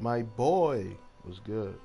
My boy was good.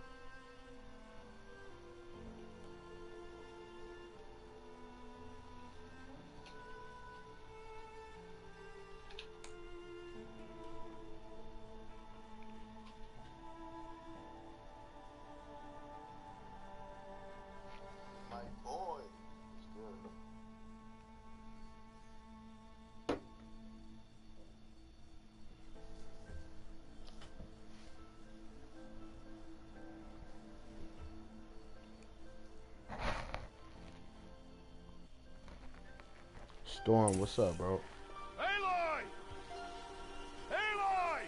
Storm, what's up, bro? Aloy! Aloy!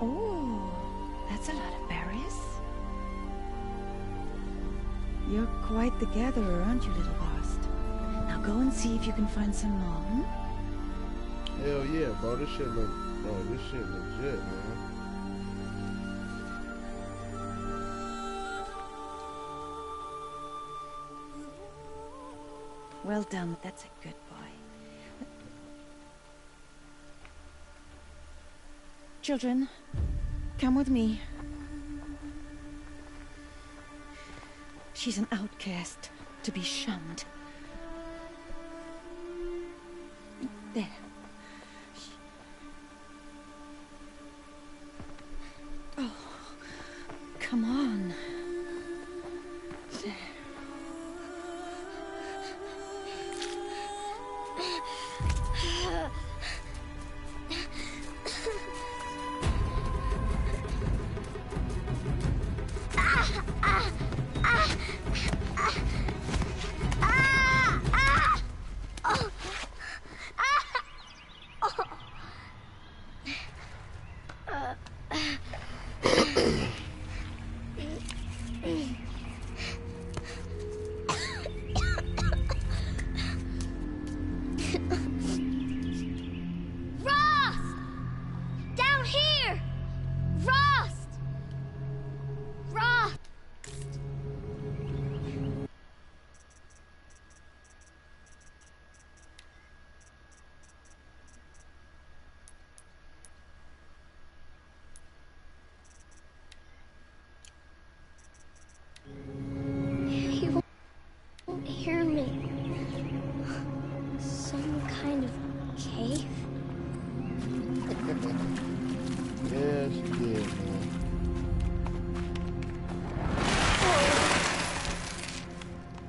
Oh, that's a lot of berries. You're quite the gatherer, aren't you, little Bast? Now go and see if you can find some more, hmm? Hell yeah, bro. This shit legit, man. Well done. That's a good boy. Children, come with me. She's an outcast, to be shunned. There. Oh, come on. There. Hear me. Some kind of cave? Yes, yeah, man.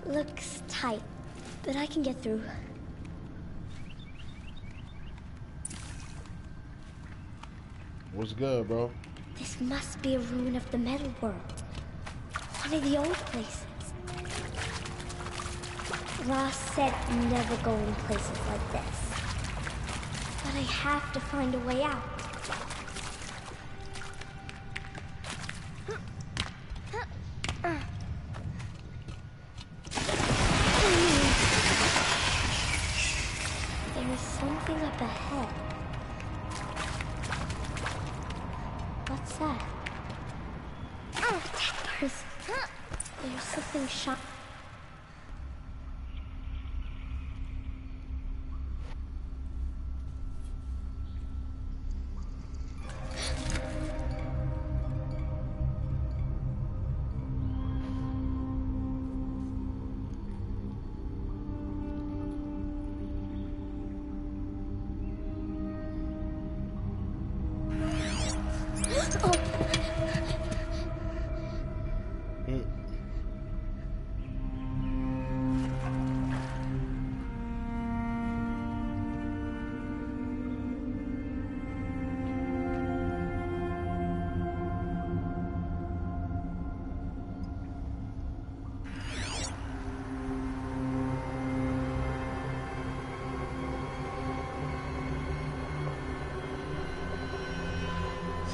Looks tight, but I can get through. What's good, bro? This must be a ruin of the metal world. One of the old places. Ross said never go in places like this. But I have to find a way out. There is something up ahead. What's that? Oh, that person. There's something shot.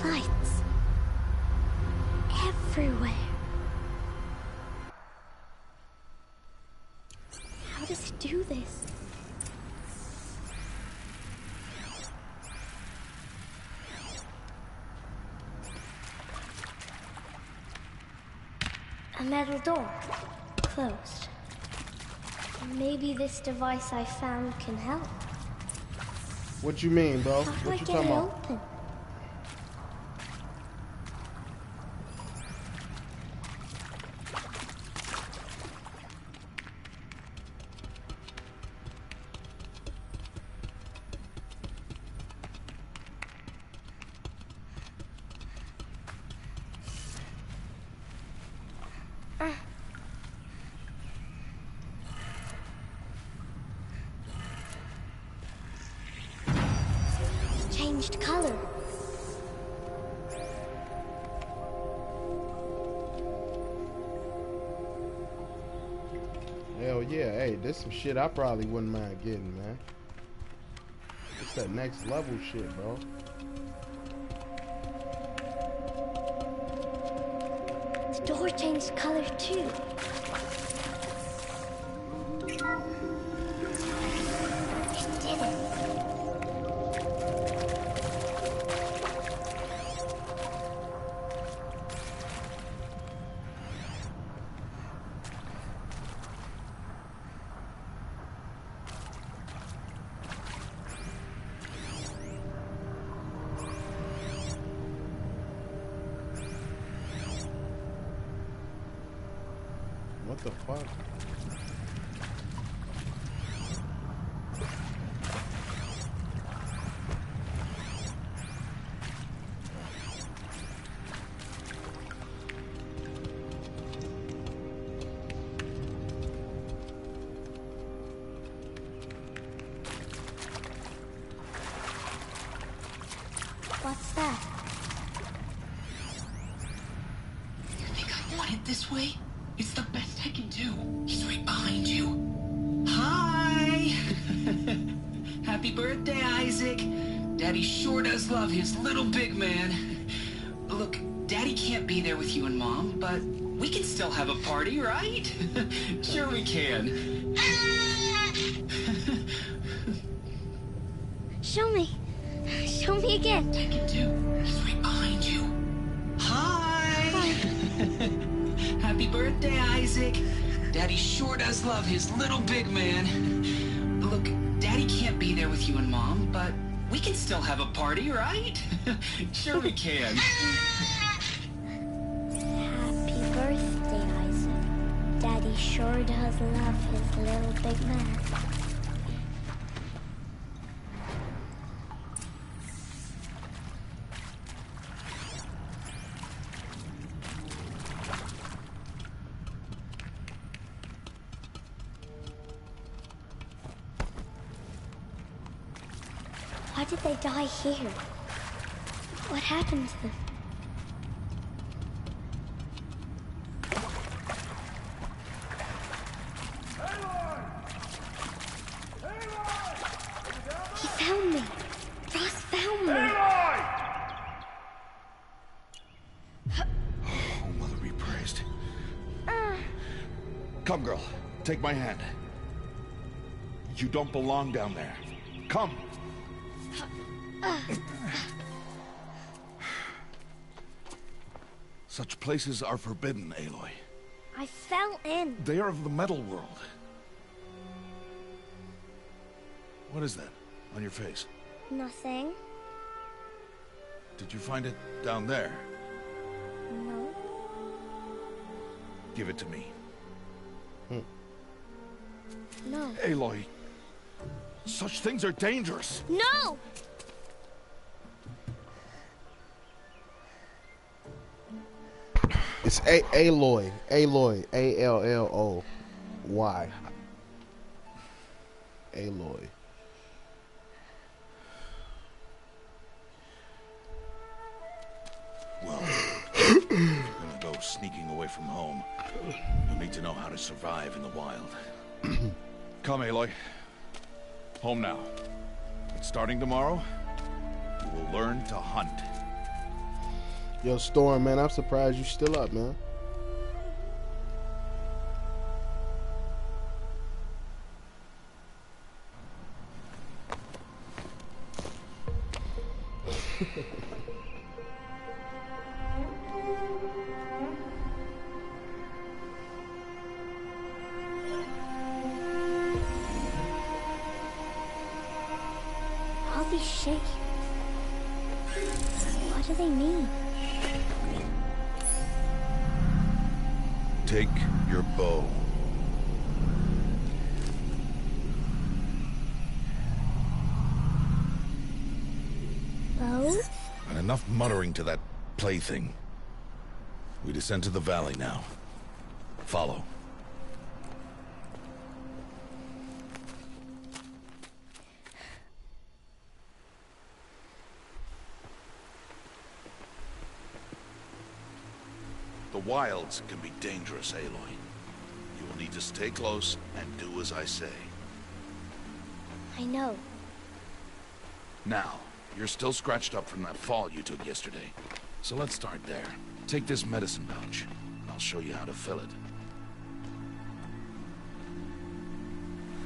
Lights. Everywhere. How does it do this? A metal door. Closed. Maybe this device I found can help. What you mean, bro? How do I What you get talking it about? open? Changed color. Hell yeah. Hey, this some shit I probably wouldn't mind getting, man. It's that next level shit, bro. The door changed color too. It did it. What the fuck? What's that? You think I want it this way? It's the best I can do. He's right behind you. Hi! Happy birthday, Isaac. Daddy sure does love his little big man. Look, Daddy can't be there with you and Mom, but we can still have a party, right? Sure we can. Show me. Show me again. I can do. He's right behind you. Hi! Happy birthday, Isaac. Daddy sure does love his little big man. Look, Daddy can't be there with you and Mom, but we can still have a party, right? Sure we can. Happy birthday, Isaac. Daddy sure does love his little big man. Why did they die here? What happened to them? He found me. Ross found me. Oh, Mother be praised. Come, girl. Take my hand. You don't belong down there. Come. Such places are forbidden, Aloy. I fell in. They are of the metal world. What is that on your face? Nothing. Did you find it down there? No. Give it to me. No. Aloy, such things are dangerous. No! It's Aloy. Aloy. A-L-L-O-Y. Aloy. Well, if you're gonna go sneaking away from home, you need to know how to survive in the wild. Come, Aloy. Home now. But starting tomorrow, you will learn to hunt. Yo, Storm, man, I'm surprised you still up, man. shape. What do they mean? Take your bow. Bow? And enough muttering to that plaything. We descend to the valley now. Follow. The wilds can be dangerous, Aloy. You will need to stay close and do as I say. I know. Now, you're still scratched up from that fall you took yesterday. So let's start there. Take this medicine pouch, and I'll show you how to fill it.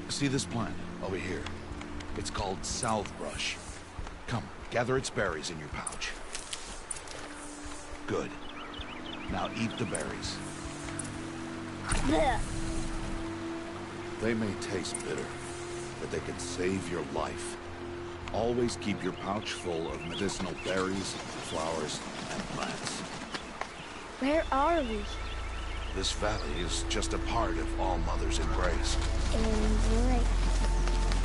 See this plant over here? It's called salve brush. Come, gather its berries in your pouch. Good. Now eat the berries. Blech. They may taste bitter, but they can save your life. Always keep your pouch full of medicinal berries, flowers, and plants. Where are we? This valley is just a part of All Mother's embrace. Right.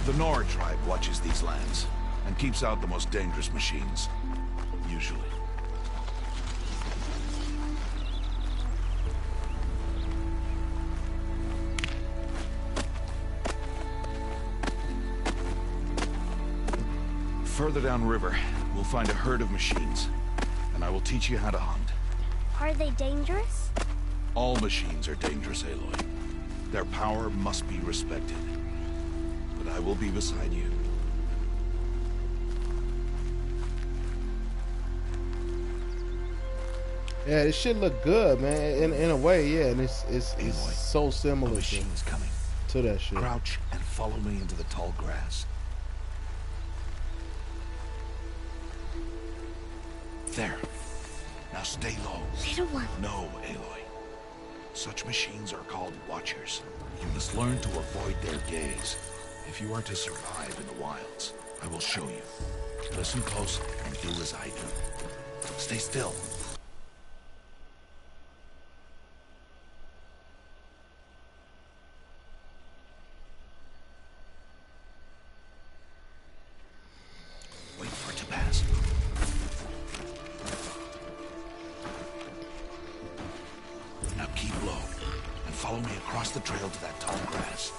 The Nora tribe watches these lands and keeps out the most dangerous machines. Usually. Further downriver, we'll find a herd of machines, and I will teach you how to hunt. Are they dangerous? All machines are dangerous, Aloy. Their power must be respected. But I will be beside you. Yeah, this shit look good, man. In a way, yeah, and it's Aloy, so a similar machine's coming. to that shit. Crouch and follow me into the tall grass. There. Now stay low. Little one. No, Aloy. Such machines are called Watchers. You must learn to avoid their gaze. If you are to survive in the wilds, I will show you. Listen close and do as I do. Stay still. Wait for it to pass. Now keep low and follow me across the trail to that tall grass.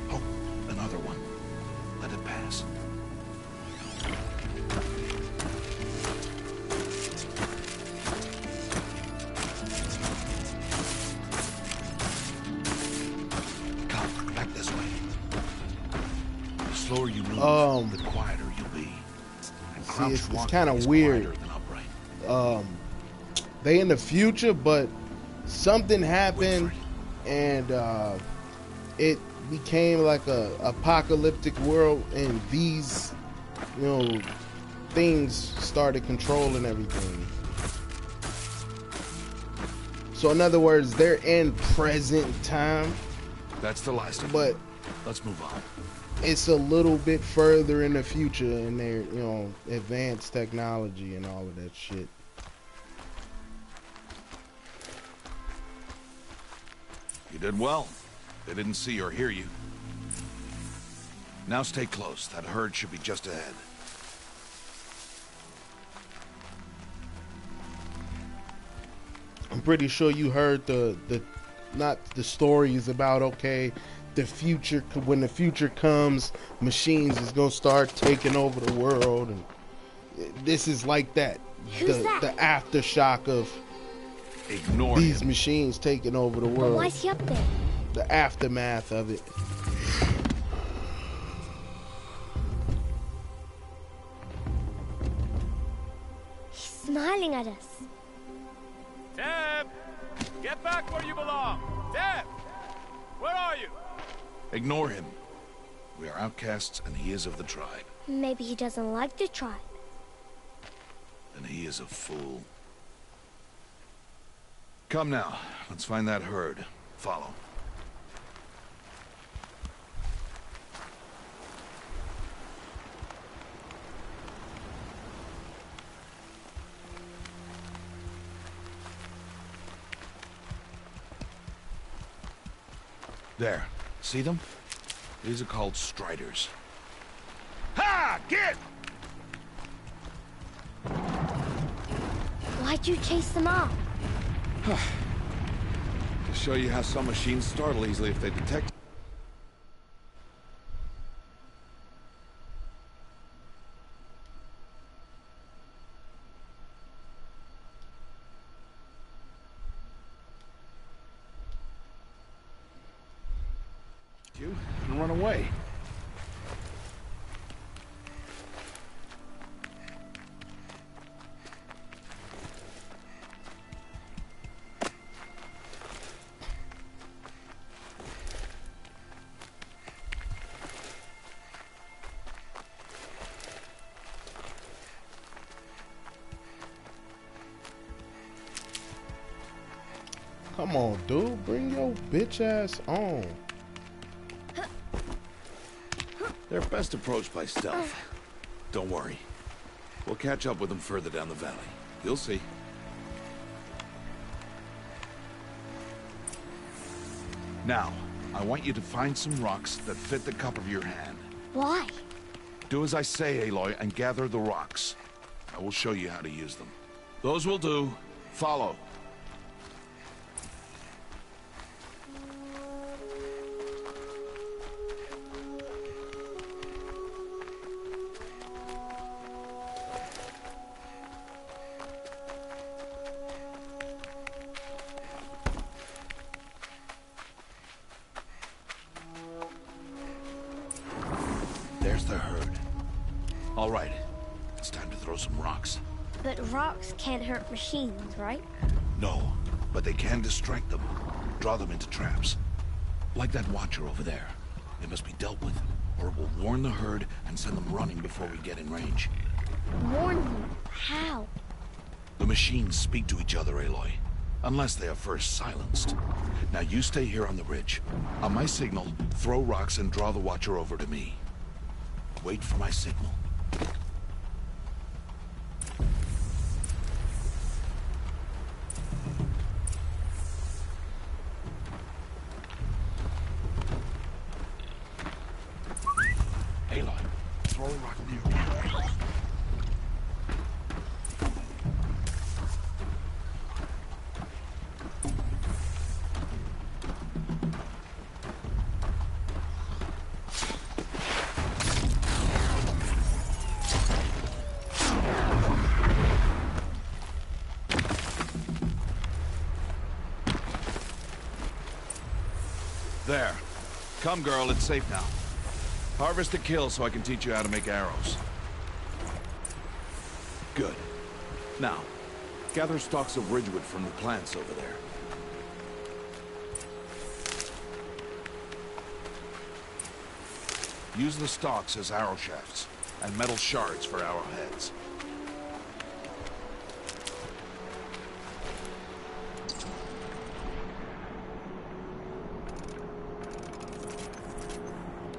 Oh, another one. Let it pass. Come, back this way. The slower you move, the quieter you'll be. And See, crouch it's walking kind is of weird. quieter than upright. They in the future, but something happened, and it became like a apocalyptic world, and these, things started controlling everything. So in other words, they're in present time, That's the last of but them. Let's move on. it's a little bit further in the future in their, advanced technology and all of that shit. You did well. They didn't see or hear you. Now stay close. That herd should be just ahead. I'm pretty sure you heard the not the stories about, okay, the future, when the future comes, machines is gonna start taking over the world, and this is like that. Who's that? The aftershock of Ignore these him. machines taking over the world. Why is he up there? The aftermath of it. He's smiling at us. Deb! Get back where you belong! Deb! Where are you? Ignore him. We are outcasts, and he is of the tribe. Maybe he doesn't like the tribe. And he is a fool. Come now. Let's find that herd. Follow. There. See them? These are called striders. Ha! Get! Why'd you chase them off? To show you how some machines startle easily if they detect you and run away. Come on, dude. Bring your bitch ass on. They're best approached by stealth. Don't worry. We'll catch up with them further down the valley. You'll see. Now, I want you to find some rocks that fit the cup of your hand. Why? Do as I say, Aloy, and gather the rocks. I will show you how to use them. Those will do. Follow. There's the herd. All right, it's time to throw some rocks. But rocks can't hurt machines, right? No, but they can distract them, draw them into traps. Like that watcher over there. It must be dealt with, or it will warn the herd and send them running before we get in range. Warn them? How? The machines speak to each other, Aloy. Unless they are first silenced. Now you stay here on the ridge. On my signal, throw rocks and draw the watcher over to me. Wait for my signal. Aloy, throw a rock near me. There. Come, girl, it's safe now. Harvest a kill so I can teach you how to make arrows. Good. Now, gather stalks of ridgewood from the plants over there. Use the stalks as arrow shafts, and metal shards for arrowheads.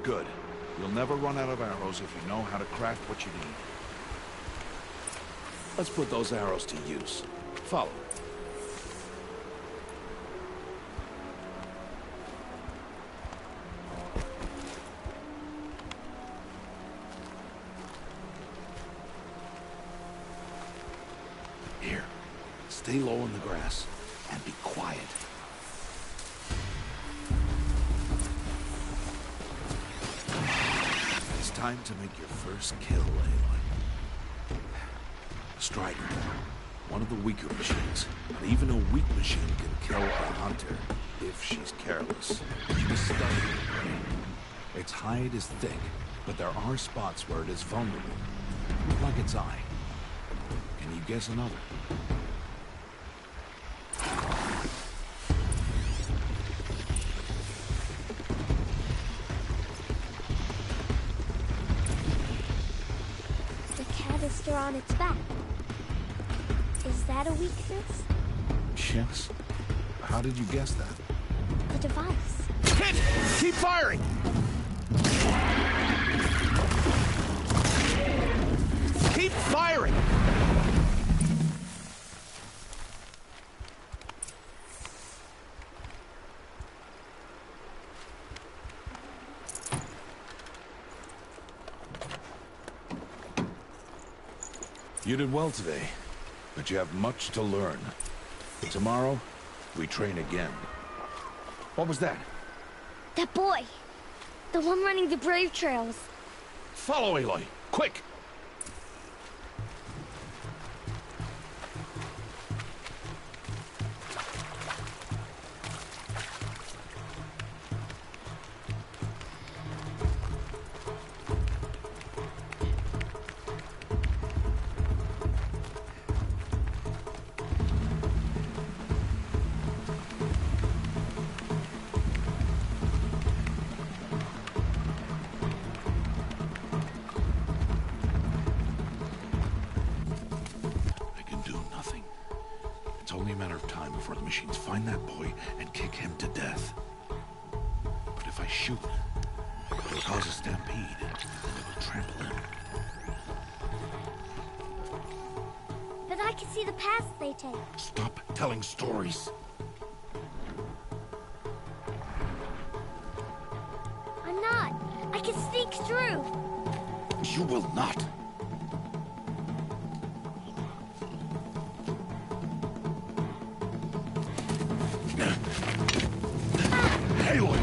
Good. You'll never run out of arrows if you know how to craft what you need. Let's put those arrows to use. Follow. Here. Stay low in the grass and be quiet. Time to make your first kill, Aloy. Strider. One of the weaker machines. But even a weak machine can kill a hunter if she's careless. She is studied. Its hide is thick, but there are spots where it is vulnerable. Like its eye. Can you guess another? On its back. Is that a weakness? Yes. How did you guess that? the device. Hit! Keep firing! Keep firing! You did well today, but you have much to learn. Tomorrow, we train again. What was that? That boy! The one running the brave trails. Follow Aloy, quick! It's only a matter of time before the machines find that boy and kick him to death. But if I shoot, it'll cause a stampede, and it'll trample him. But I can see the paths they take. Stop telling stories. I'm not. I can sneak through. You will not. Aloy!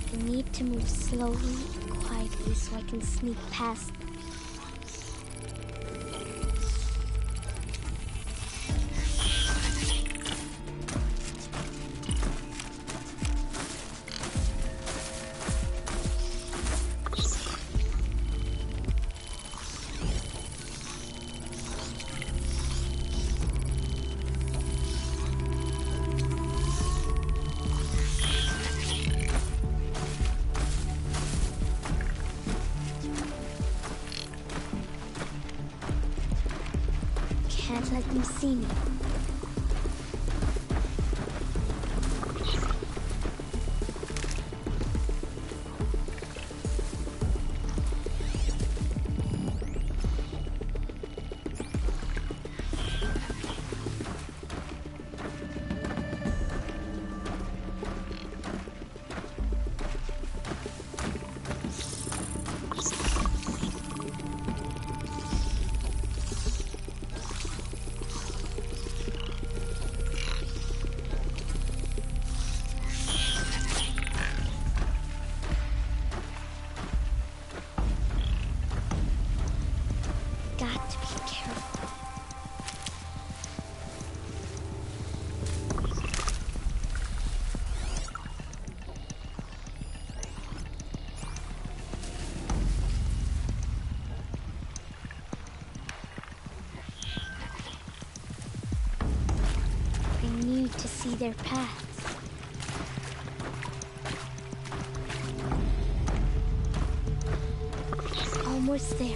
I need to move slowly and quietly so I can sneak past them. Can't let them see me. Got to be careful. I need to see their paths. Almost there.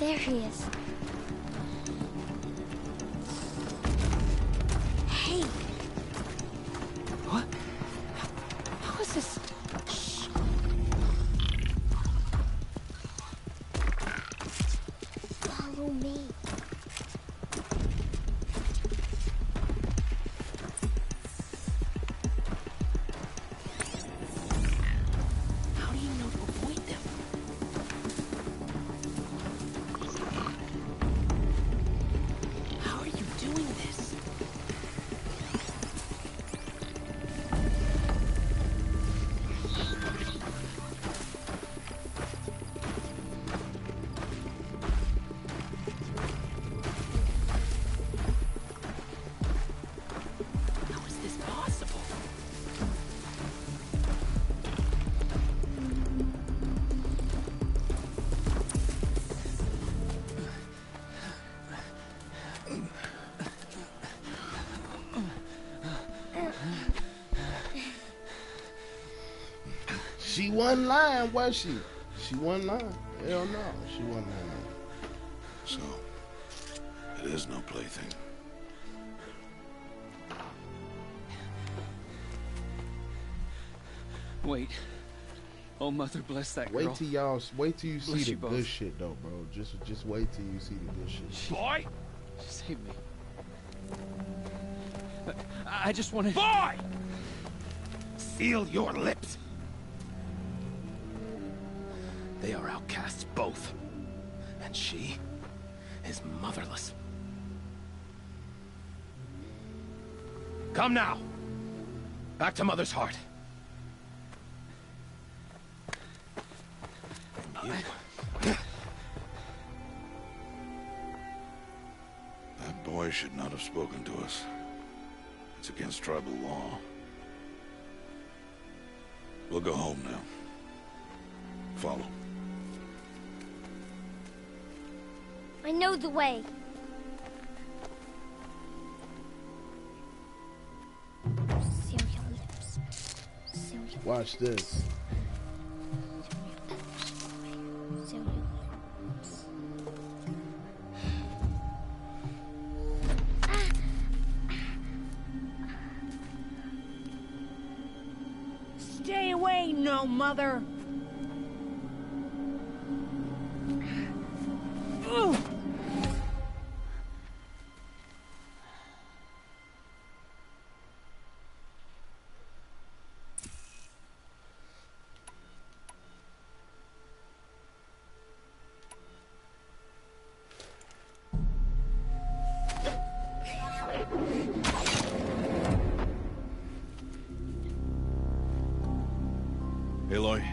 There he is. Hey! What? How is this? Shh. Follow me. How do you know to avoid them? How are you doing this? She wasn't lying, was she? She wasn't lying. Hell no, she wasn't lying. So, it is no plaything. Wait. Oh, mother bless that girl. Wait till you see Bless the you both. good shit though, bro. Just wait till you see the good shit. Boy! Save me. I just want to... Boy! Seal your lips. They are outcasts, both. And she is motherless. Come now. Back to Mother's heart. And you... That boy should not have spoken to us. It's against tribal law. We'll go home now. Follow. I know the way. Seal your lips. Seal your Watch this. Seal your lips. Stay away, no mother. Ooh. Aloy,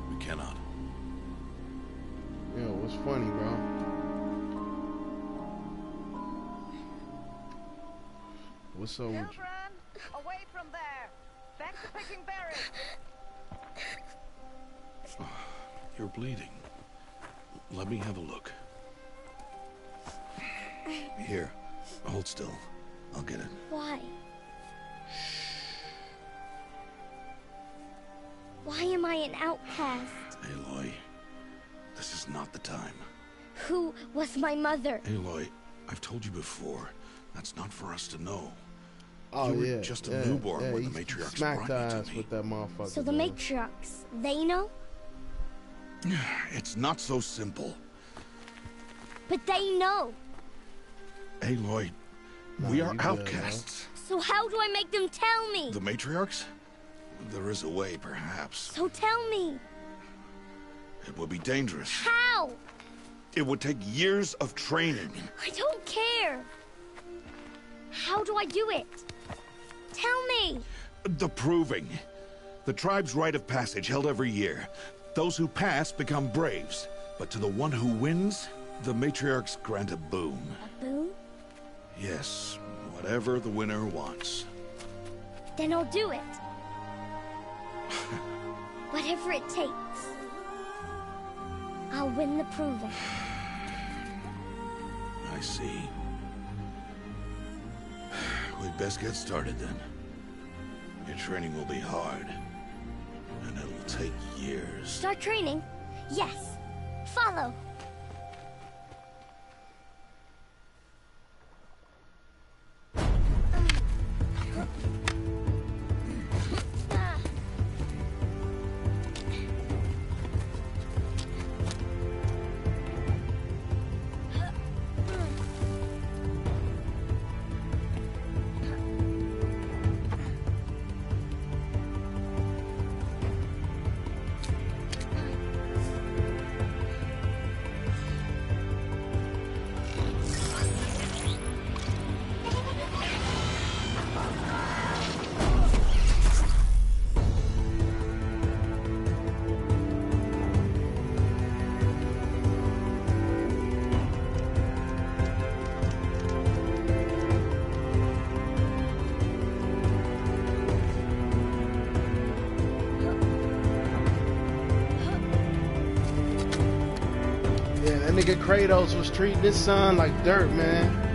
we cannot. Yo, what's funny, bro? What's up with you? Children, away from there. Back to picking berries. You're bleeding. Let me have a look. Here, hold still. I'll get it. Why? Why am I an outcast? Aloy, this is not the time. Who was my mother? Aloy, I've told you before, that's not for us to know. Oh You were yeah, just a yeah, newborn yeah, when he the matriarchs smacked brought you to ass me. with that motherfucker. So the bro. matriarchs, they know? It's not so simple. But they know. Aloy, Nah, we are you good, outcasts. So how do I make them tell me? The matriarchs? There is a way, perhaps. So tell me. It would be dangerous. How? It would take years of training. I don't care. How do I do it? Tell me. The proving. The tribe's rite of passage held every year. Those who pass become braves. But to the one who wins, the matriarchs grant a boon. A boon? Yes, whatever the winner wants. Then I'll do it. Whatever it takes. I'll win the proving. I see. We'd best get started then. Your training will be hard. And it'll take years. Start training? Yes. Follow. Yeah, that nigga Kratos was treating his son like dirt, man.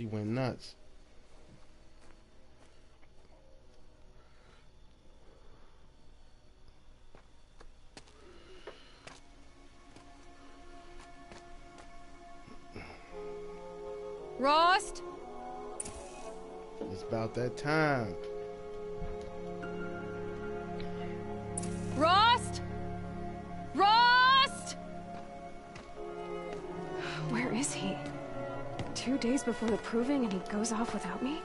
she went nuts. Rost? It's about that time. Rost? Rost? Where is he? 2 days before the proving and he goes off without me?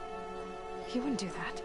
He wouldn't do that.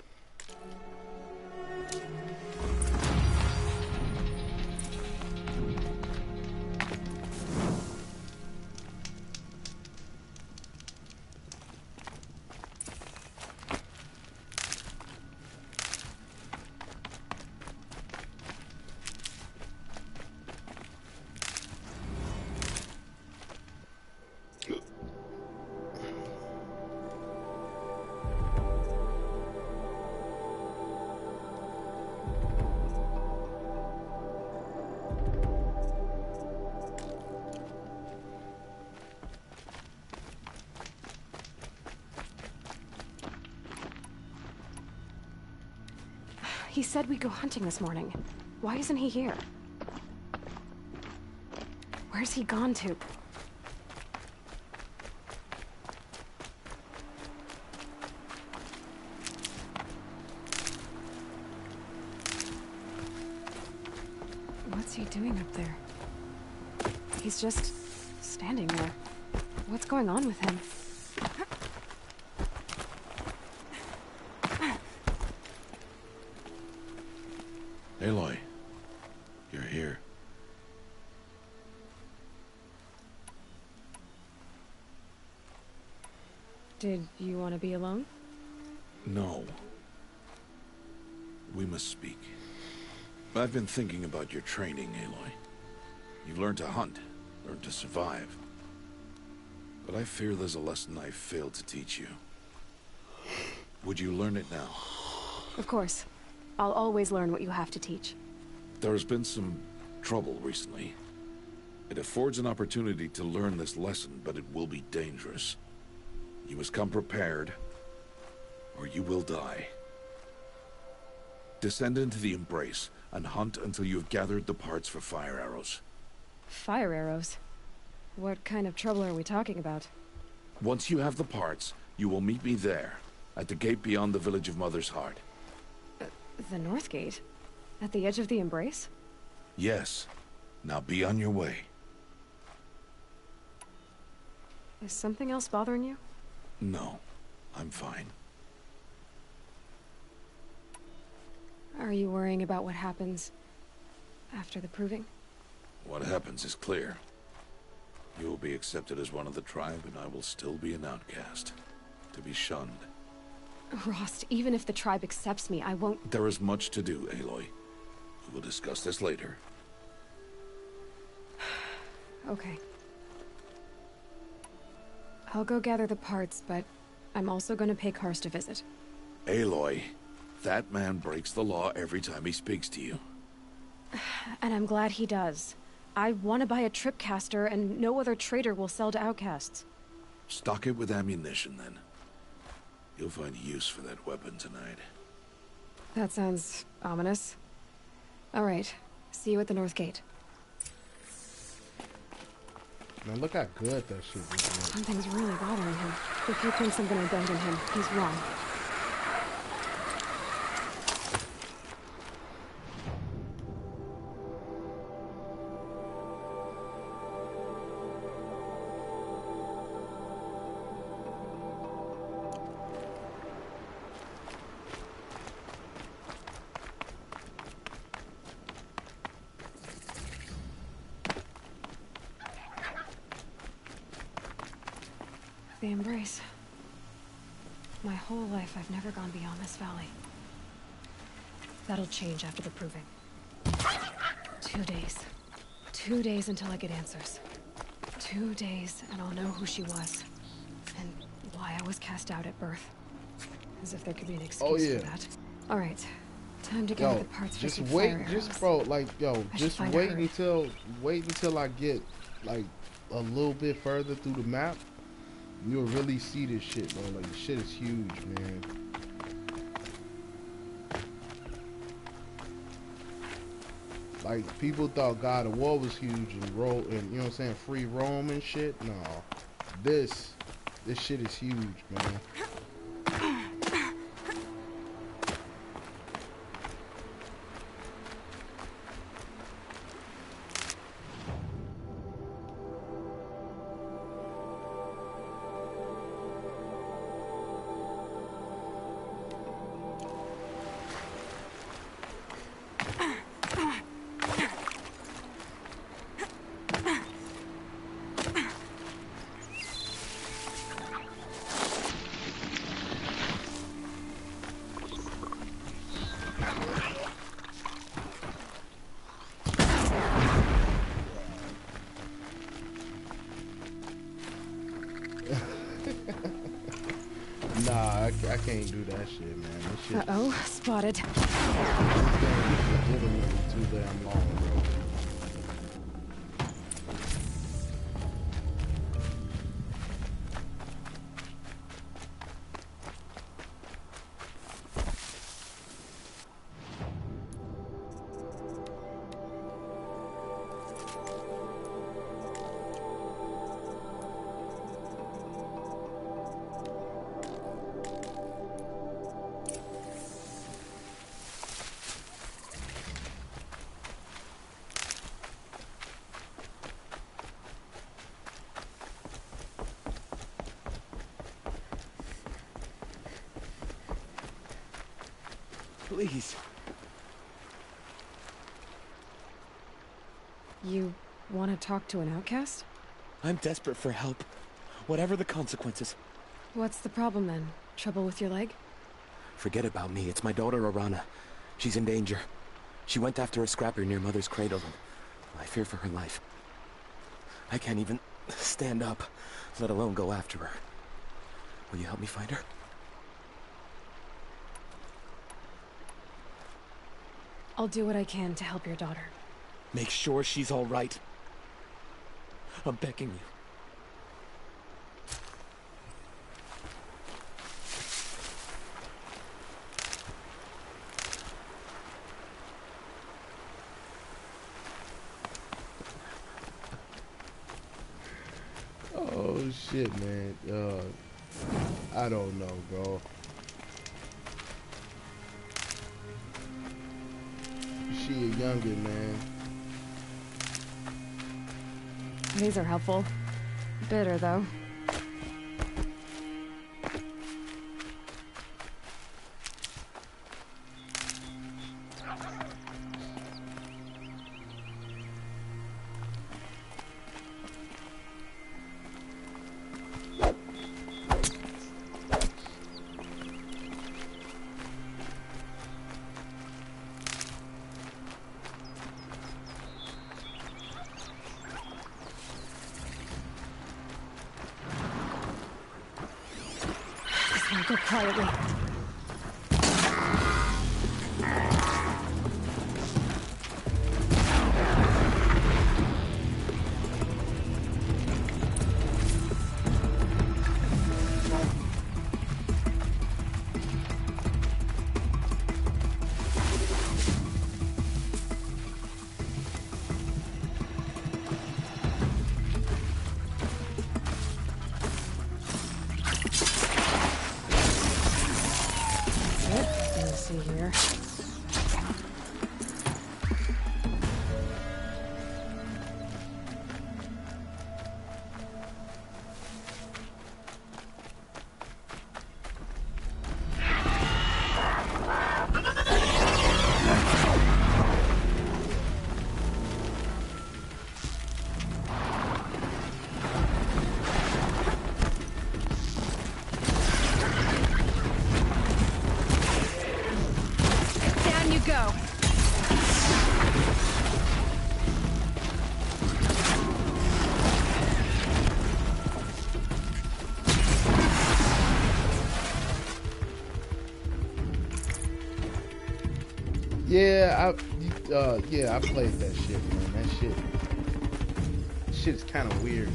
He said we'd go hunting this morning. Why isn't he here? Where's he gone to? What's he doing up there? He's just standing there. What's going on with him? Aloy, you're here. Did you want to be alone? No. We must speak. I've been thinking about your training, Aloy. You've learned to hunt, learned to survive. But I fear there's a lesson I've failed to teach you. Would you learn it now? Of course. I'll always learn what you have to teach. There's been some trouble recently. It affords an opportunity to learn this lesson, but it will be dangerous. You must come prepared, or you will die. Descend into the Embrace, and hunt until you have gathered the parts for fire arrows. Fire arrows? What kind of trouble are we talking about? Once you have the parts, you will meet me there, at the gate beyond the village of Mother's Heart. The North Gate? At the edge of the Embrace? Yes. Now be on your way. Is something else bothering you? No, I'm fine. Are you worrying about what happens after the proving? What happens is clear. You will be accepted as one of the tribe, and I will still be an outcast, to be shunned. Rost, even if the tribe accepts me, I won't... There is much to do, Aloy. We will discuss this later. Okay. I'll go gather the parts, but I'm also going to pay Karst a visit. Aloy, that man breaks the law every time he speaks to you. And I'm glad he does. I want to buy a tripcaster, and no other trader will sell to outcasts. Stock it with ammunition, then. You'll find use for that weapon tonight. That sounds ominous. All right. See you at the North Gate. Man, look how good that shit is. Something's really bothering him. If he thinks I'm gonna abandon him, he's wrong. The Embrace. My whole life, I've never gone beyond this valley. That'll change after the proving. 2 days. 2 days until I get answers. 2 days, and I'll know who she was. And why I was cast out at birth. As if there could be an excuse for that. Alright. Time to get the parts for some fire arrows. Just bro, like, yo, just wait until I get, like, a little bit further through the map. You'll really see this shit, bro. Like, the shit is huge, man. Like, people thought God of War was huge and and you know what I'm saying, free roam and shit. No, this shit is huge, man. Nah, I can't do that shit, man. This shit. Uh-oh, spotted. This game is legitimately too damn long, bro. Please. You want to talk to an outcast? I'm desperate for help. Whatever the consequences. What's the problem then? Trouble with your leg? Forget about me. It's my daughter, Arana. She's in danger. She went after a scrapper near Mother's cradle, and I fear for her life. I can't even stand up, let alone go after her. Will you help me find her? I'll do what I can to help your daughter. Make sure she's all right. I'm begging you. Oh shit, man. I don't know, bro. She a youngin', man. These are helpful. Bitter, though. Go quietly. Here. Go. Yeah, I played that shit, man. That shit is kind of weird.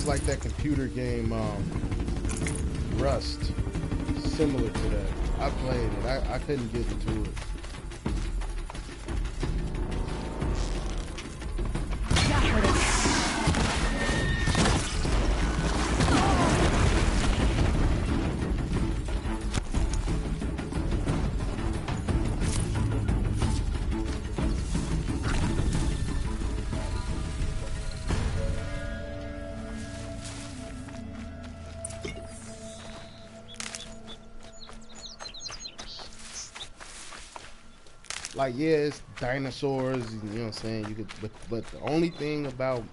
It's like that computer game, Rust. Similar to that. I played it. I couldn't get into it. That hurt it. Like, yeah, it's dinosaurs, you know what I'm saying? You could, but the only thing about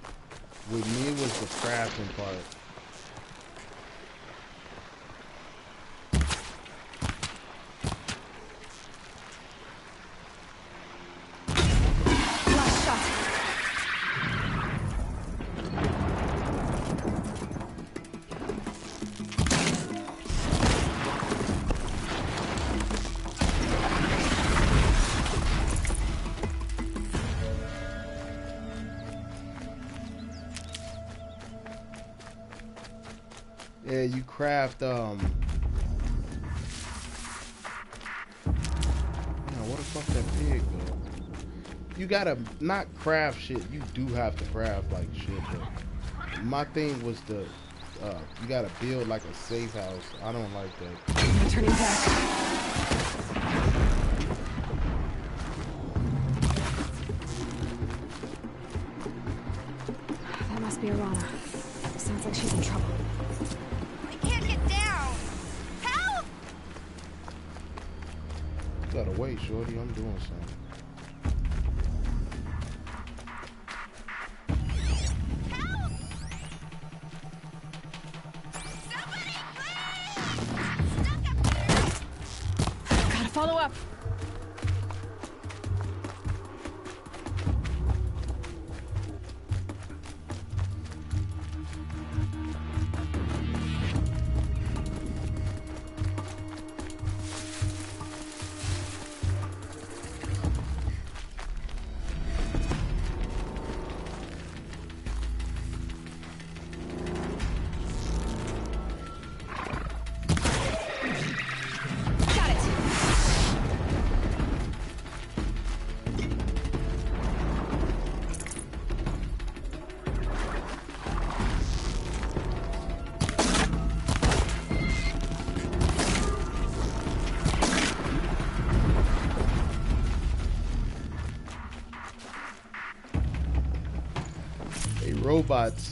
with me was the crafting part. Last shot. Yeah, you craft, man, what the fuck that pig, though? You gotta not craft shit. You do have to craft, like, shit, but my thing was the, you gotta build, like, a safe house. I don't like that. I'm turning back. That must be Arana. Sounds like she's in trouble. I can't get down. Help! You gotta wait, shorty. I'm doing something. Gotta follow up. Got it. Hey, robots.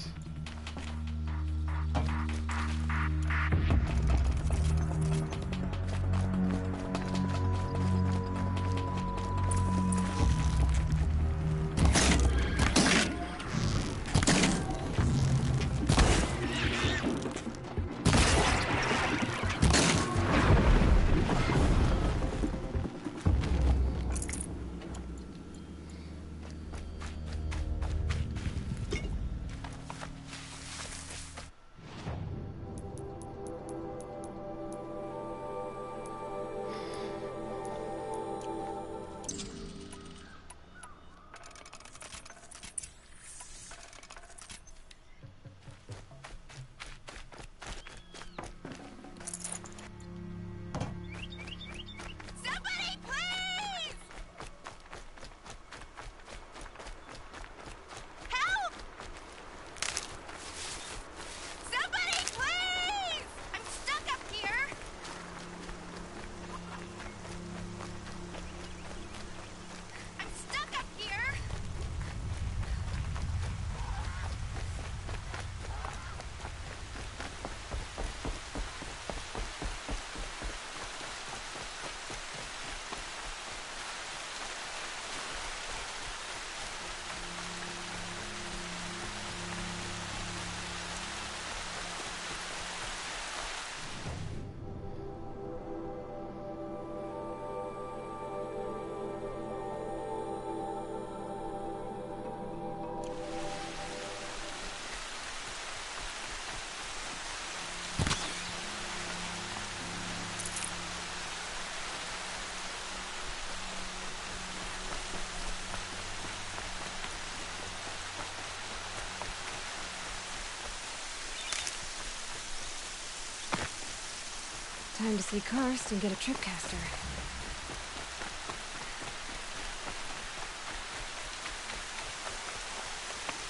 Time to see Karst and get a tripcaster.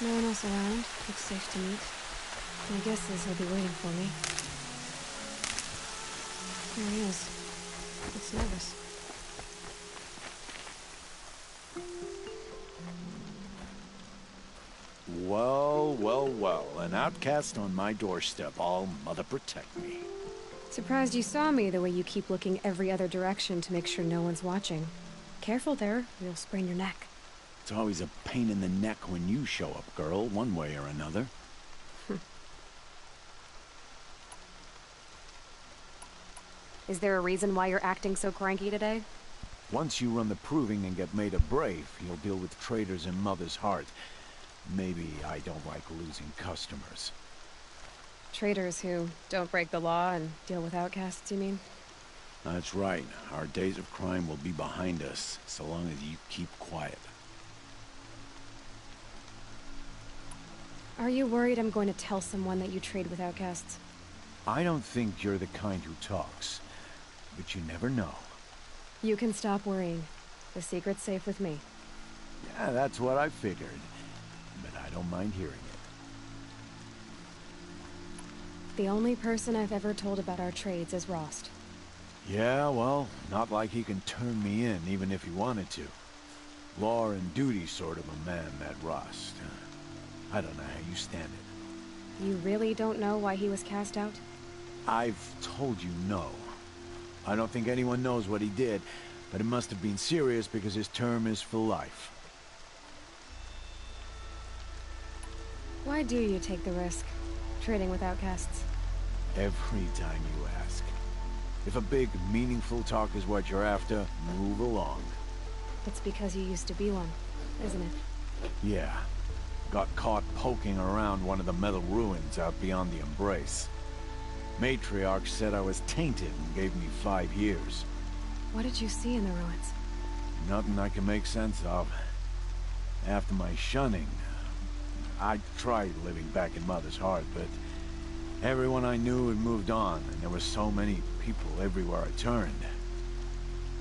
No one else around. Looks safe to meet. My guess is he'll be waiting for me. There he is. Looks nervous. Well, well, well. An outcast on my doorstep. All mother protect me. Surprised you saw me the way you keep looking every other direction to make sure no one's watching. Careful there, you'll sprain your neck. It's always a pain in the neck when you show up, girl, one way or another. Is there a reason why you're acting so cranky today? Once you run the proving and get made a brave, you'll deal with traitors in Mother's Heart. Maybe I don't like losing customers. Traitors who don't break the law and deal with outcasts, you mean? That's right. Our days of crime will be behind us, so long as you keep quiet. Are you worried I'm going to tell someone that you trade with outcasts? I don't think you're the kind who talks, but you never know. You can stop worrying. The secret's safe with me. Yeah, that's what I figured, but I don't mind hearing it. The only person I've ever told about our trades is Rost. Yeah, well, not like he can turn me in, even if he wanted to. Law and duty sort of a man, that Rost. I don't know how you stand it. You really don't know why he was cast out? I've told you no. I don't think anyone knows what he did, but it must have been serious because his term is for life. Why do you take the risk, trading with outcasts? Every time you ask. If a big, meaningful talk is what you're after, move along. It's because you used to be one, isn't it? Yeah. Got caught poking around one of the metal ruins out beyond the Embrace. Matriarch said I was tainted and gave me 5 years. What did you see in the ruins? Nothing I can make sense of. After my shunning, I tried living back in Mother's Heart, but everyone I knew had moved on, and there were so many people everywhere I turned.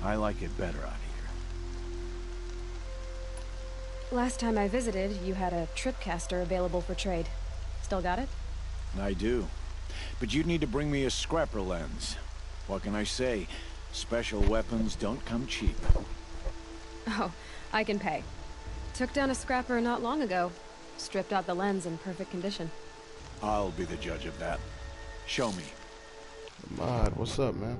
I like it better out here. Last time I visited, you had a tripcaster available for trade. Still got it? I do. But you'd need to bring me a scrapper lens. What can I say? Special weapons don't come cheap. Oh, I can pay. Took down a scrapper not long ago. Stripped out the lens in perfect condition. I'll be the judge of that. Show me. Mod, what's up, man?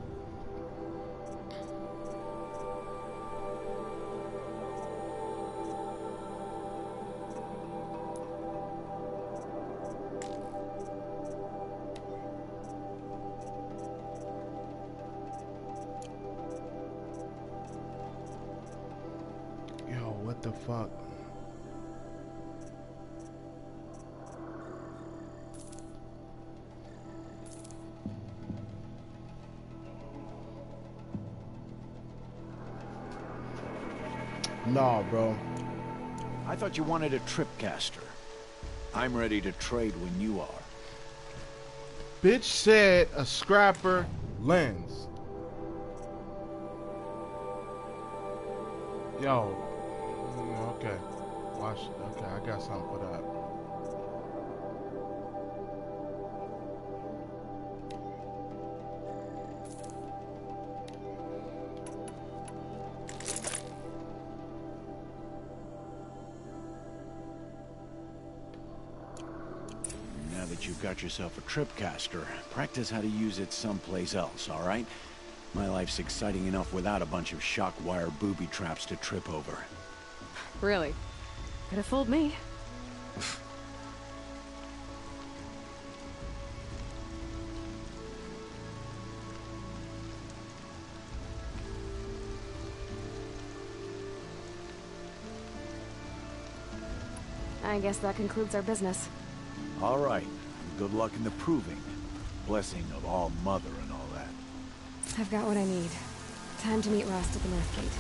Yo, what the fuck? Nah, bro. I thought you wanted a tripcaster. I'm ready to trade when you are. Bitch said a scrapper lens. Yo. Okay. Watch. Okay, I got something for that. Now that you've got yourself a tripcaster, practice how to use it someplace else, all right? My life's exciting enough without a bunch of shock wire booby traps to trip over. Really? Could have fooled me. I guess that concludes our business. All right. Good luck in the proving. Blessing of all mother and all that. I've got what I need. Time to meet Rast at the North Gate.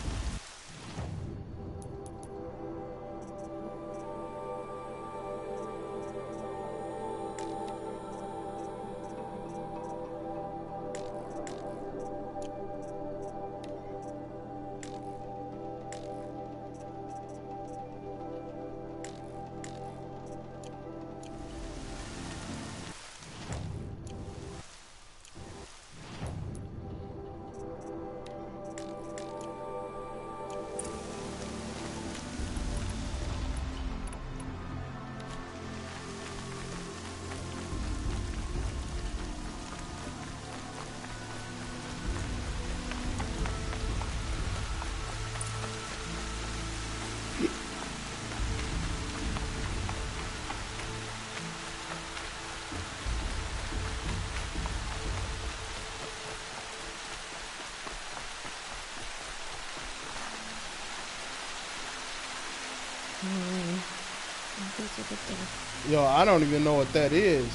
It's a good thing. Yo, I don't even know what that is.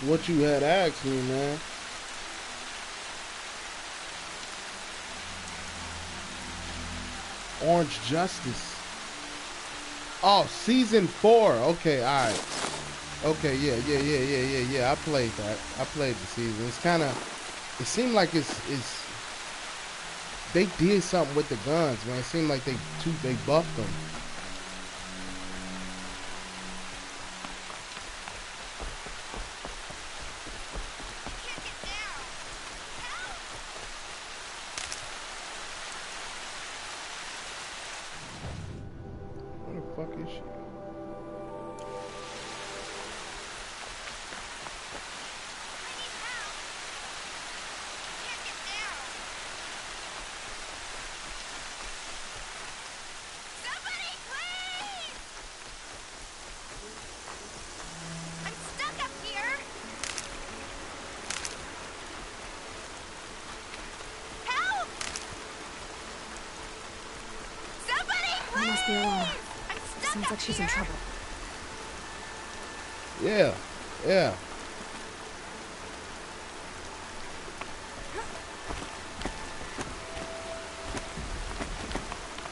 What you had asked me, man. Orange Justice. Oh, season 4. Okay, all right. Okay, yeah. I played that. I played the season. It's kind of. It seemed like it's. They did something with the guns, man. It seemed like they buffed them. Where the fuck is she? Must be Alana. Seems like she's in trouble. Yeah.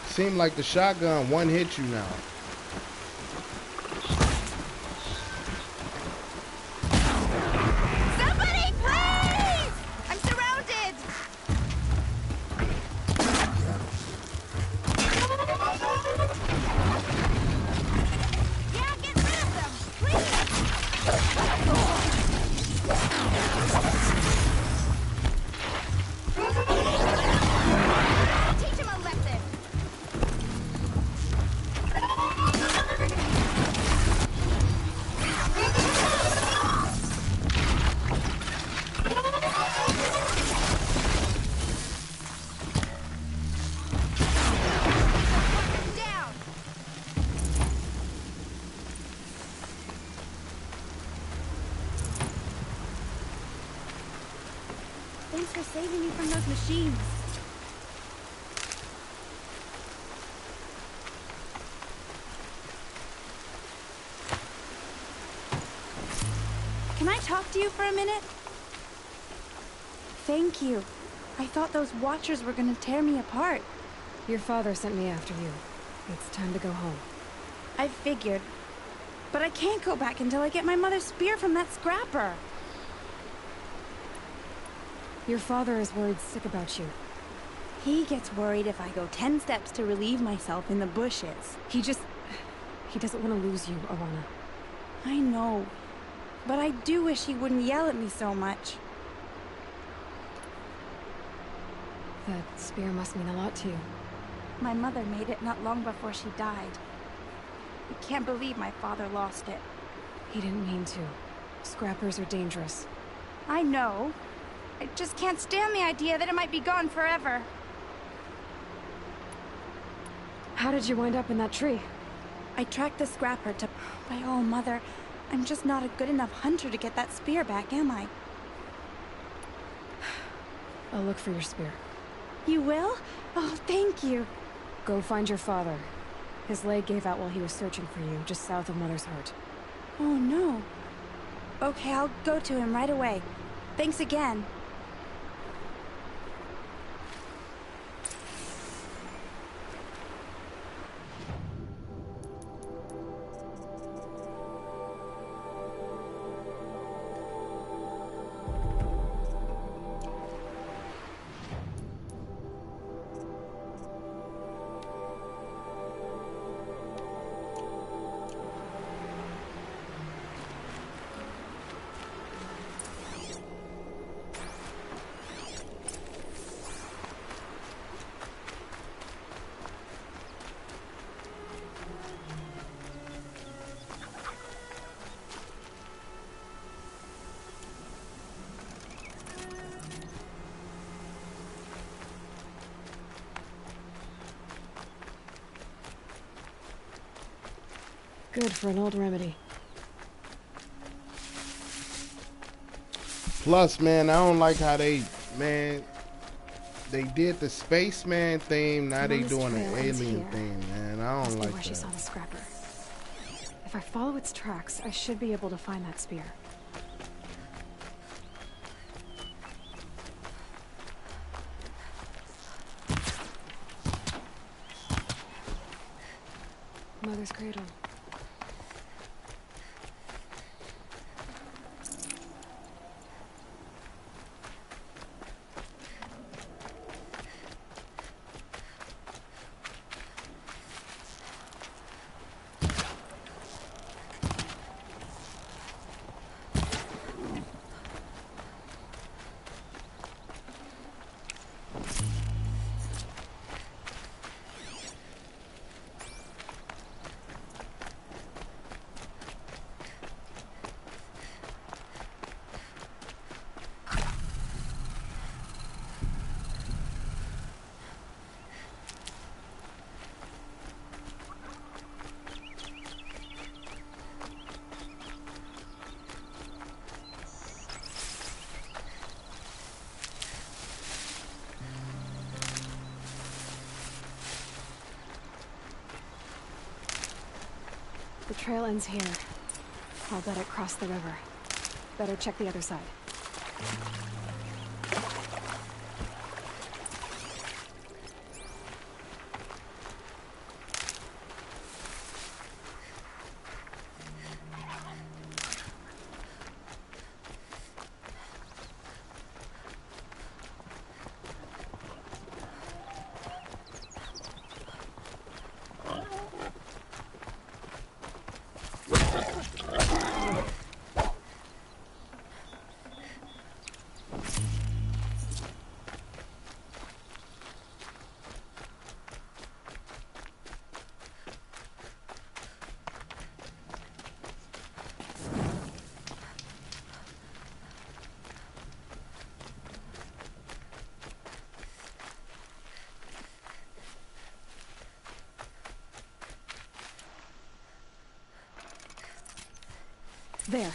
Seemed like the shotgun one hit you now. Somebody, please! I'm surrounded! Yeah, get rid of them, please! Teach him a lesson! Down! Thanks for saving me from those machines. Can I talk to you for a minute? Thank you. I thought those watchers were gonna tear me apart. Your father sent me after you. It's time to go home. I figured. But I can't go back until I get my mother's spear from that scrapper. Your father is worried sick about you. He gets worried if I go 10 steps to relieve myself in the bushes. He doesn't want to lose you, Alana. I know. But I do wish he wouldn't yell at me so much. That spear must mean a lot to you. My mother made it not long before she died. I can't believe my father lost it. He didn't mean to. Scrappers are dangerous. I know. I just can't stand the idea that it might be gone forever. How did you wind up in that tree? I tracked the scrapper to... By all, Mother, I'm just not a good enough hunter to get that spear back, am I? I'll look for your spear. You will? Oh, thank you. Go find your father. His leg gave out while he was searching for you, just south of Mother's Heart. Oh, no. Okay, I'll go to him right away. Thanks again. Good for an old remedy. Plus, man, I don't like how they did the spaceman theme. Now they doing an alien theme, man. I don't like where she saw that. the scrapper. If If I follow its tracks, I should be able to find that spear. Mother's cradle. The trail ends here. I'll bet it crossed the river. Better check the other side. There.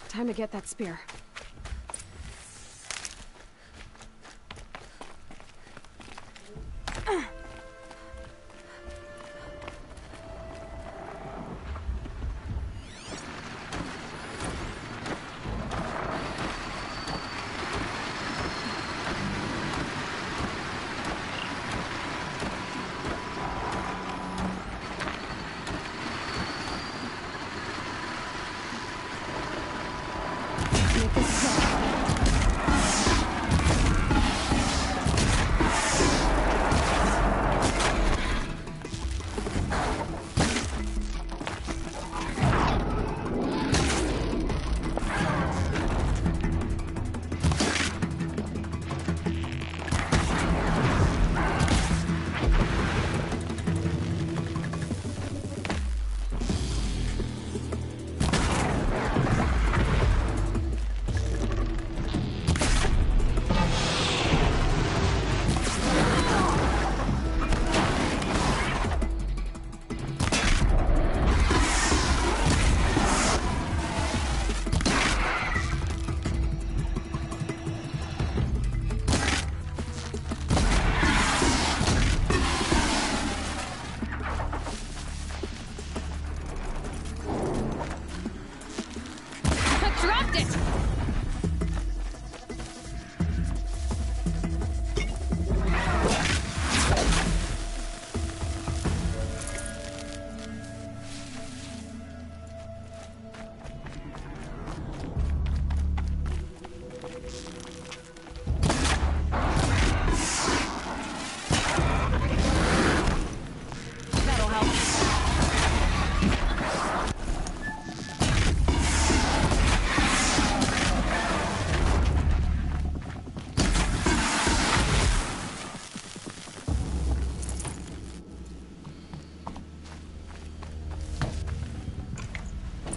Time to get that spear.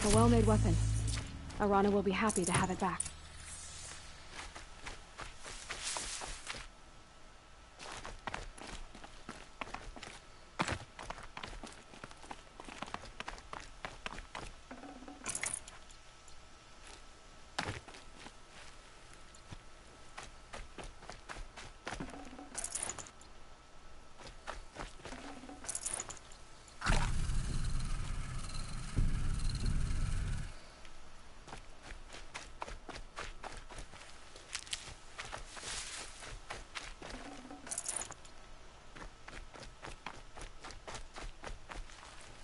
A well-made weapon. Arana will be happy to have it back.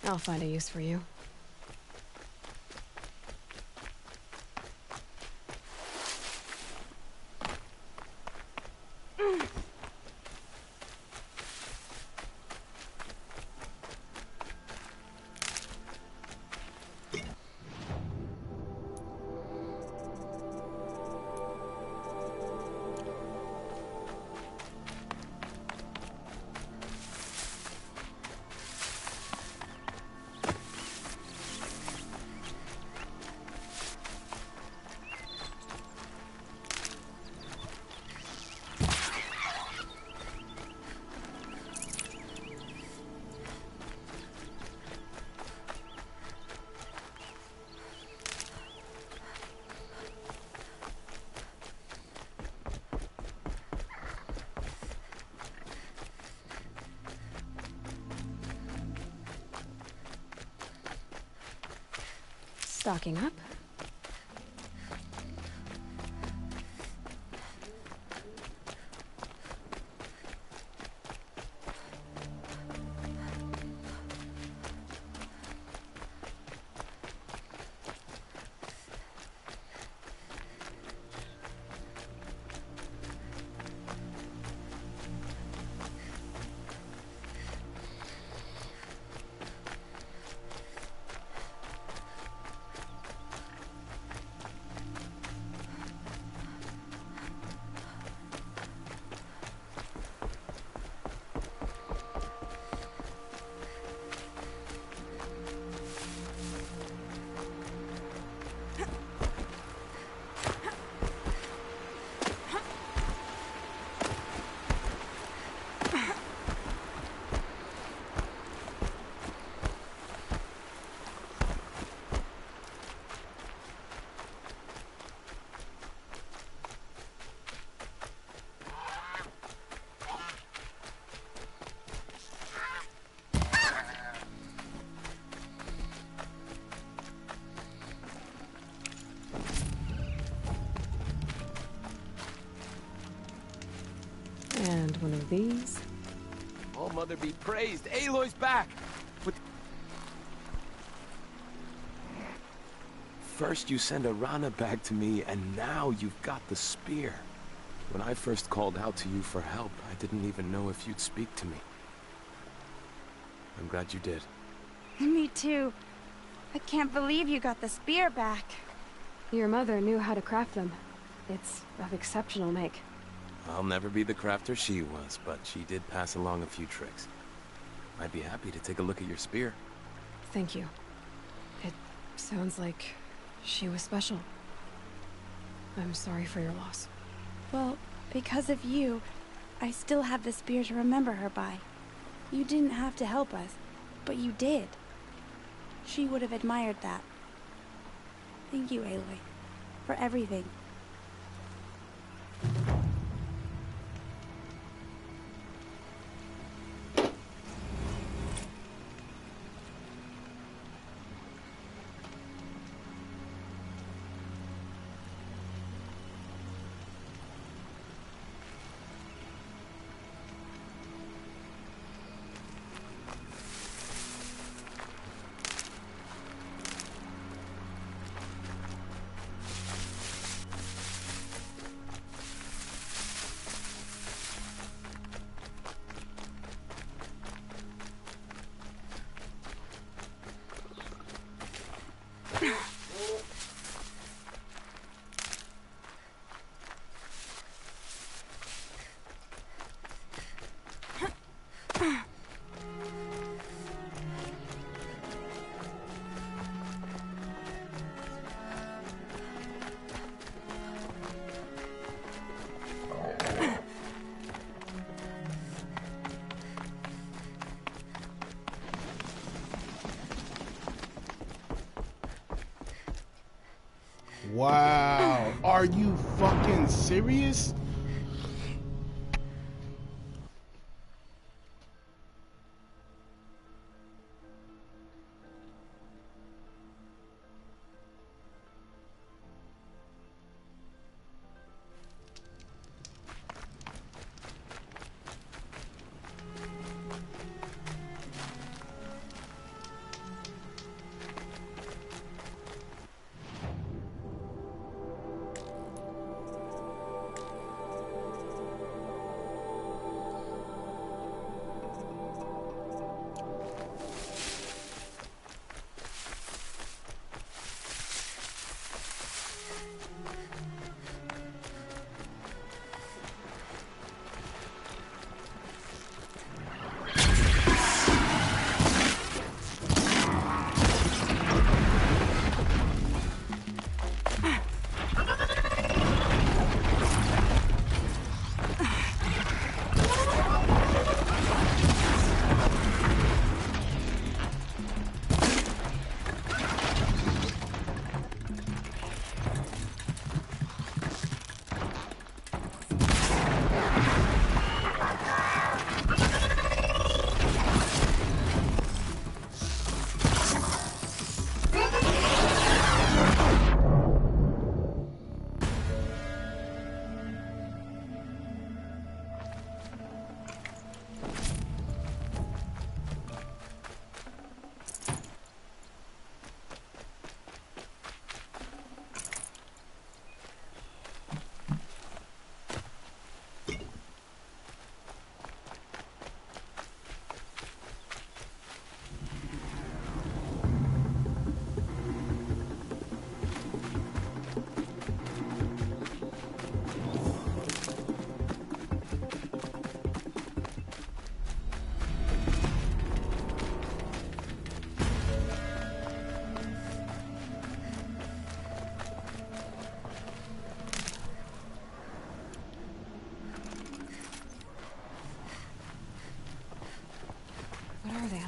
I'll find a use for you. Stocking up. And one of these. Oh, Mother be praised. Aloy's back! First you send Arana back to me, and now you've got the spear. When I first called out to you for help, I didn't even know if you'd speak to me. I'm glad you did. Me too. I can't believe you got the spear back. Your mother knew how to craft them. It's of exceptional make. I'll never be the crafter she was, but she did pass along a few tricks. I'd be happy to take a look at your spear. Thank you. It sounds like she was special. I'm sorry for your loss. Well, because of you, I still have the spear to remember her by. You didn't have to help us, but you did. She would have admired that. Thank you, Aloy, for everything. Wow. Are you fucking serious?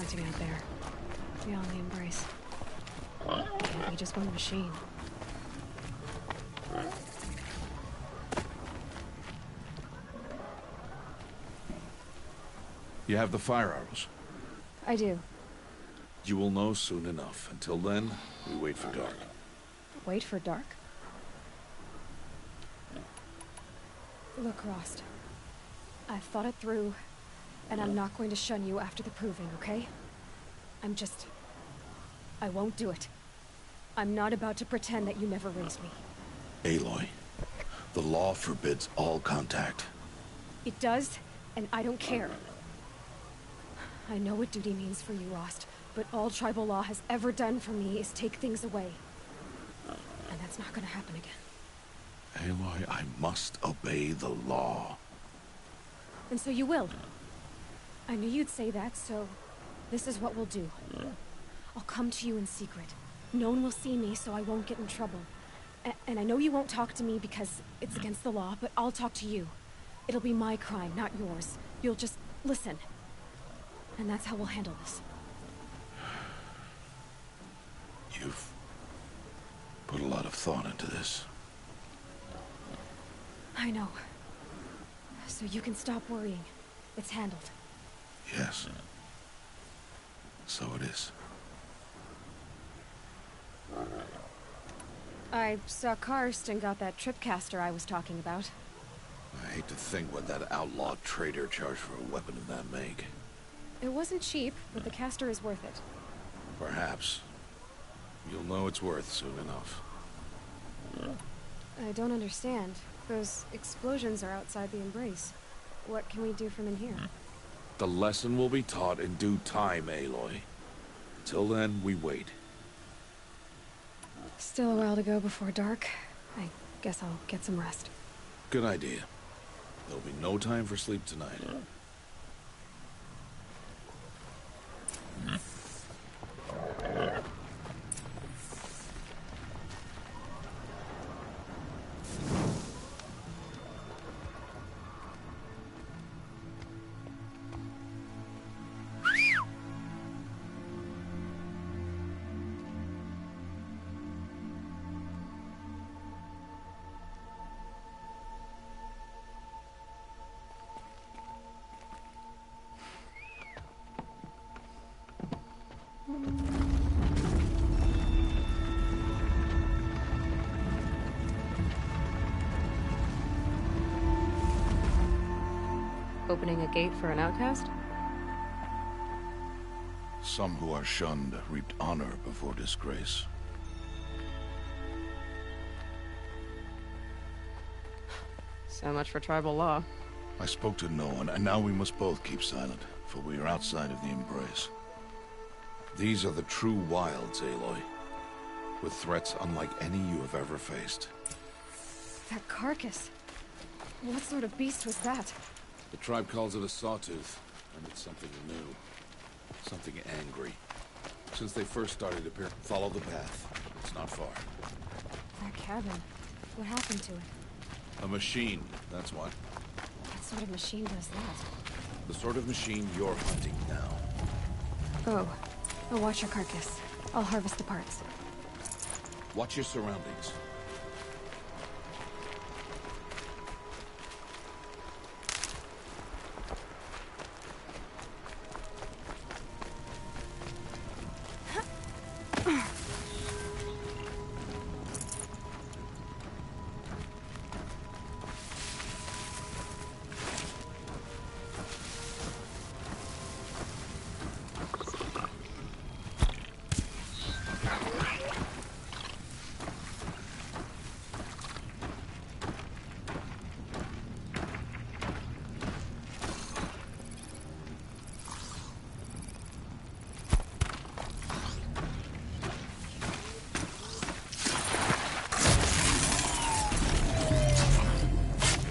hunting out there, beyond the Embrace. Can't be just one machine. You have the fire arrows. I do. You will know soon enough. Until then, we wait for dark. Wait for dark? Look, Rost. I've thought it through, and I'm not going to shun you after the proving, okay? I won't do it. I'm not about to pretend that you never raised me. Aloy, the law forbids all contact. It does, and I don't care. I know what duty means for you, Rost, but all tribal law has ever done for me is take things away. And that's not gonna happen again. Aloy, I must obey the law. And so you will. I knew you'd say that, so this is what we'll do. I'll come to you in secret. No one will see me, so I won't get in trouble. And I know you won't talk to me because it's against the law, but I'll talk to you. It'll be my crime, not yours. You'll just listen. And that's how we'll handle this. You've put a lot of thought into this. I know. So you can stop worrying. It's handled. Yes. So it is. I saw Karst and got that tripcaster I was talking about. I hate to think what that outlaw trader charged for a weapon of that make. It wasn't cheap, but the caster is worth it. Perhaps. You'll know it's worth soon enough. I don't understand. Those explosions are outside the Embrace. What can we do from in here? The lesson will be taught in due time, Aloy. Till then, we wait. Still a while to go before dark. I guess I'll get some rest. Good idea. There'll be no time for sleep tonight. Opening a gate for an outcast? Some who are shunned reaped honor before disgrace. So much for tribal law. I spoke to no one, and now we must both keep silent, for we are outside of the Embrace. These are the true wilds, Aloy, with threats unlike any you have ever faced. That carcass. What sort of beast was that? The tribe calls it a sawtooth, and it's something new. Something angry. Since they first started appearing, follow the path. It's not far. That cabin. What happened to it? A machine, that's what. What sort of machine does that? The sort of machine you're hunting now. Oh. I'll watch your carcass. I'll harvest the parts. Watch your surroundings.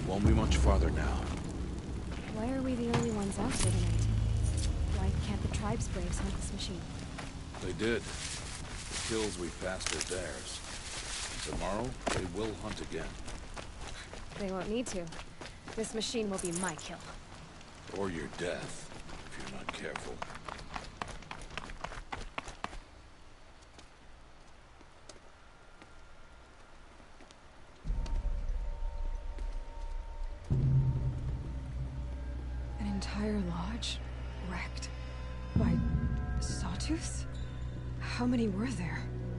Won't be much farther now. Why are we the only ones out here tonight? Why can't the tribe's braves hunt this machine? They did. The kills we passed are theirs. Tomorrow, they will hunt again. They won't need to. This machine will be my kill. Or your death, if you're not careful. entire lodge wrecked by sawtooths? How many were there?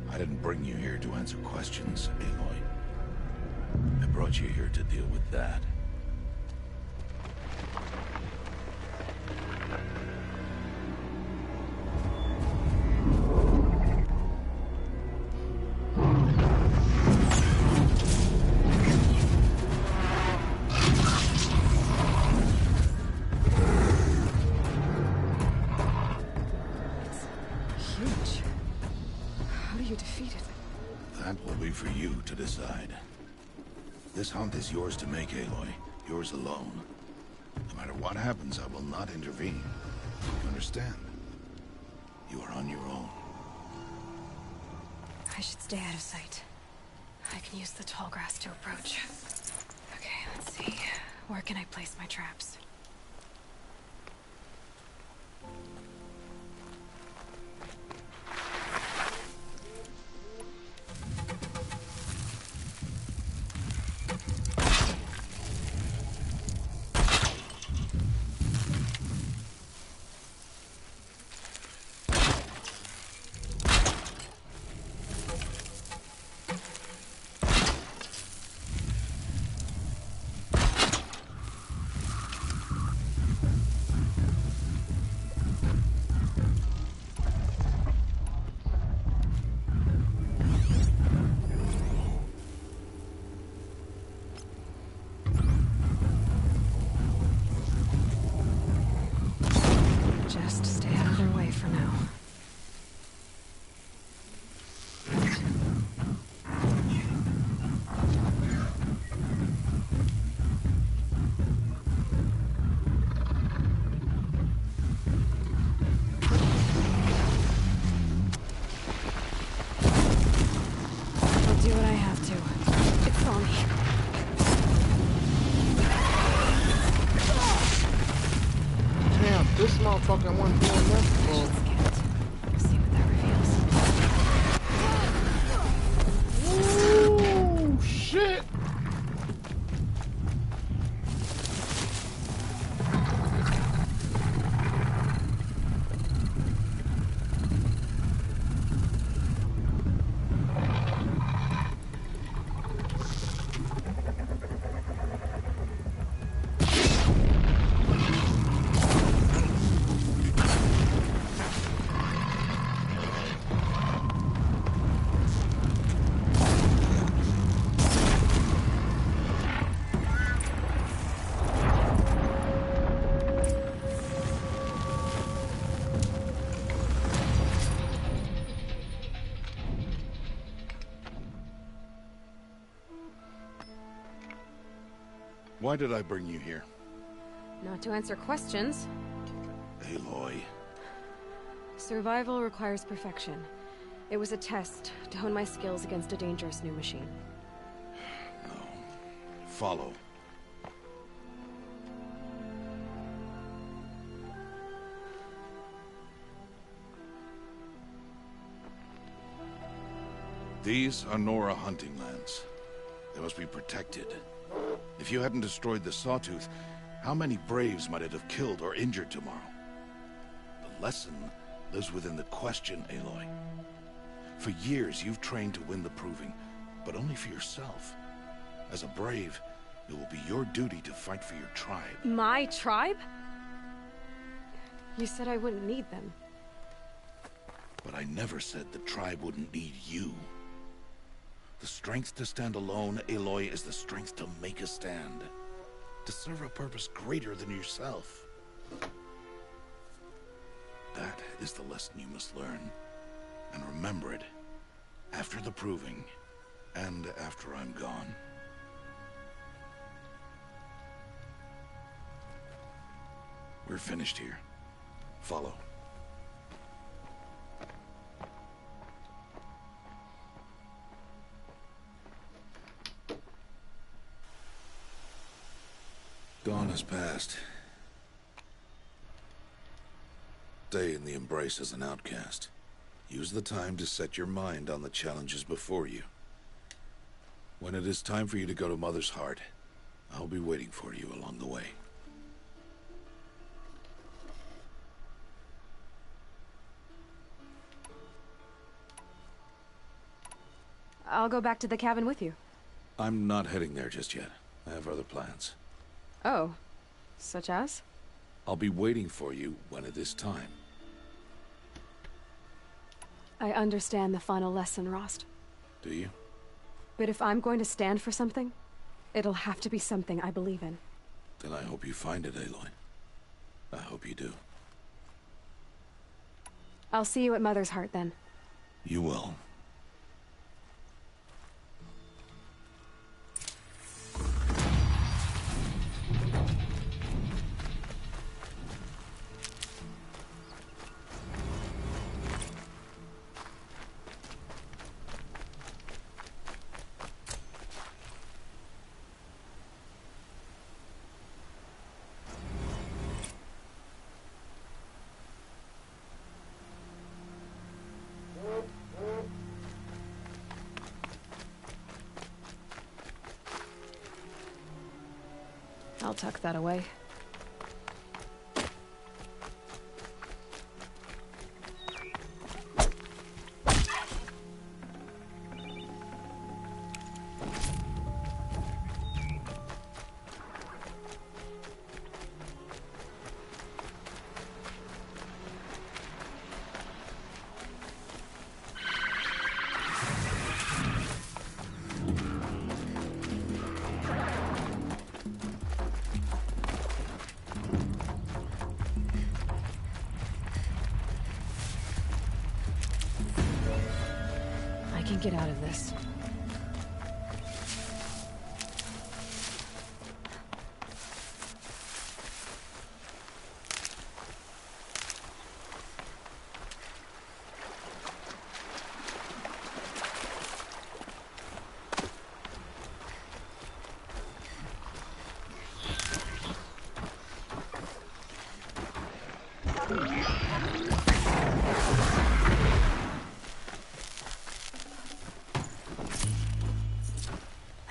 I didn't bring you here to answer questions, Aloy. I brought you here to deal with that. For you to decide. This hunt is yours to make, Aloy. Yours alone. No matter what happens, I will not intervene. You understand? You are on your own. I should stay out of sight. I can use the tall grass to approach. Okay, let's see. Where can I place my traps? Just stay out of their way for now. I'll do what I have to. It's on me. Damn, this motherfucker wasn't doing nothing. We'll see what that reveals. Ooh, shit. Why did I bring you here? Not to answer questions. Aloy. Survival requires perfection. It was a test to hone my skills against a dangerous new machine. No. Follow. These are Nora hunting lands. They must be protected. If you hadn't destroyed the Sawtooth, how many Braves might it have killed or injured tomorrow? The lesson lives within the question, Aloy. For years, you've trained to win the Proving, but only for yourself. As a Brave, it will be your duty to fight for your tribe. My tribe? You said I wouldn't need them. But I never said the tribe wouldn't need you. The strength to stand alone, Aloy, is the strength to make a stand. To serve a purpose greater than yourself. That is the lesson you must learn. And remember it. After the Proving. And after I'm gone. We're finished here. Follow. Dawn has passed. Stay in the Embrace as an outcast. Use the time to set your mind on the challenges before you. When it is time for you to go to Mother's Heart, I'll be waiting for you along the way. I'll go back to the cabin with you. I'm not heading there just yet. I have other plans. Oh. Such as? I'll be waiting for you when it is time. I understand the final lesson, Rost. Do you? But if I'm going to stand for something, it'll have to be something I believe in. Then I hope you find it, Aloy. I hope you do. I'll see you at Mother's Heart, then. You will. I'll tuck that away. Get out of this.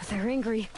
They're angry.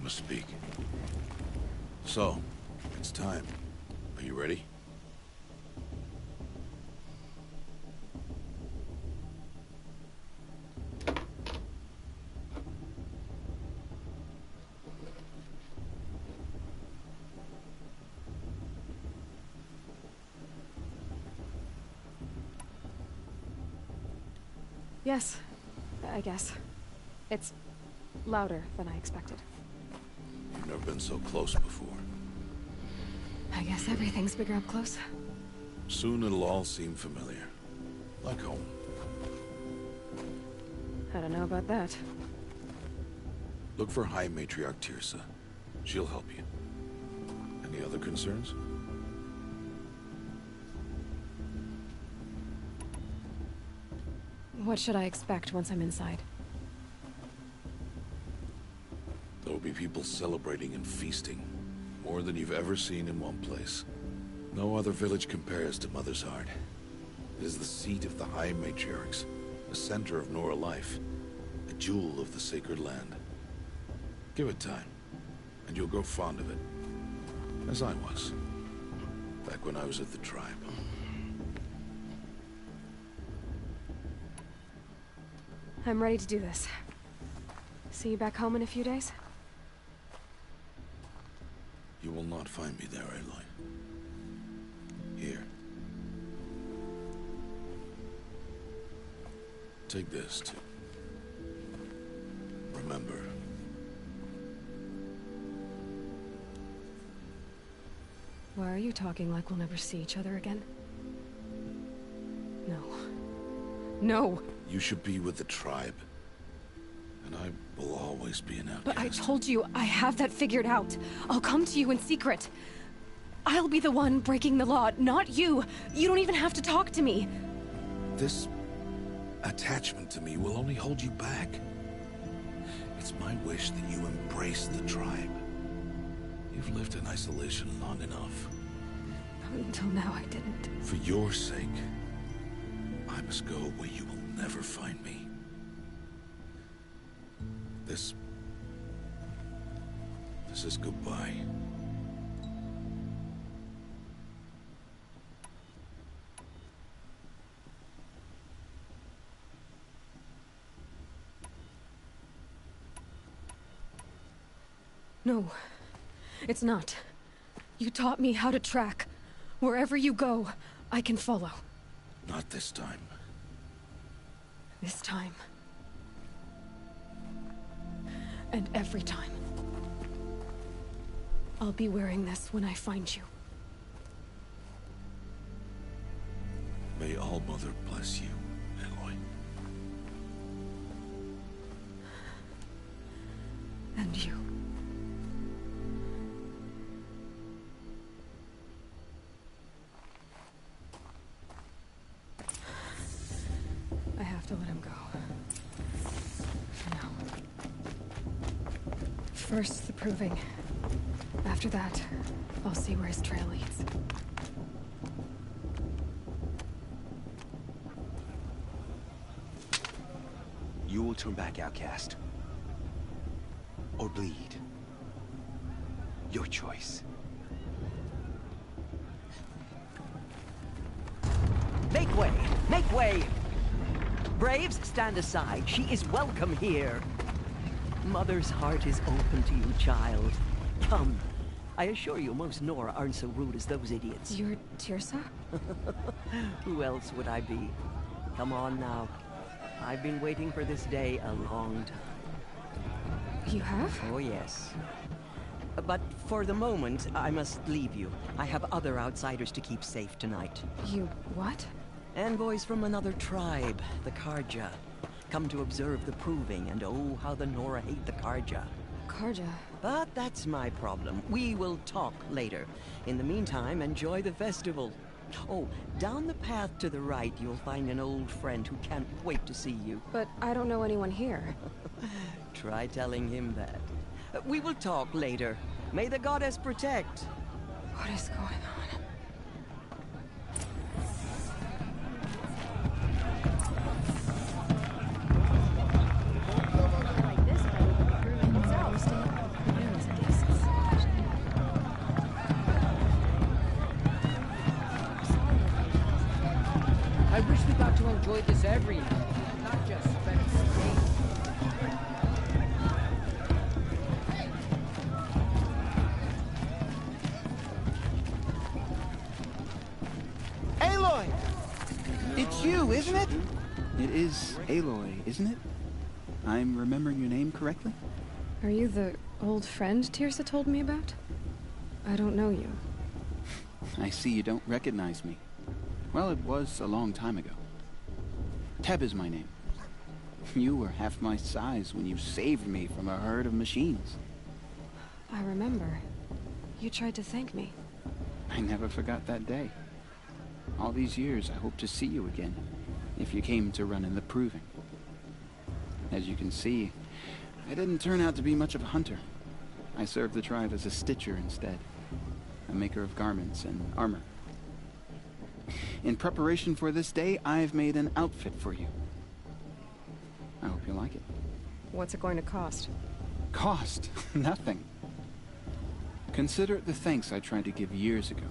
Speak. So, it's time. Are you ready? Yes, I guess. It's louder than I expected. You've never been so close before. I guess everything's bigger up close. Soon it'll all seem familiar. Like home. I don't know about that. Look for High Matriarch Tirsa. She'll help you. Any other concerns? What should I expect once I'm inside? There'll be people celebrating and feasting. More than you've ever seen in one place. No other village compares to Mother's Heart. It is the seat of the High Matriarchs, the center of Nora life, a jewel of the sacred land. Give it time, and you'll grow fond of it. As I was, back when I was at the tribe. I'm ready to do this. See you back home in a few days? You will not find me there, Aloy. Here. Take this, too. Remember. Why are you talking like we'll never see each other again? No. No! You should be with the tribe. And I will always be an outcast. But I told you, I have that figured out. I'll come to you in secret. I'll be the one breaking the law, not you. You don't even have to talk to me. This attachment to me will only hold you back. It's my wish that you embrace the tribe. You've lived in isolation long enough. Until now, I didn't. For your sake, I must go where you will never find me. This is goodbye. No, it's not. You taught me how to track. Wherever you go, I can follow. Not this time. This time. And every time. I'll be wearing this when I find you. May All Mother bless you, Aloy. And you. I have to let him go. For now. First, the proving. After that, I'll see where his trail leads. You will turn back, outcast. Or bleed. Your choice. Make way! Make way! Braves, stand aside. She is welcome here. Mother's heart is open to you, child. Come. I assure you, most Nora aren't so rude as those idiots. You're Tirsa? Who else would I be? Come on now. I've been waiting for this day a long time. You have? Oh, yes. But for the moment, I must leave you. I have other outsiders to keep safe tonight. You what? Envoys from another tribe, the Karja. Come to observe the proving, and oh, how the Nora hate the Karja. Karja? But that's my problem. We will talk later. In the meantime, enjoy the festival. Oh, down the path to the right, you'll find an old friend who can't wait to see you. But I don't know anyone here. Try telling him that. We will talk later. May the goddess protect. What is going on? I wish we got to enjoy this every year, not just spend it straight. Aloy! It's you, isn't it? It is Aloy, isn't it? I'm remembering your name correctly? Are you the old friend Tirsa told me about? I don't know you. I see you don't recognize me. Well, it was a long time ago. Teb is my name. You were half my size when you saved me from a herd of machines. I remember. You tried to thank me. I never forgot that day. All these years, I hope to see you again, if you came to run in the proving. As you can see, I didn't turn out to be much of a hunter. I served the tribe as a stitcher instead, a maker of garments and armor. In preparation for this day, I've made an outfit for you. I hope you like it. What's it going to cost? Cost? Nothing. Consider it the thanks I tried to give years ago.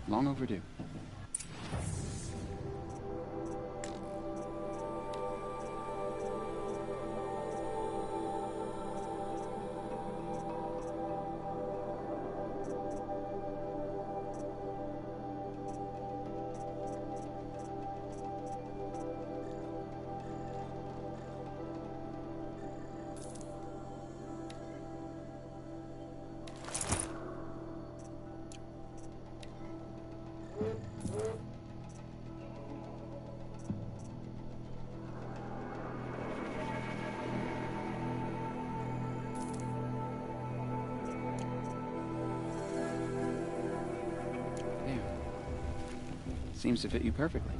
Long overdue. Seems to fit you perfectly.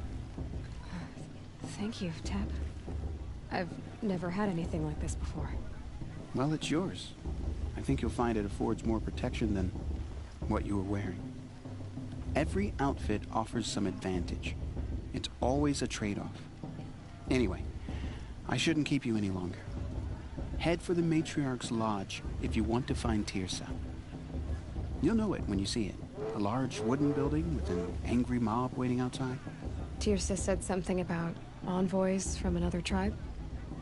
Thank you, Teb. I've never had anything like this before. Well, it's yours. I think you'll find it affords more protection than what you were wearing. Every outfit offers some advantage. It's always a trade-off. Anyway, I shouldn't keep you any longer. Head for the Matriarch's Lodge if you want to find Tirsa. You'll know it when you see it. A large wooden building with an angry mob waiting outside. Tirsa said something about envoys from another tribe?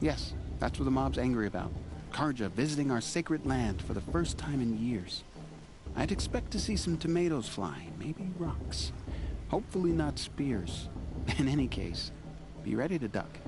Yes, that's what the mob's angry about. Karja visiting our sacred land for the first time in years. I'd expect to see some tomatoes fly, maybe rocks. Hopefully not spears. In any case, be ready to duck.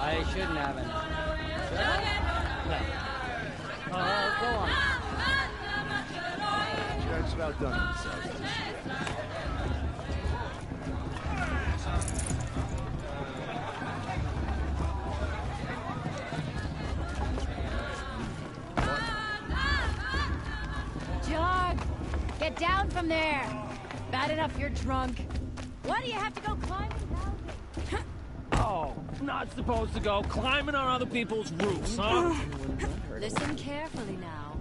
I shouldn't have it. No. Go on. That's about done themselves. Jog! Get down from there! Bad enough you're drunk. Why do you have to go climbing down? Oh, not supposed to go climbing on other people's roofs, huh? Listen carefully now.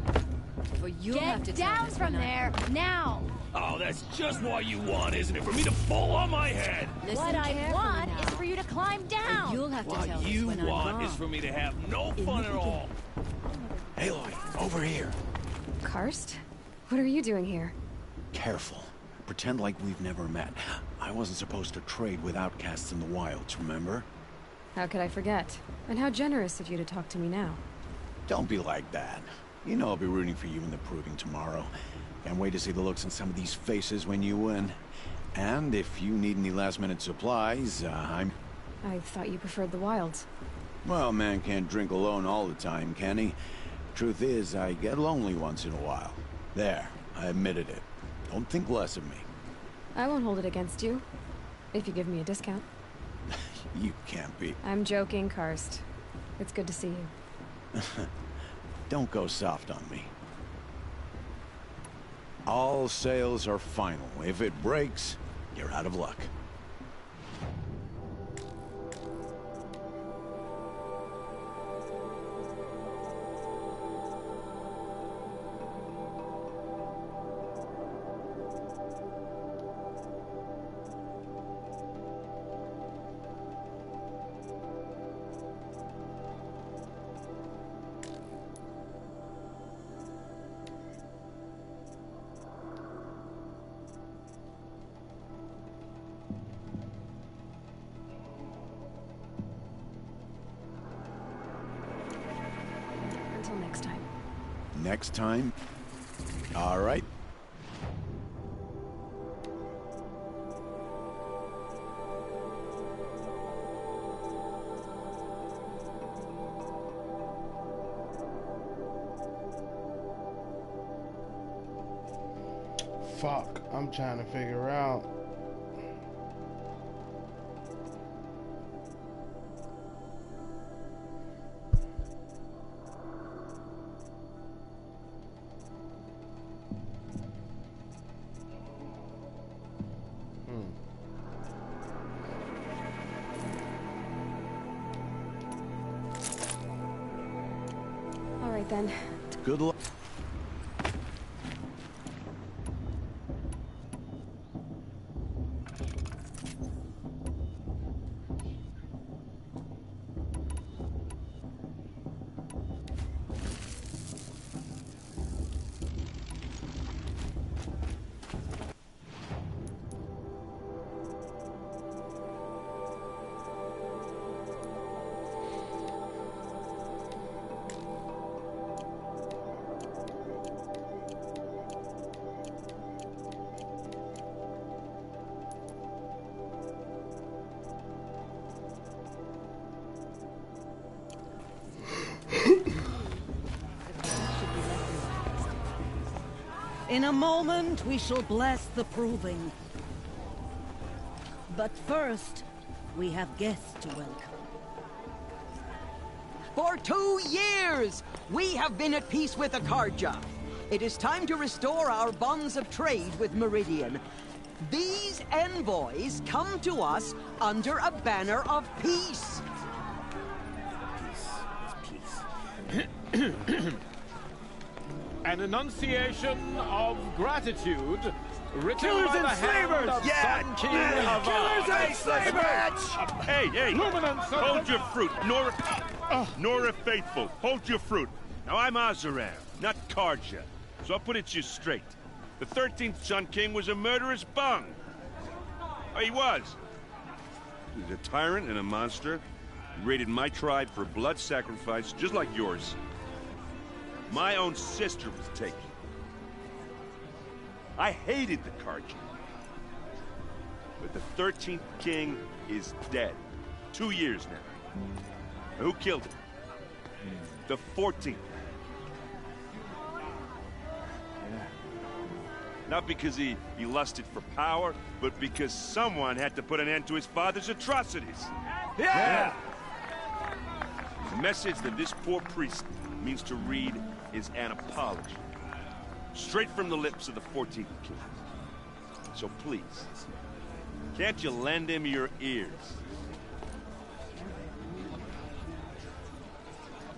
For you'll Get have to down from there, now! Oh, that's just what you want, isn't it? For me to fall on my head? Listen What I carefully want now. is for you to climb down! You'll have to What tell you us when I'm want wrong. is for me to have no fun at all. Aloy, over here. Karst? What are you doing here? Careful. Pretend like we've never met. I wasn't supposed to trade with outcasts in the wilds, remember? How could I forget? And how generous of you to talk to me now. Don't be like that. You know I'll be rooting for you in the proving tomorrow. Can't wait to see the looks on some of these faces when you win. And if you need any last-minute supplies, I thought you preferred the wilds. Well, man can't drink alone all the time, can he? Truth is, I get lonely once in a while. There, I admitted it. Don't think less of me. I won't hold it against you. If you give me a discount. You can't be. I'm joking, Karst. It's good to see you. Don't go soft on me. All sales are final. If it breaks, you're out of luck. Until next time. Next time? All right. Fuck, I'm trying to figure out. All right then. Good luck. In a moment, we shall bless the proving. But first, we have guests to welcome. For 2 years, we have been at peace with Akarja. It is time to restore our bonds of trade with Meridian. These envoys come to us under a banner of peace. An enunciation of gratitude written Killers by and the hand slavers! of Yeah! Sun King Yeah! of Killers and slavers! Hey, hey! Luminance of Hold the- your fruit, Nora Faithful. Hold your fruit. Now I'm Azaram, not Karja, so I'll put it to you straight. The 13th Sun King was a murderous bung. Oh, he was. He was a tyrant and a monster. He raided my tribe for blood sacrifice, just like yours. My own sister was taken. I hated the Karja. But the 13th king is dead. 2 years now. And who killed him? The 14th. Not because he lusted for power, but because someone had to put an end to his father's atrocities. Yeah! The message that this poor priest means to read is an apology. Straight from the lips of the 14th king. So please, can't you lend him your ears?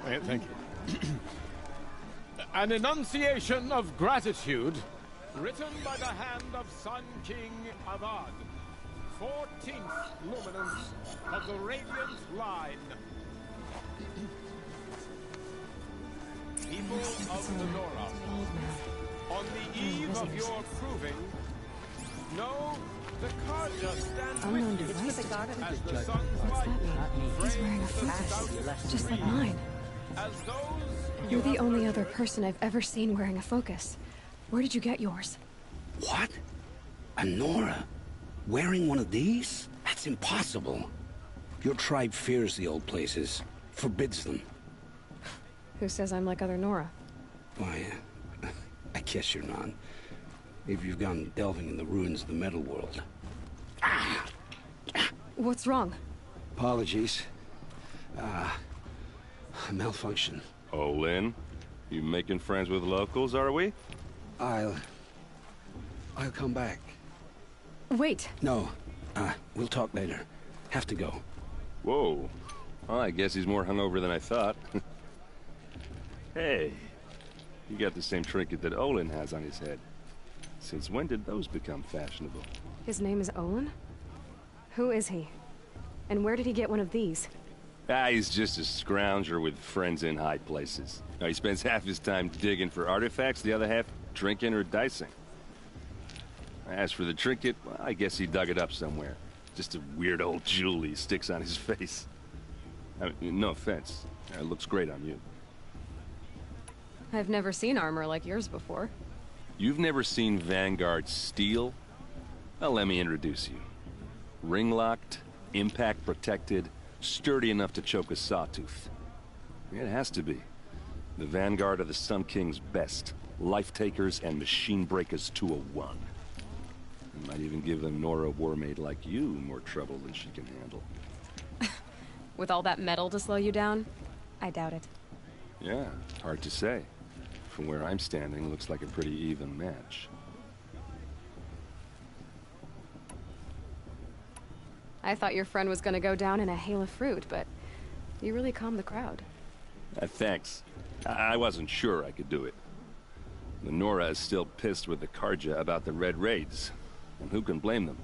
Thank you. An enunciation of gratitude written by the hand of Sun King Avad, 14th luminance of the Radiant Line. People of the Nora, on the eve of your proving, know the Karja stands Unknown with you device as detected. the sun's What's light that mean? He's wearing a frames the focus, stoutest just like tree. mine. As those You're the only other person I've ever seen wearing a focus. Where did you get yours? What? A Nora? Wearing one of these? That's impossible. Your tribe fears the old places, forbids them. Who says I'm like other Nora? Why, I guess you're not. If you've gone delving in the ruins of the metal world. What's wrong? Apologies. A malfunction. Oh, Lynn, you making friends with locals, are we? I'll I'll come back. Wait. No. We'll talk later. Have to go. Whoa. Well, I guess he's more hungover than I thought. Hey, you got the same trinket that Olin has on his head. Since when did those become fashionable? His name is Olin? Who is he? And where did he get one of these? He's just a scrounger with friends in high places. He spends half his time digging for artifacts, the other half drinking or dicing. As for the trinket, well, I guess he dug it up somewhere. Just a weird old jewel he sticks on his face. I mean, no offense. It looks great on you. I've never seen armor like yours before. You've never seen Vanguard steel? Well, let me introduce you. Ring-locked, impact-protected, sturdy enough to choke a sawtooth. It has to be. The Vanguard of the Sun King's best. Life-takers and machine breakers to a one. It might even give a Nora warmaid like you more trouble than she can handle. With all that metal to slow you down? I doubt it. Yeah, hard to say. From where I'm standing, looks like a pretty even match. I thought your friend was gonna go down in a hail of fruit, but you really calmed the crowd. Thanks. I wasn't sure I could do it. The Nora is still pissed with the Karja about the Red Raids. And who can blame them?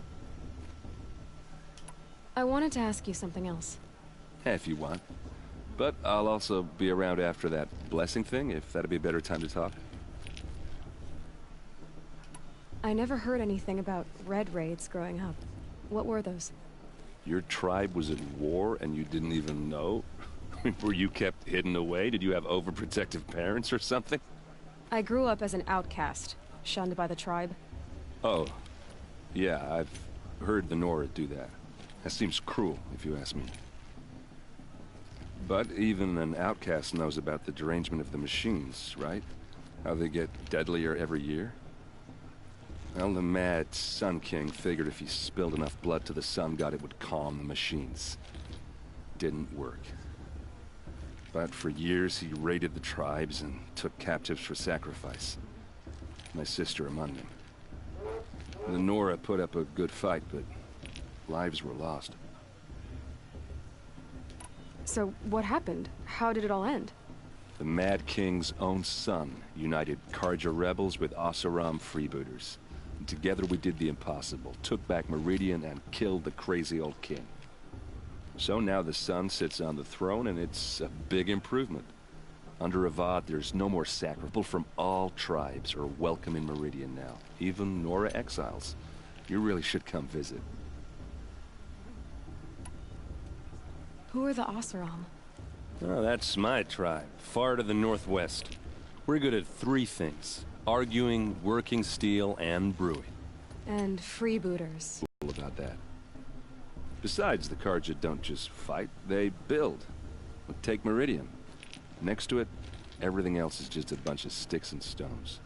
I wanted to ask you something else. If you want. But I'll also be around after that blessing thing, if that'd be a better time to talk. I never heard anything about Red Raids growing up. What were those? Your tribe was at war and you didn't even know? Were you kept hidden away? Did you have overprotective parents or something? I grew up as an outcast, shunned by the tribe. Oh. Yeah, I've heard the Nora do that. That seems cruel, if you ask me. But even an outcast knows about the derangement of the machines, right? How they get deadlier every year? Well, the mad Sun King figured if he spilled enough blood to the Sun God, it would calm the machines. Didn't work. But for years, he raided the tribes and took captives for sacrifice. My sister among them. The Nora put up a good fight, but lives were lost. So, what happened? How did it all end? The Mad King's own son united Karja rebels with Oseram freebooters. And together we did the impossible, took back Meridian and killed the crazy old king. So now the son sits on the throne and it's a big improvement. Under Avad, there's no more sacrifice. People from all tribes are welcome in Meridian now, even Nora exiles. You really should come visit. Who are the Oseram? Oh, that's my tribe, far to the northwest. We're good at three things. Arguing, working steel, and brewing. And freebooters. Cool about that. Besides, the Karja don't just fight, they build. Take Meridian. Next to it, everything else is just a bunch of sticks and stones.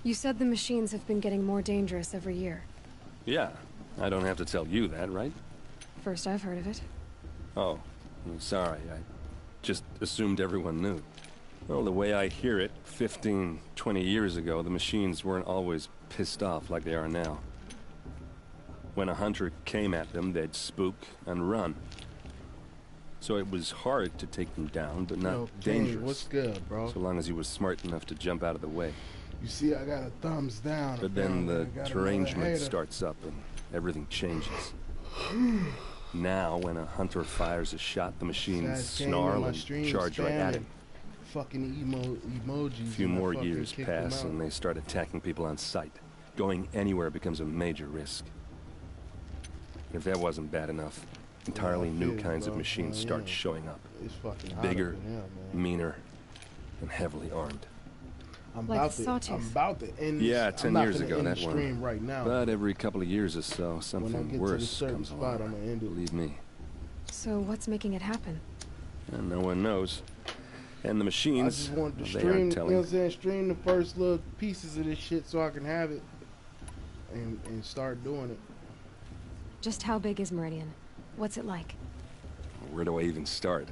You said the machines have been getting more dangerous every year. Yeah, I don't have to tell you that, right? First I've heard of it. Oh, I'm sorry. I just assumed everyone knew. Well, the way I hear it, 15, 20 years ago, the machines weren't always pissed off like they are now. When a hunter came at them, they'd spook and run. So it was hard to take them down, but not dangerous. What's good, bro? So long as he was smart enough to jump out of the way. You see, I got a thumbs down. But then the derangement starts up and everything changes. Now, when a hunter fires a shot, the machines snarl and charge right at him. Fucking emojis. A few more years pass and they start attacking people on sight. Going anywhere becomes a major risk. If that wasn't bad enough, entirely new kinds of machines start showing up. Bigger, meaner, and heavily armed. I'm about to end this. Yeah, 10 years ago, that one. Right now. But every couple of years or so, something worse comes along. Believe me. So what's making it happen? And no one knows. And the machines, I just want to they stream, aren't you know telling. what I'm saying? Stream the first little pieces of this shit so I can have it and start doing it. Just how big is Meridian? What's it like? Where do I even start?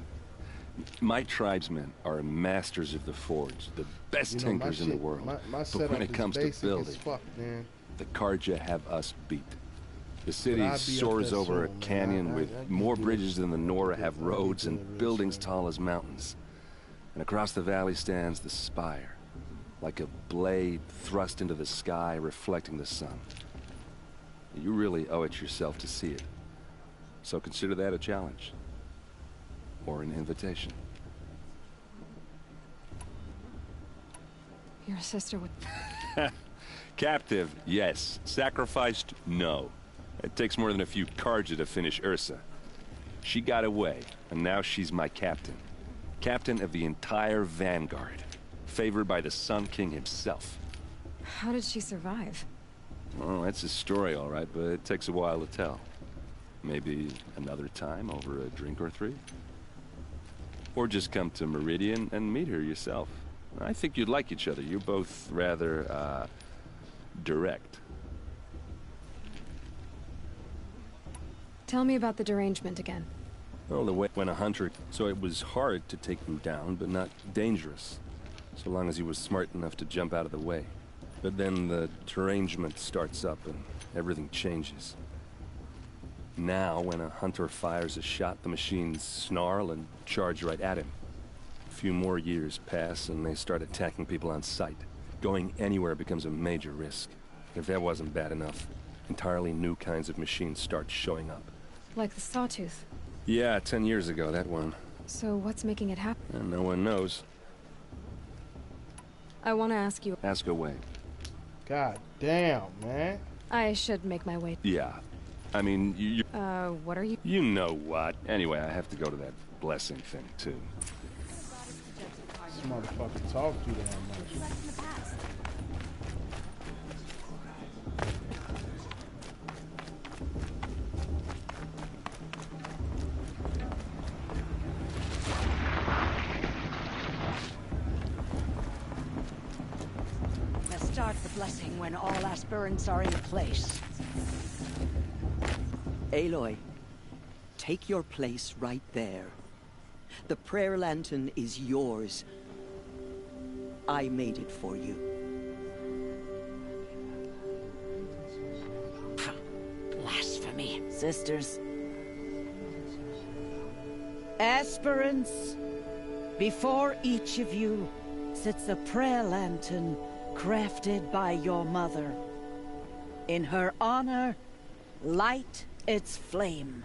My tribesmen are masters of the forge, the best You know, tinkers in the world. My But setup when it is comes to basic building, as fuck, man. the Karja have us beat. The But city I'll be up soars there over a soon, man. canyon I with can more do it. bridges than the Nora have I'll be roads doing and it real buildings soon. tall as mountains. And across the valley stands the spire, like a blade thrust into the sky, reflecting the sun. You really owe it yourself to see it. So consider that a challenge. Or an invitation. Your sister would... Captive, yes. Sacrificed, no. It takes more than a few Karja to finish Ursa. She got away, and now she's my captain. Captain of the entire Vanguard. Favored by the Sun King himself. How did she survive? Oh, that's a story, all right, but it takes a while to tell. Maybe another time over a drink or three? Or just come to Meridian and meet her yourself. I think you'd like each other. You're both rather, direct. Tell me about the derangement again. Well, the way when a hunter, so it was hard to take him down, but not dangerous. So long as he was smart enough to jump out of the way. But then the derangement starts up and everything changes. Now, when a hunter fires a shot, the machines snarl and charge right at him. A few more years pass and they start attacking people on sight. Going anywhere becomes a major risk. If that wasn't bad enough, entirely new kinds of machines start showing up. Like the Sawtooth. Yeah, 10 years ago, that one. So what's making it happen? And no one knows. I want to ask you... Ask away. God damn, man. I should make my way... Yeah. I mean, you... what are you... You know what. Anyway, I have to go to that blessing thing, too. This motherfucker talk too damn much. Let's start the blessing when all aspirants are in place. Aloy, take your place right there. The prayer lantern is yours. I made it for you. Blasphemy. Sisters. Aspirants, before each of you sits a prayer lantern crafted by your mother. In her honor, light its flame.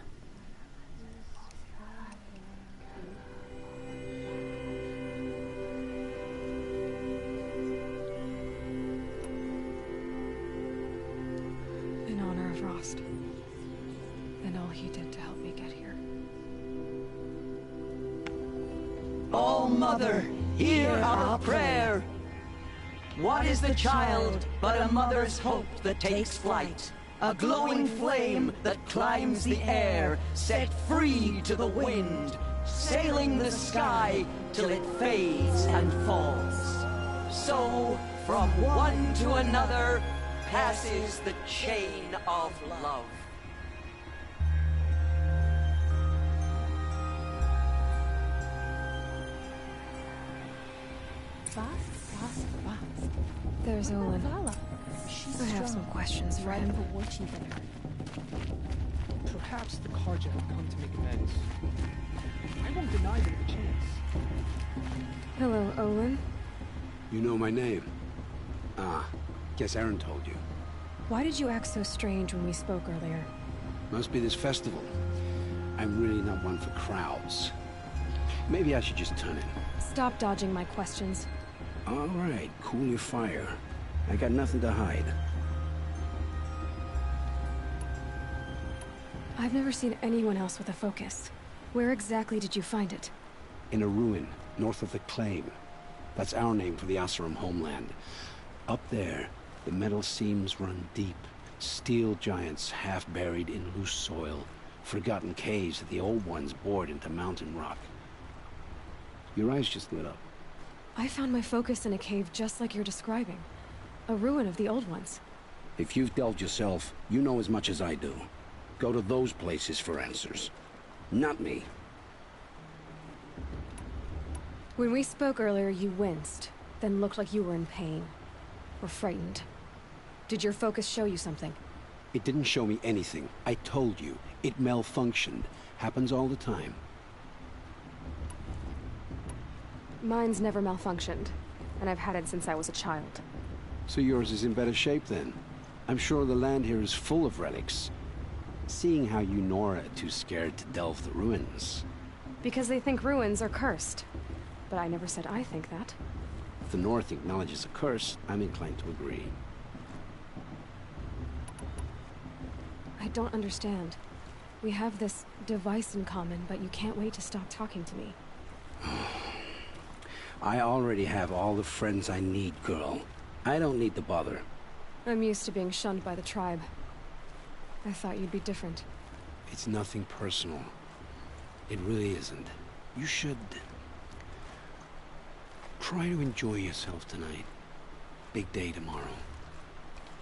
In honor of Rost. And all he did to help me get here. Oh, Mother, hear our prayer. What is the child but a mother's hope that takes flight? A glowing flame that climbs the air, set free to the wind, sailing the sky till it fades and falls. So, from one to another, passes the chain of love. There's Olin. I have some questions for him. Perhaps the Karja have come to make amends. I won't deny them the chance. Hello, Olin. You know my name? Ah, guess Aaron told you. Why did you act so strange when we spoke earlier? Must be this festival. I'm really not one for crowds. Maybe I should just turn in. Stop dodging my questions. All right, cool your fire. I got nothing to hide. I've never seen anyone else with a focus. Where exactly did you find it? In a ruin, north of the Claim. That's our name for the Oseram homeland. Up there, the metal seams run deep. Steel giants half buried in loose soil. Forgotten caves that the old ones bored into mountain rock. Your eyes just lit up. I found my focus in a cave just like you're describing. A ruin of the old ones. If you've delved yourself, you know as much as I do. Go to those places for answers. Not me. When we spoke earlier, you winced, then looked like you were in pain. Or frightened. Did your focus show you something? It didn't show me anything. I told you. It malfunctioned. Happens all the time. Mine's never malfunctioned, and I've had it since I was a child. So yours is in better shape then. I'm sure the land here is full of relics. Seeing how you Nora are too scared to delve the ruins. Because they think ruins are cursed. But I never said I think that. If the North acknowledges a curse, I'm inclined to agree. I don't understand. We have this device in common, but you can't wait to stop talking to me. I already have all the friends I need, girl. I don't need the bother. I'm used to being shunned by the tribe. I thought you'd be different. It's nothing personal. It really isn't. You should... try to enjoy yourself tonight. Big day tomorrow.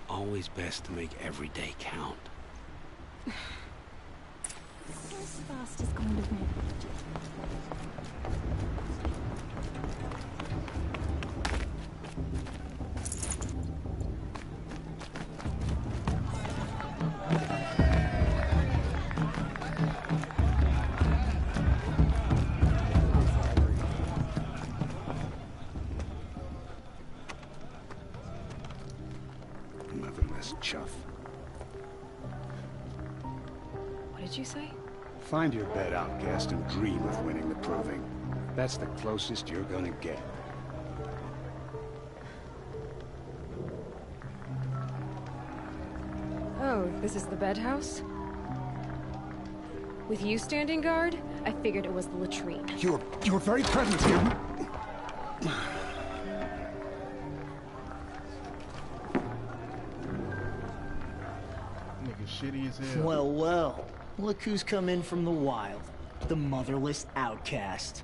Always best to make every day count. Fast is going to win. Motherless chuff. What did you say? Find your bed, outcast, and dream of winning the proving. That's the closest you're gonna get. Oh, this is the bed house? With you standing guard, I figured it was the latrine. Your very presence here... Nigga shitty as hell. Well, well. Look who's come in from the wild. The motherless outcast.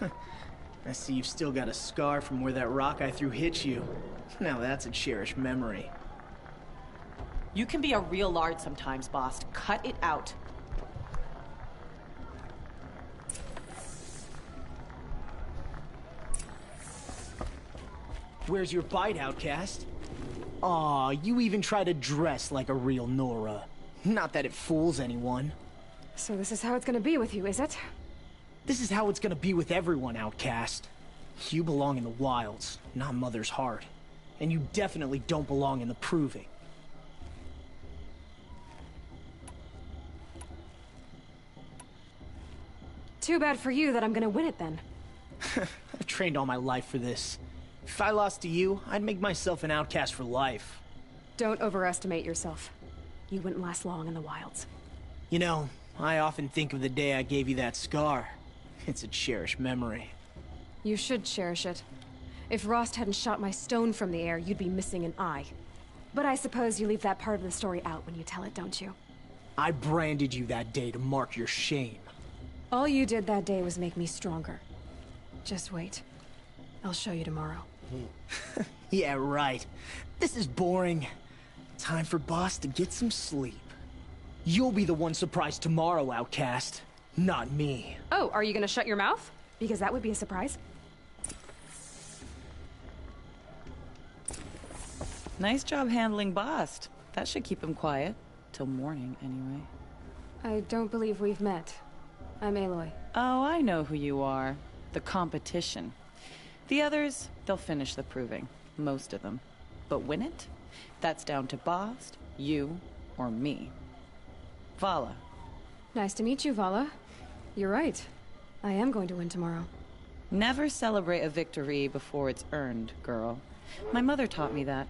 I see you've still got a scar from where that rock I threw hit you. Now that's a cherished memory. You can be a real lard sometimes, boss. Cut it out. Where's your bite, outcast? Aw, you even try to dress like a real Nora. Not that it fools anyone. So this is how it's gonna be with you, is it? This is how it's gonna be with everyone, outcast. You belong in the wilds, not Mother's heart. And you definitely don't belong in the proving. Too bad for you that I'm gonna win it then. I've trained all my life for this. If I lost to you, I'd make myself an outcast for life. Don't overestimate yourself. You wouldn't last long in the wilds. You know, I often think of the day I gave you that scar. It's a cherished memory. You should cherish it. If Rost hadn't shot my stone from the air, you'd be missing an eye. But I suppose you leave that part of the story out when you tell it, don't you? I branded you that day to mark your shame. All you did that day was make me stronger. Just wait. I'll show you tomorrow. Yeah, right. This is boring. Time for Boss to get some sleep. You'll be the one surprised tomorrow, outcast. Not me. Oh, are you gonna shut your mouth? Because that would be a surprise. Nice job handling Bast. That should keep him quiet. Till morning, anyway. I don't believe we've met. I'm Aloy. Oh, I know who you are. The competition. The others, they'll finish the proving. Most of them. But win it? That's down to Bast, you, or me. Vala. Nice to meet you, Vala. You're right. I am going to win tomorrow. Never celebrate a victory before it's earned, girl. My mother taught me that.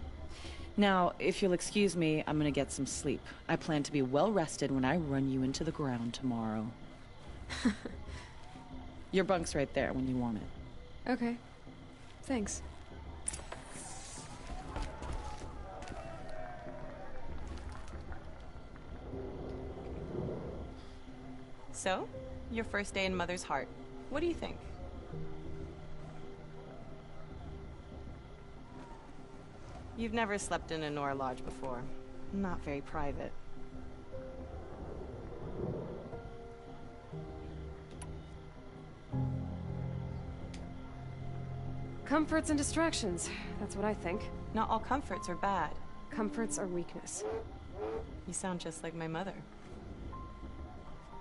Now, if you'll excuse me, I'm gonna get some sleep. I plan to be well rested when I run you into the ground tomorrow. Your bunk's right there when you want it. Okay. Thanks. So, your first day in Mother's heart. What do you think? You've never slept in a Nora lodge before. Not very private. Comforts and distractions. That's what I think. Not all comforts are bad. Comforts are weakness. You sound just like my mother.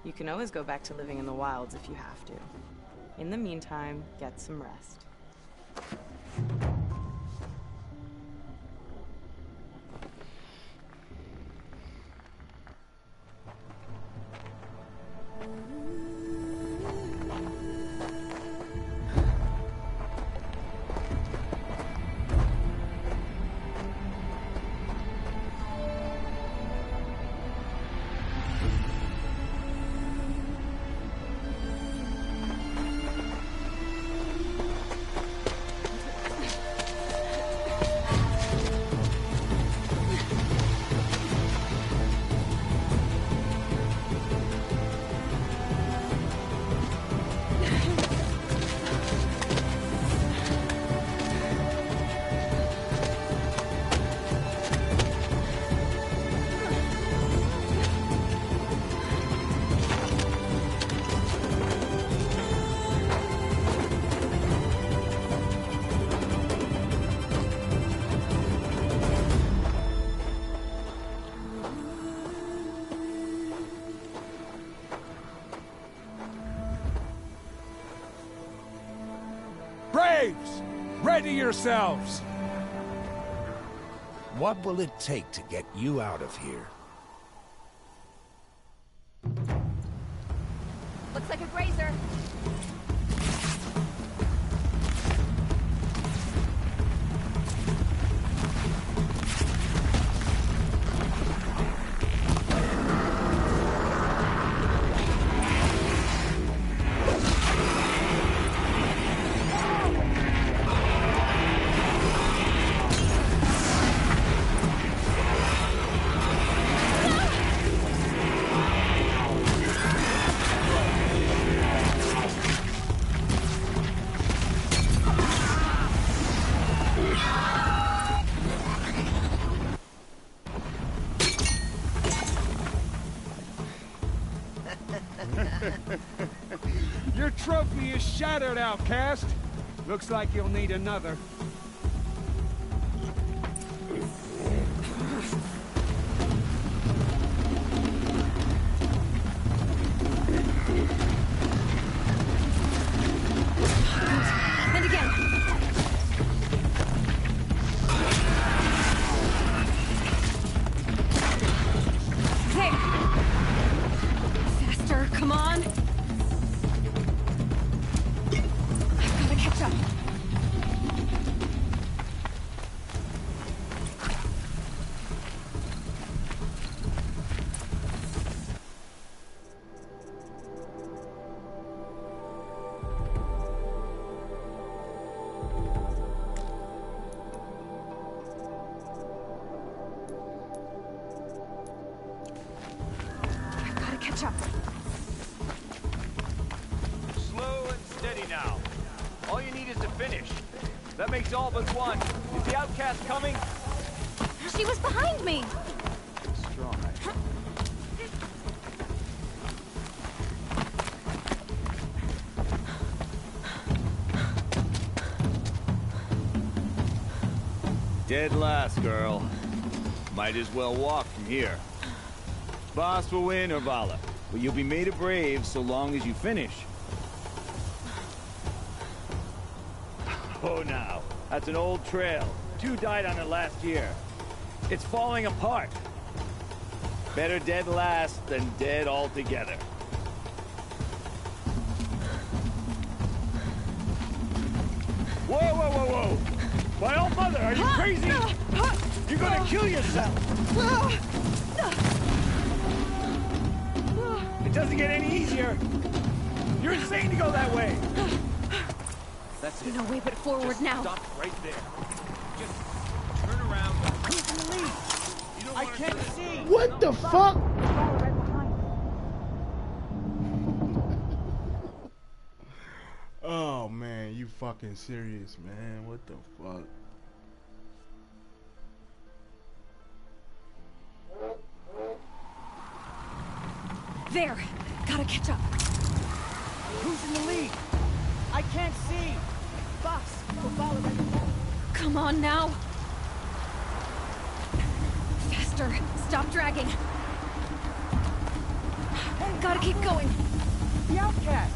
You can always go back to living in the wilds if you have to. In the meantime, get some rest. Braves! Ready yourselves! What will it take to get you out of here? Looks like a grazer. Your trophy is shattered, outcast. Looks like you'll need another. And again. There. Faster, come on. I've got to catch up. I've got to catch up. Slow and steady now. All you need is to finish. That makes all but one. Is the outcast coming? She was behind me. Strong. Dead last, girl. Might as well walk from here. Boss will win or Vala, but you'll be made a brave so long as you finish. Oh, now. That's an old trail. 2 died on it last year. It's falling apart. Better dead last than dead altogether. Whoa, whoa, whoa, whoa! My old mother, are you crazy? You're gonna kill yourself! It doesn't get any easier! You're insane to go that way! That's it. No way but forward Just now. stop right there. Just turn around. Who's in the lead? You don't I can't see! What the fuck? Oh man, you fucking serious, man. What the fuck? There. Gotta catch up. Who's in the lead? I can't see! boss. We'll follow them. Come on now. Faster. Stop dragging. Gotta keep going. The outcast!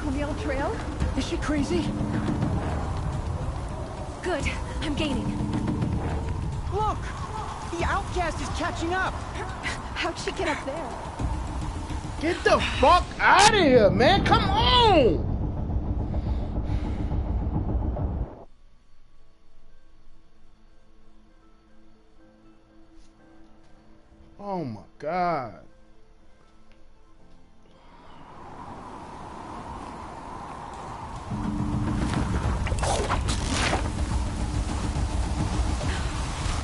On the old trail? Is she crazy? Good. I'm gaining. Look! The outcast is catching up! How'd she get up there? Get the fuck out of here, man! Come on! Oh my god.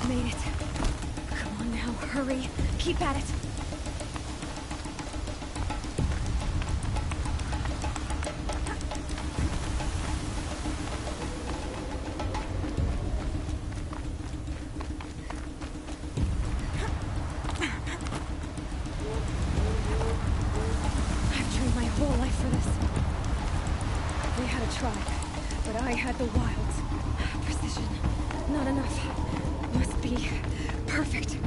Made it. Come on now, hurry. Keep at it. I've trained my whole life for this. They had a tribe, but I had the wilds. Precision. Not enough. Must be perfect.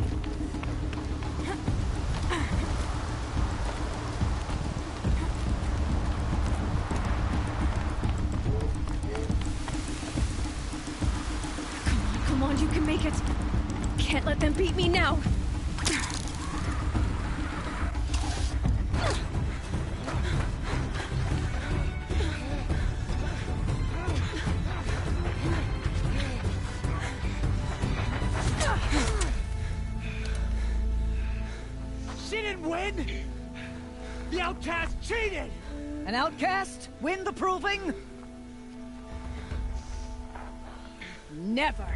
Come on, you can make it. Can't let them beat me now. She didn't win! The outcast cheated! An outcast? Win the proving? Never.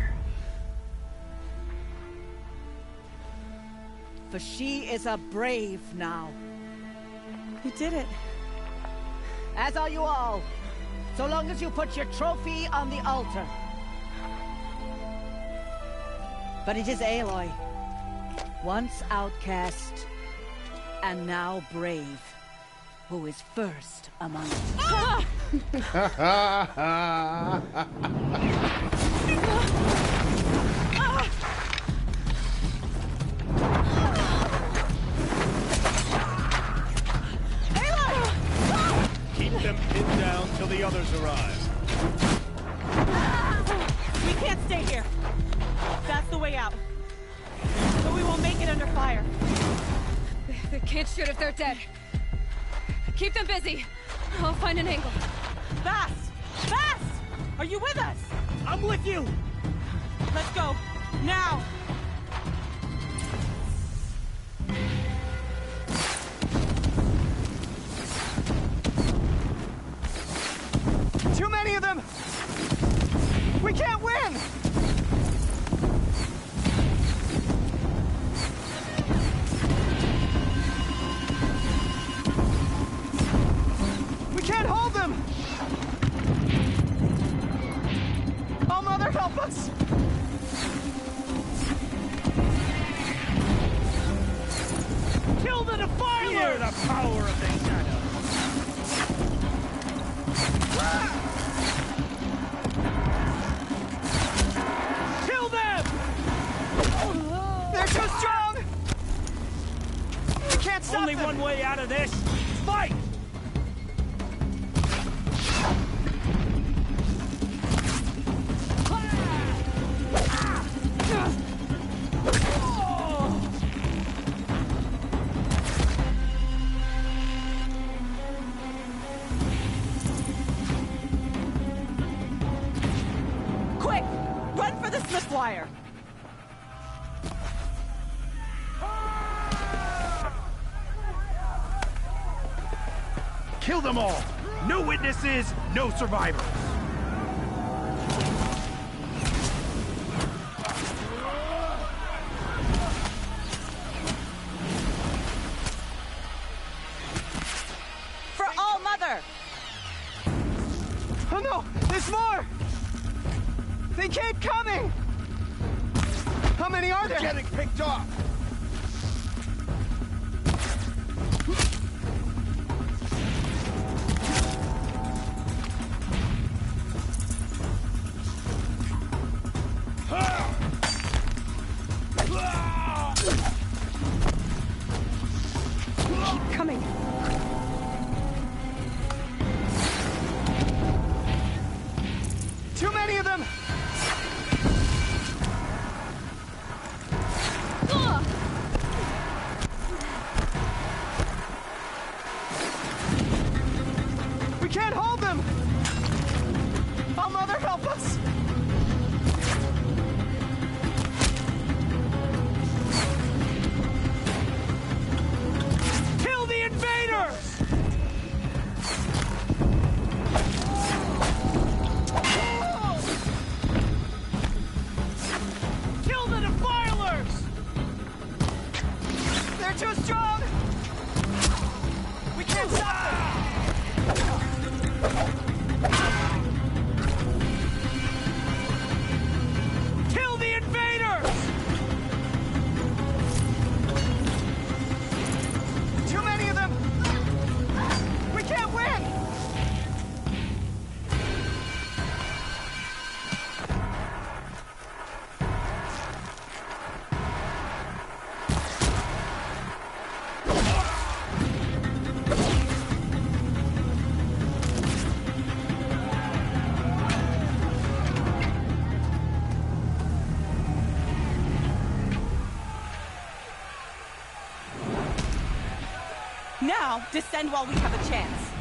For she is a brave now. You did it. As are you all. So long as you put your trophy on the altar. But it is Aloy. Once outcast, and now brave, who is first among us. Keep them pinned down till the others arrive. We can't stay here. That's the way out. But we won't make it under fire. They can't shoot if they're dead. Keep them busy. I'll find an angle. Fast! Fast! Are you with us? I'm with you! Let's go. Now! Too many of them! We can't win! We can't hold them! Oh, Mother, help us! Kill the Defiler! Hear the power of the shadow! Kill them! They're too strong! We can't stop Only them! one way out of this. Fight! Quick! Run for the slip wire! Kill them all! No witnesses, no survivors! For All Mother! Oh no! There's more! They keep coming! How many are there? Getting picked off! We can't hold them! Oh, Mother, help us! Kill the invaders! Kill the defilers! They're too strong! We can't stop them! Kill the invaders! Too many of them! We can't win! Now, descend while we have a chance.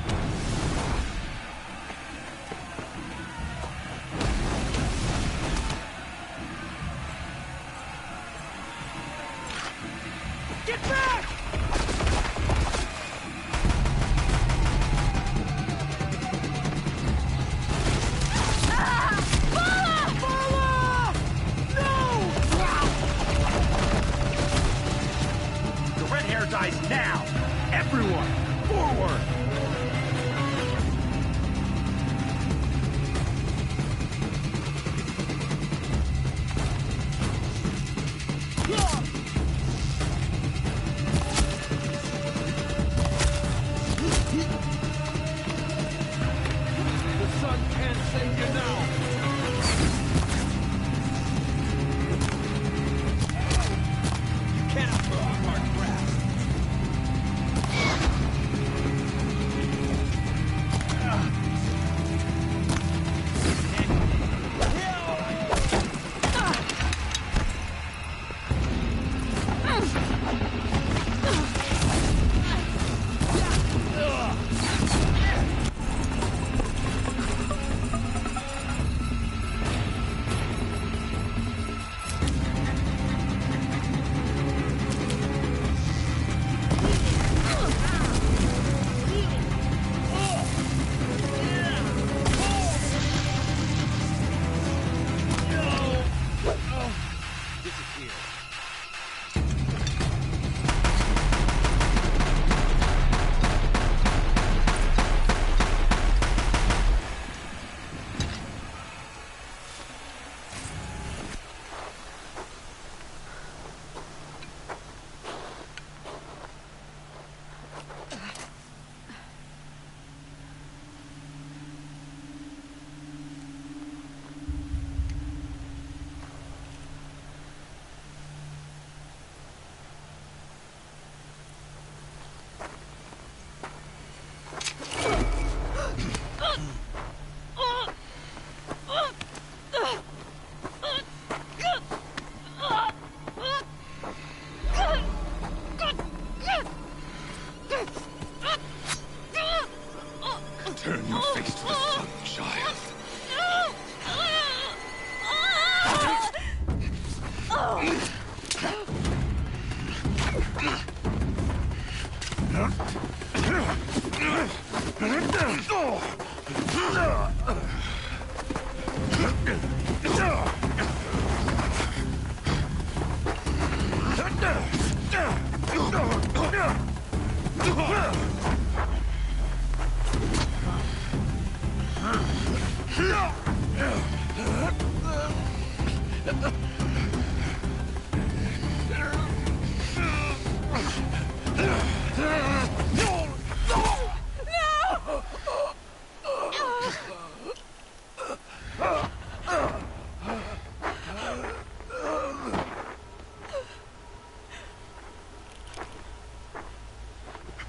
Get back! The red hair dies now! Everyone, forward! The sun can't save you now. You cannot throw a hard grasp. Turn your face to the sun, child.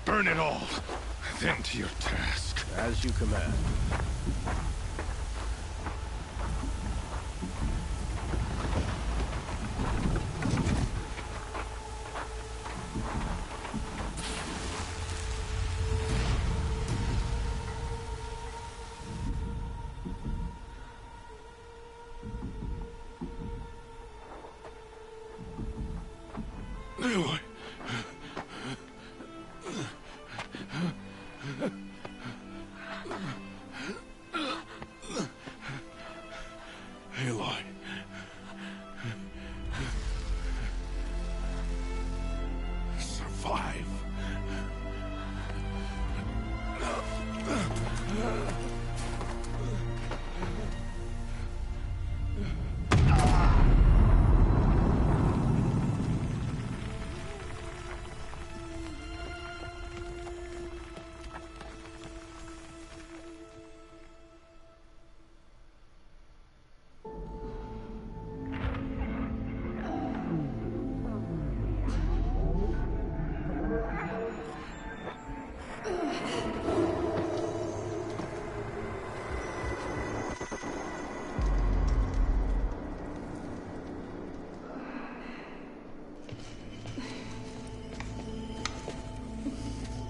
Burn it all, then to your task. As you command. Aloy. Survive.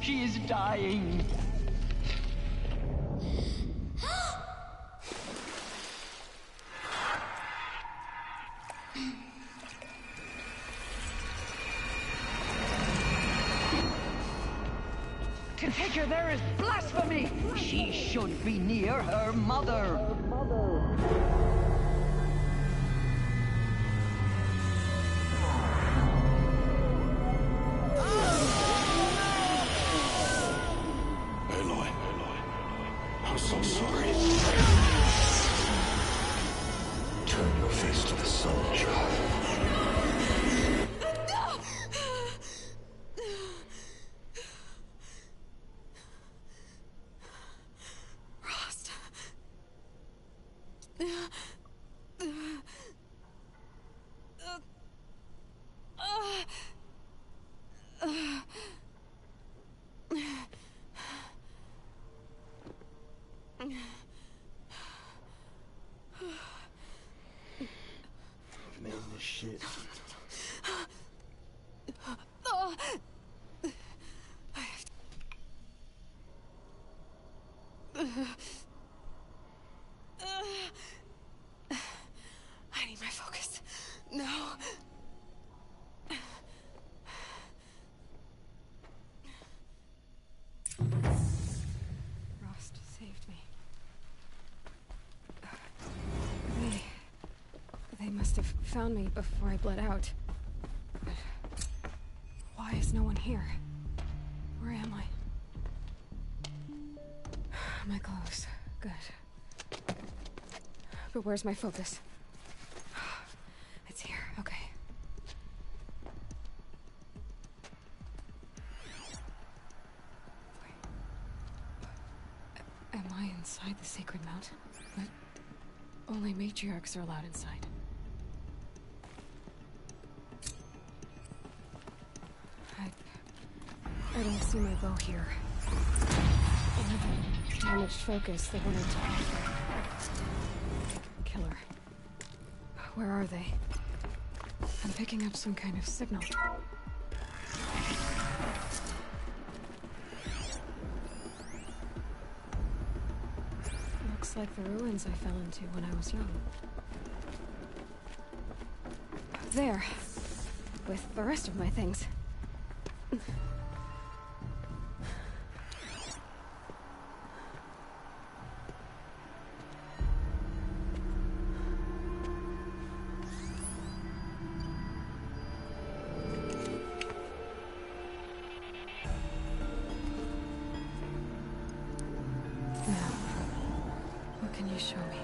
She is dying. To take her there is blasphemy. She should be near her mother. Aloy. I'm so sorry. Turn your face to the sun, child. Rasta. Man, this shit. I need my focus. No. Rost saved me. They must have found me before I bled out. But why is no one here? Where am I? My clothes. Good. But where's my focus? It's here. Okay. Am I inside the sacred mountain? But only matriarchs are allowed inside. I don't see my bow here. I have a damaged focus, the one I took. Killer. Where are they? I'm picking up some kind of signal. Looks like the ruins I fell into when I was young. There. With the rest of my things. Show me.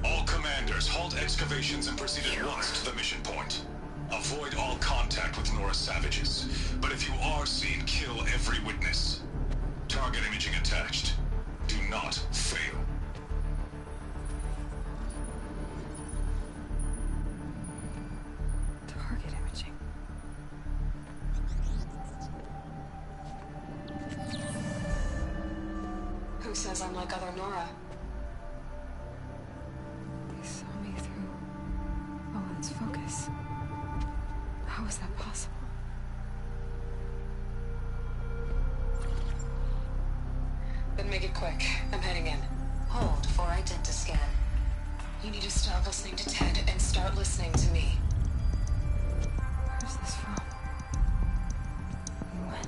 All commanders, halt excavations and proceed at once to the mission point. Avoid all contact with Nora savages, but if you are seen, kill every witness. Target imaging attached. Do not fail. Target imaging. Who says I'm like other Nora? They saw me through Owen's focus. How is that possible? Then make it quick. I'm heading in. Hold for identiscan. You need to stop listening to Ted and start listening to me. Where's this from? When?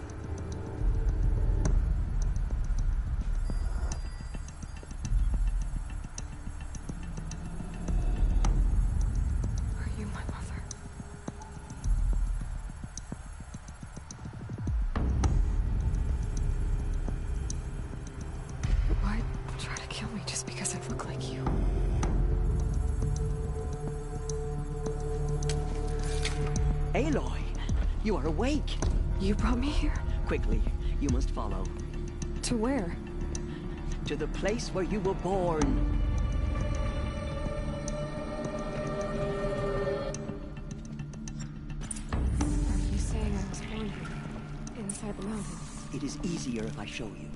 Are you my mother? Why try to kill me just because I look like you? Aloy, you are awake. You brought me here? Quickly, you must follow. To where? To the place where you were born. Are you saying I was born here? Inside the mountains? It is easier if I show you.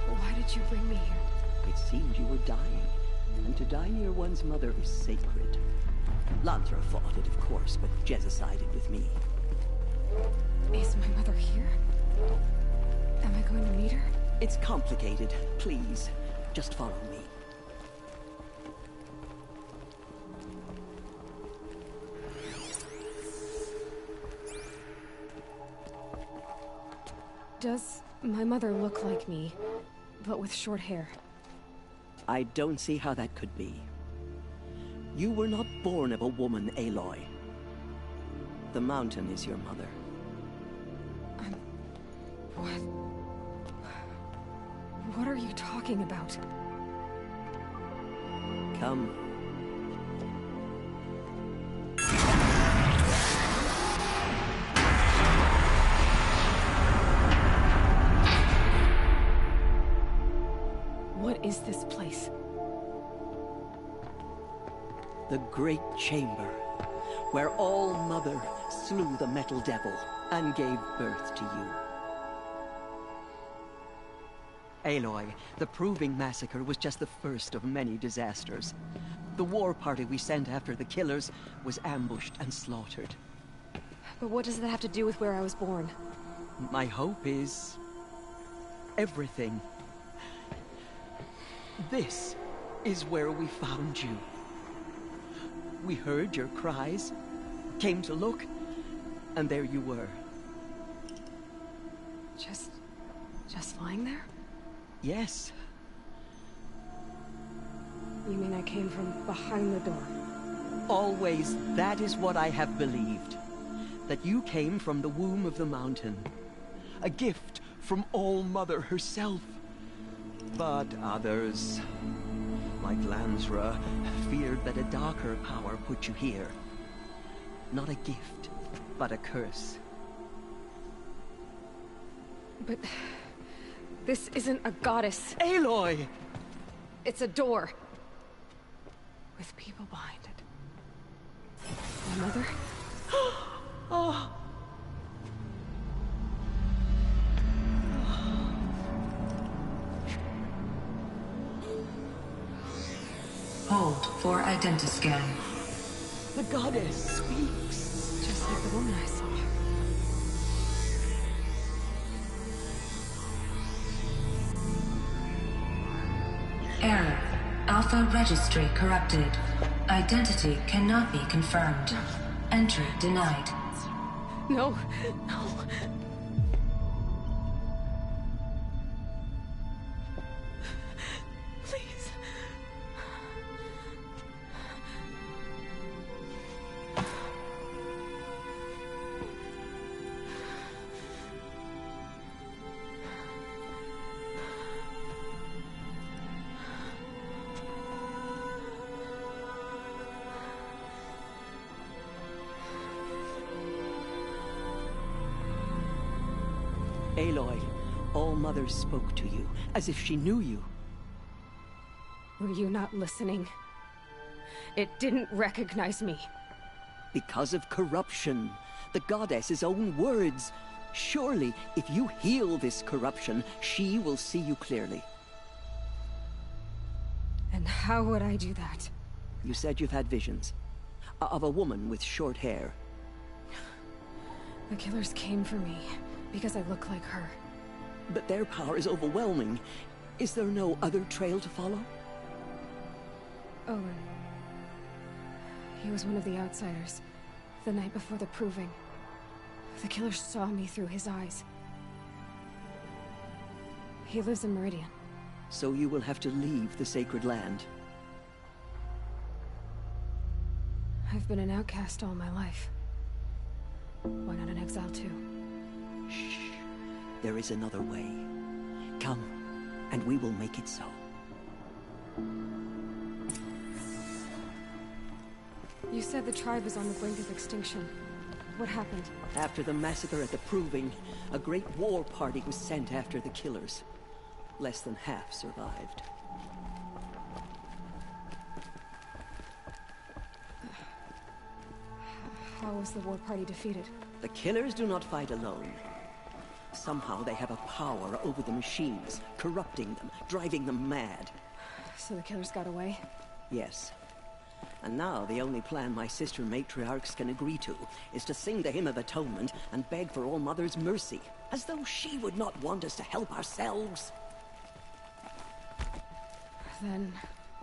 Why did you bring me here? It seemed you were dying, and to die near one's mother is sacred. Lantra fought it, of course, but Jezza sided with me. Is my mother here? Am I going to meet her? It's complicated. Please, just follow me. Does my mother look like me, but with short hair? I don't see how that could be. You were not born of a woman, Aloy. The mountain is your mother. What? What are you talking about? Come. What is this place? The Great Chamber, where All-Mother slew the Metal Devil and gave birth to you. Aloy, the Proving Massacre was just the first of many disasters. The war party we sent after the killers was ambushed and slaughtered. But what does that have to do with where I was born? My hope is... everything. This is where we found you. We heard your cries, came to look, and there you were. Just lying there? Yes. You mean I came from behind the door? Always, that is what I have believed. That you came from the womb of the mountain. A gift from All-Mother herself. But others, like Lansra, feared that a darker power put you here. Not a gift, but a curse. But... this isn't a goddess. Aloy! It's a door. With people behind it. My mother? Oh! Hold for identiscan. The goddess speaks. Just like the woman I saw. Error. Alpha registry corrupted. Identity cannot be confirmed. Entry denied. No, no. Please. Aloy, All-Mother spoke to you, as if she knew you. Were you not listening? It didn't recognize me. Because of corruption. The goddess's own words. Surely, if you heal this corruption, she will see you clearly. And how would I do that? You said you've had visions. Of a woman with short hair. The killers came for me, because I look like her. But their power is overwhelming. Is there no other trail to follow? Owen. He was one of the outsiders, the night before the proving. The killer saw me through his eyes. He lives in Meridian. So you will have to leave the sacred land. I've been an outcast all my life. Why not an exile too? Shh. There is another way. Come, and we will make it so. You said the tribe is on the brink of extinction. What happened? After the massacre at the Proving, a great war party was sent after the killers. Less than half survived. How was the war party defeated? The killers do not fight alone. Somehow they have a power over the machines, corrupting them, driving them mad. So the killers got away? Yes. And now the only plan my sister matriarchs can agree to is to sing the Hymn of Atonement and beg for All-Mother's mercy, as though she would not want us to help ourselves. Then,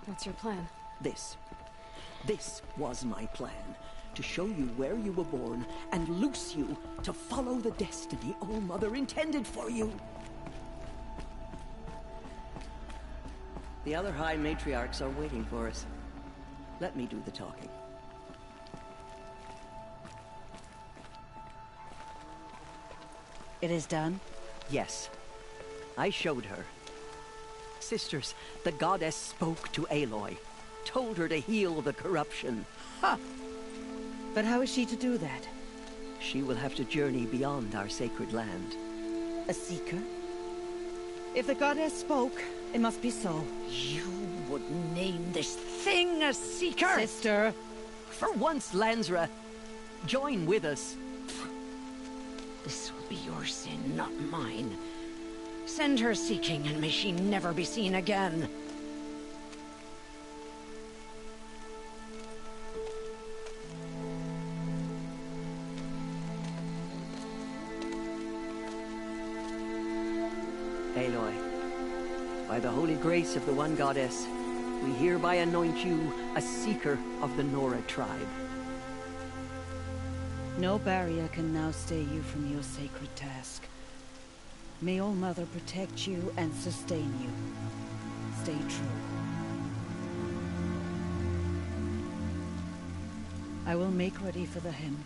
what's your plan? This was my plan. To show you where you were born and loose you to follow the destiny All-Mother intended for you. The other High Matriarchs are waiting for us. Let me do the talking. It is done? Yes. I showed her. Sisters, the goddess spoke to Aloy. Told her to heal the corruption. Ha! But how is she to do that? She will have to journey beyond our sacred land. A seeker? If the goddess spoke, it must be so. You would name this thing a seeker? Sister! For once, Lansra, join with us. This will be your sin, not mine. Send her seeking, and may she never be seen again. Aloy, by the holy grace of the one goddess, we hereby anoint you a seeker of the Nora tribe. No barrier can now stay you from your sacred task. May All-Mother protect you and sustain you. Stay true. I will make ready for the hymn.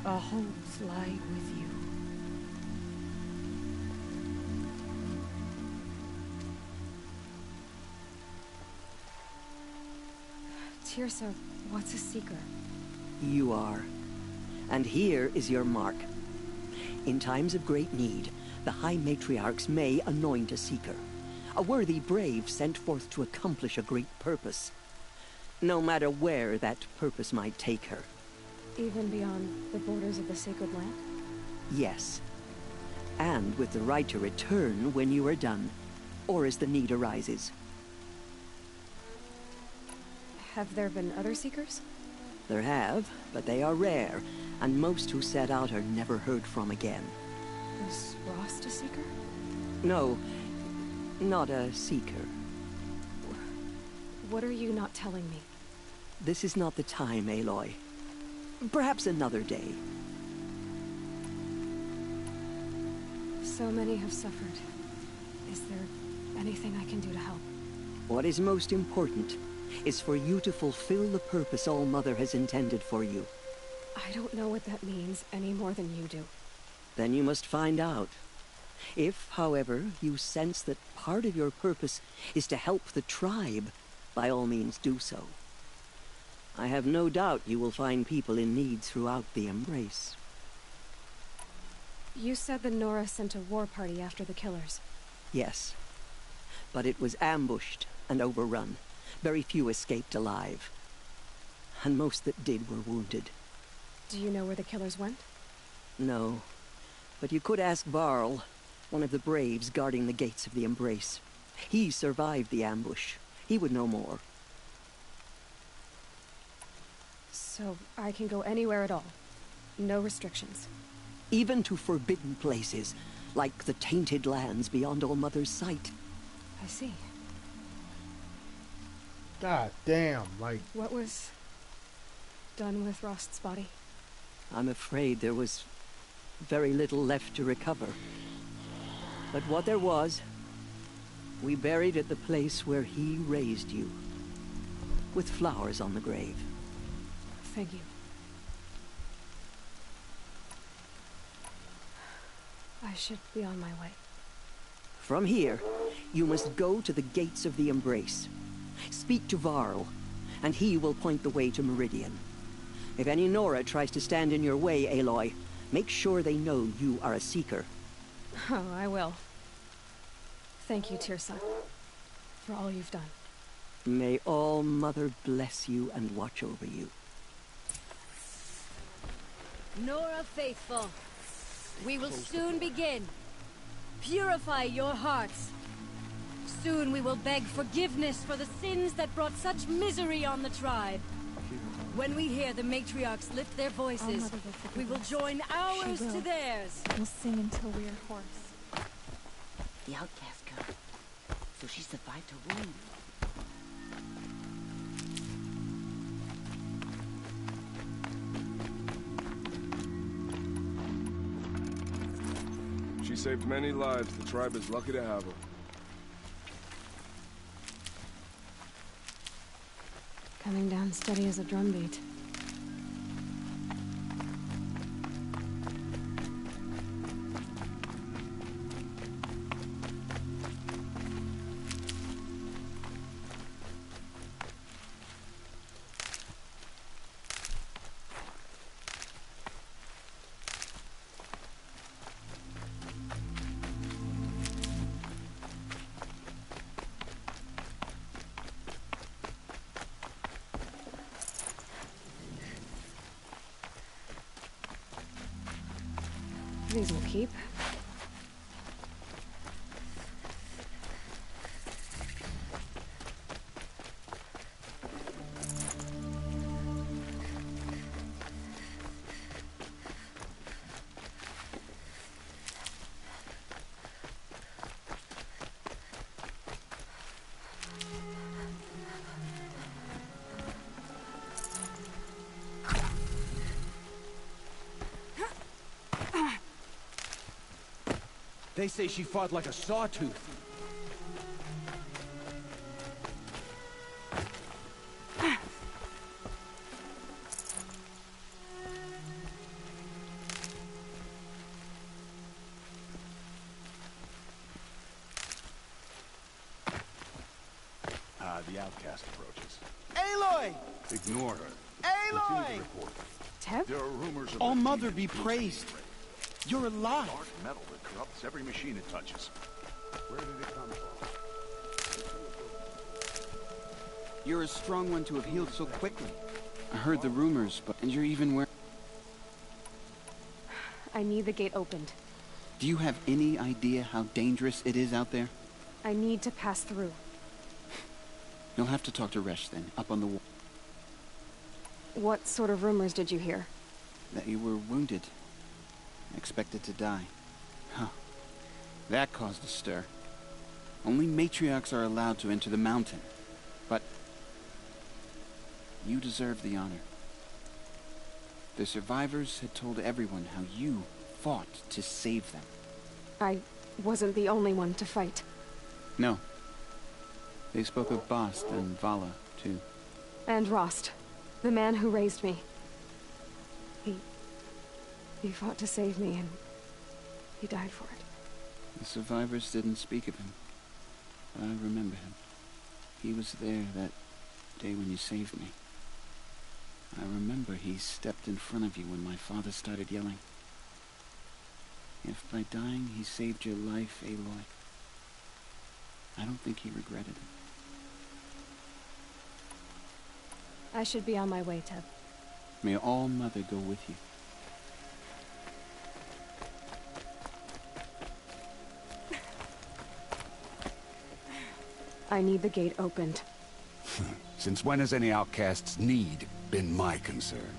Our hopes lie with you. Tirsa, what's a seeker? You are. And here is your mark. In times of great need, the High Matriarchs may anoint a seeker. A worthy brave sent forth to accomplish a great purpose. No matter where that purpose might take her. Even beyond the borders of the sacred land? Yes. And with the right to return when you are done, or as the need arises. Have there been other seekers? There have, but they are rare, and most who set out are never heard from again. Was Rost a seeker? No, not a seeker. What are you not telling me? This is not the time, Aloy. Perhaps another day. So many have suffered. Is there anything I can do to help? What is most important is for you to fulfill the purpose All-Mother has intended for you. I don't know what that means any more than you do. Then you must find out. If, however, you sense that part of your purpose is to help the tribe, by all means do so. I have no doubt you will find people in need throughout the Embrace. You said the Nora sent a war party after the killers. Yes. But it was ambushed and overrun. Very few escaped alive. And most that did were wounded. Do you know where the killers went? No. But you could ask Varl, one of the braves guarding the gates of the Embrace. He survived the ambush. He would know more. So I can go anywhere at all? No restrictions? Even to forbidden places, like the tainted lands beyond All-Mother's sight. I see. God damn, like... What was done with Rost's body? I'm afraid there was very little left to recover. But what there was, we buried at the place where he raised you, with flowers on the grave. Thank you. I should be on my way. From here, you must go to the gates of the Embrace. Speak to Varl, and he will point the way to Meridian. If any Nora tries to stand in your way, Aloy, make sure they know you are a seeker. Oh, I will. Thank you, Tirsa, for all you've done. May All-Mother bless you and watch over you. Nora faithful, we will soon begin. Purify your hearts. Soon we will beg forgiveness for the sins that brought such misery on the tribe. When we hear the matriarchs lift their voices, we will join ours to theirs. We'll sing until we are hoarse. The outcast girl. So she survived her wound. She saved many lives. The tribe is lucky to have her. Coming down steady as a drumbeat. These will keep. They say she fought like a sawtooth. The outcast approaches. Aloy! Ignore her. Aloy! Continue to report. Teb? There are rumors of All-Mother be praised. You're alive. Dark metal that corrupts every machine it touches. Where did it come from? You're a strong one to have healed so quickly. I heard the rumors, but... And you're even wearing... I need the gate opened. Do you have any idea how dangerous it is out there? I need to pass through. You'll have to talk to Resh then, up on the wall. What sort of rumors did you hear? that you were wounded. Expected to die. Huh. That caused a stir. Only matriarchs are allowed to enter the mountain. But you deserve the honor. The survivors had told everyone how you fought to save them. I wasn't the only one to fight. No. They spoke of Bast and Vala, too. And Rost, the man who raised me. He fought to save me, and he died for it. The survivors didn't speak of him, but I remember him. He was there that day when you saved me. I remember he stepped in front of you when my father started yelling. If by dying he saved your life, Aloy, I don't think he regretted it. I should be on my way, Teb. May All-Mother go with you. I need the gate opened. Since when has any outcast's need been my concern?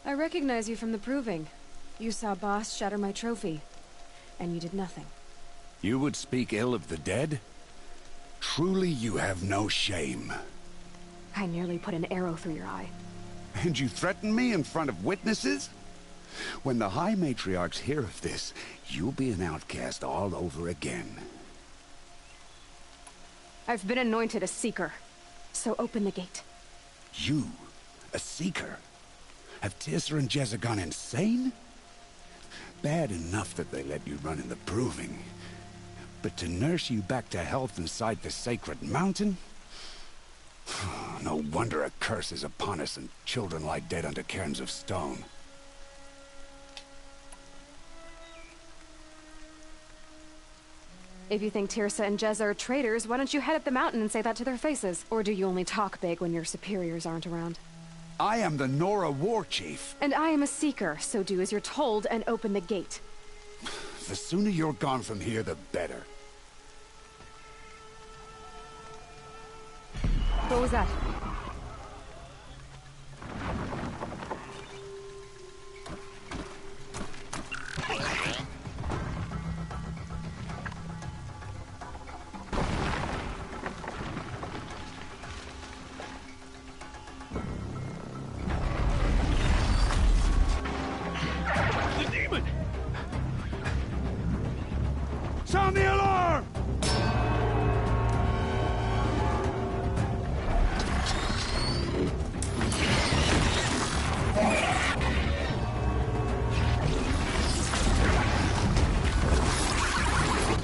I recognize you from the proving. You saw Bast shatter my trophy, and you did nothing. You would speak ill of the dead? Truly you have no shame. I nearly put an arrow through your eye. And you threaten me in front of witnesses? When the High Matriarchs hear of this, you'll be an outcast all over again. I've been anointed a Seeker, so open the gate. You? A Seeker? Have Teersa and Jezza gone insane? Bad enough that they let you run in the proving. But to nurse you back to health inside the sacred mountain? No wonder a curse is upon us and children lie dead under cairns of stone. If you think Teersa and Jezza are traitors, why don't you head up the mountain and say that to their faces? Or do you only talk big when your superiors aren't around? I am the Nora War Chief. And I am a Seeker, so do as you're told and open the gate. The sooner you're gone from here, the better. What was that? The demon! Sound the alarm!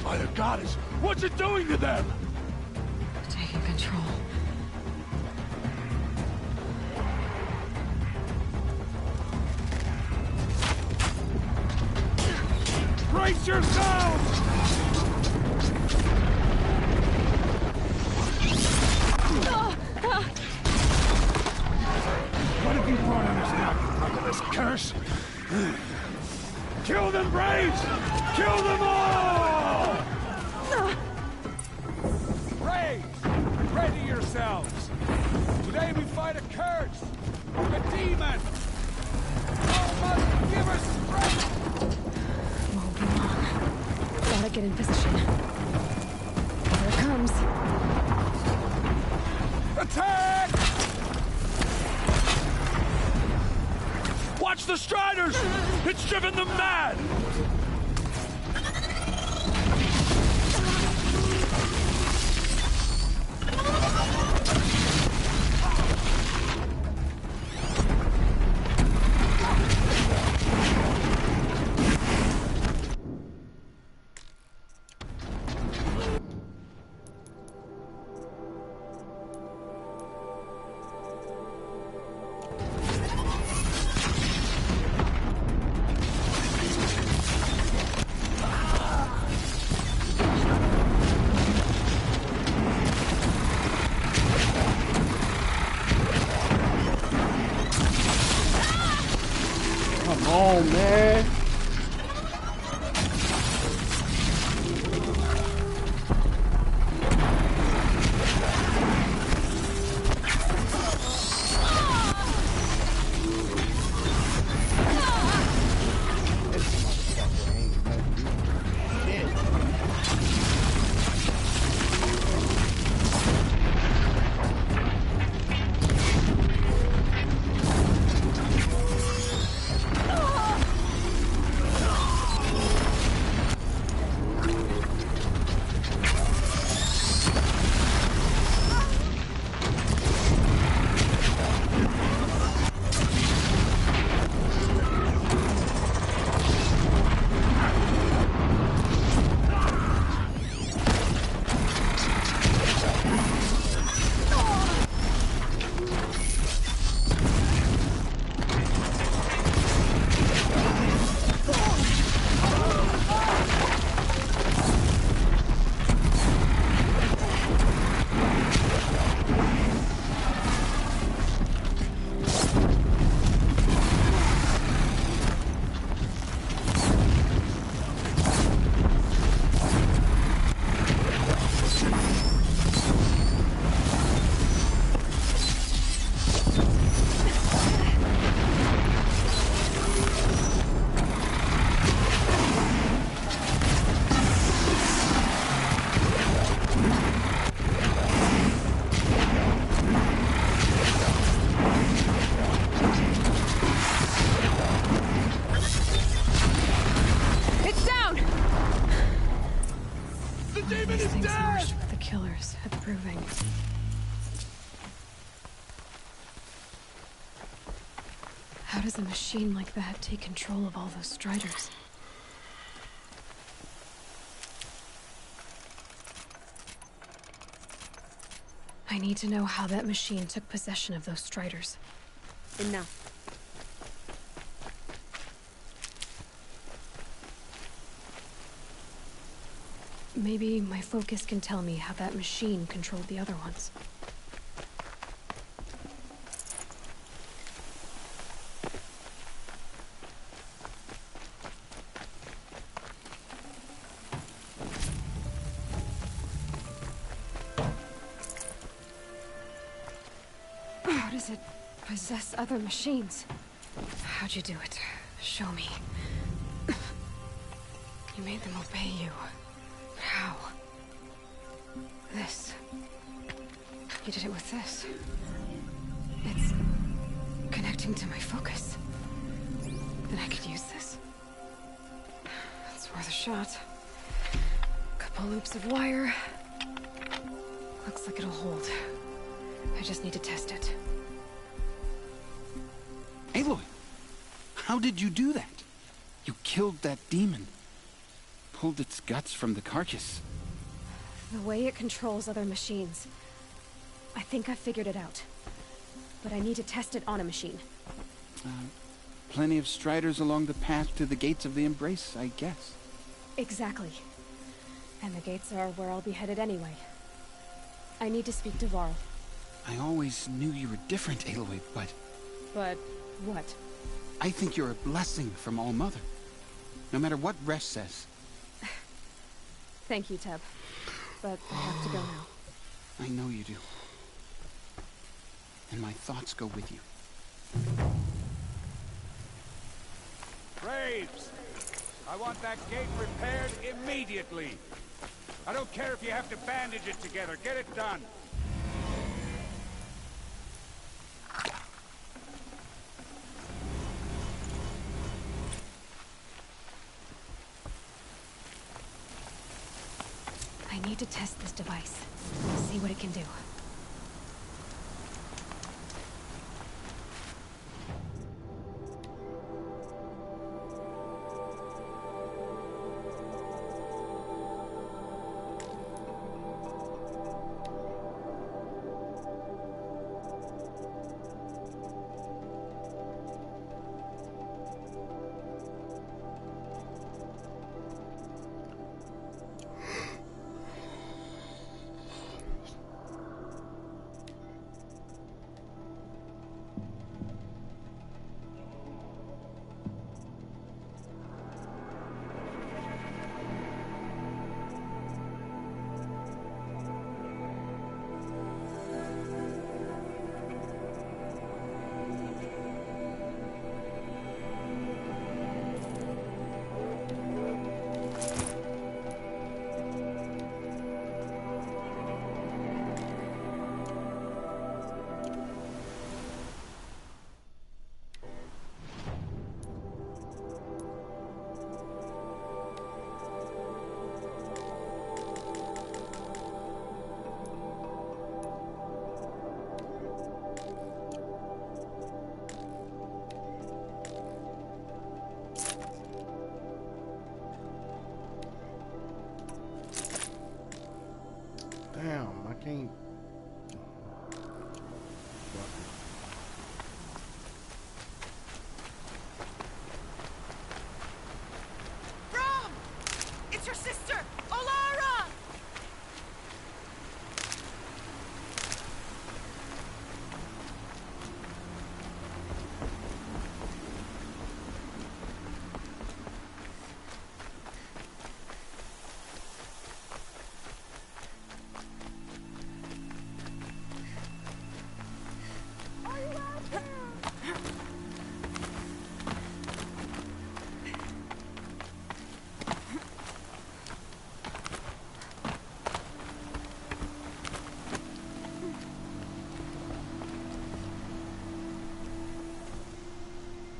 By the goddess, what's it doing to them? Taking control. Brace yourselves! What have you brought on us now, you motherless curse? Kill them, Braves! Kill them all! Braves, ready yourselves! Today we fight a curse, a demon! God must give us strength! Won't be long. Gotta get in position. Here it comes. Attack! Watch the Striders! It's driven them mad! Come on, man. How does a machine like that take control of all those Striders? I need to know how that machine took possession of those Striders. Enough. Maybe my focus can tell me how that machine controlled the other ones. How does it possess other machines? How'd you do it? Show me. You made them obey you. How? This. You did it with this. It's connecting to my focus. Then I could use this. It's worth a shot. Couple loops of wire. Looks like it'll hold. I just need to test it. Aloy, how did you do that? You killed that demon. Pulled its guts from the carcass. The way it controls other machines. I think I figured it out. But I need to test it on a machine. Plenty of Striders along the path to the gates of the Embrace, I guess. Exactly. And the gates are where I'll be headed anyway. I need to speak to Varl. I always knew you were different, Aloy, but... But what? I think you're a blessing from All-Mother. No matter what Resh says. Thank you, Teb. But I have to go now. I know you do. And my thoughts go with you. Braves! I want that gate repaired immediately. I don't care if you have to bandage it together. Get it done. I need to test this device. See what it can do. Damn, I can't. Brom! It's your sister, Olara!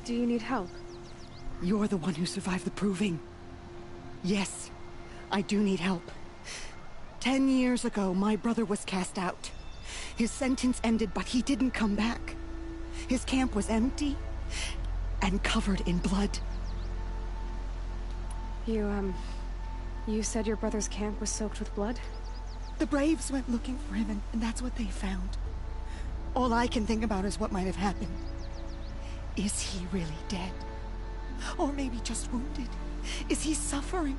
Do you need help? You're the one who survived the proving. Yes, I do need help. 10 years ago, my brother was cast out. His sentence ended, but he didn't come back. His camp was empty, and covered in blood. You said your brother's camp was soaked with blood? The Braves went looking for him, and that's what they found. All I can think about is what might have happened. Is he really dead? Or maybe just wounded? Is he suffering?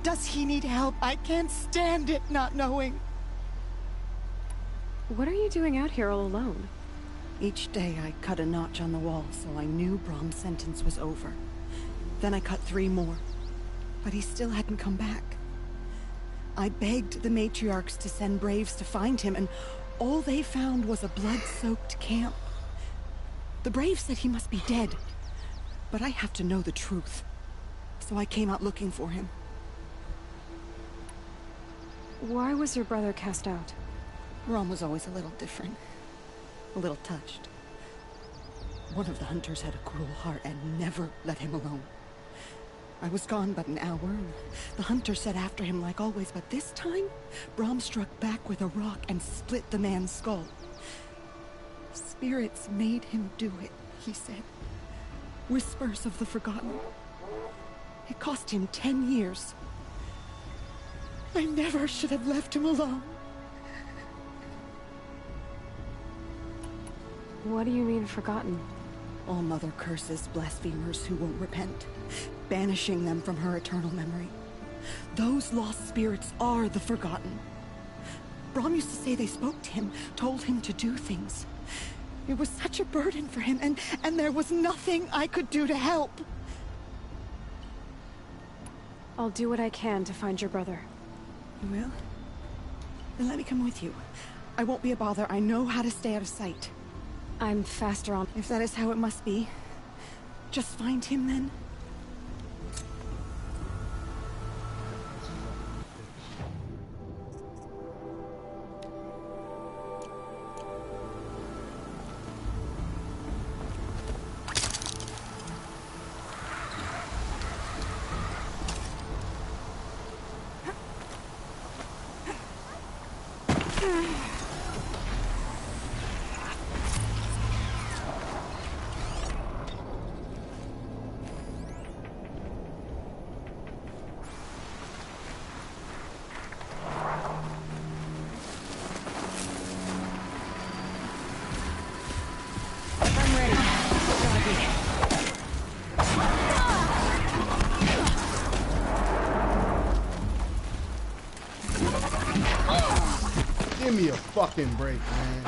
Does he need help? I can't stand it not knowing. What are you doing out here all alone? Each day I cut a notch on the wall so I knew Brom's sentence was over. Then I cut 3 more. But he still hadn't come back. I begged the matriarchs to send Braves to find him, and all they found was a blood-soaked camp. The Braves said he must be dead, but I have to know the truth. So I came out looking for him. Why was your brother cast out? Brom was always a little different. A little touched. One of the hunters had a cruel heart and never let him alone. I was gone but an hour, and the hunter set after him like always, but this time, Brom struck back with a rock and split the man's skull. Spirits made him do it, he said. Whispers of the forgotten. It cost him 10 years. I never should have left him alone. What do you mean, forgotten? All Mother curses blasphemers who won't repent, banishing them from her eternal memory. Those lost spirits are the forgotten. Brom used to say they spoke to him, told him to do things. It was such a burden for him, and there was nothing I could do to help. I'll do what I can to find your brother. You will? Then let me come with you. I won't be a bother. I know how to stay out of sight. I'm faster on... If that is how it must be, just find him then. Give me a fucking break, man.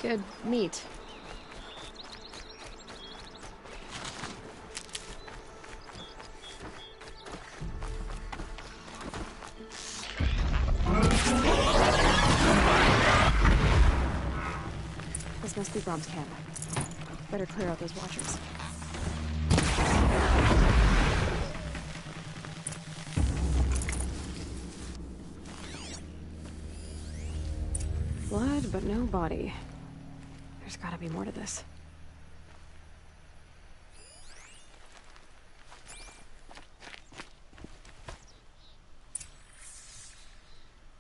Good meat. This must be Brom's camp. Better clear out those watchers. Blood, but no body. There's gotta be more to this.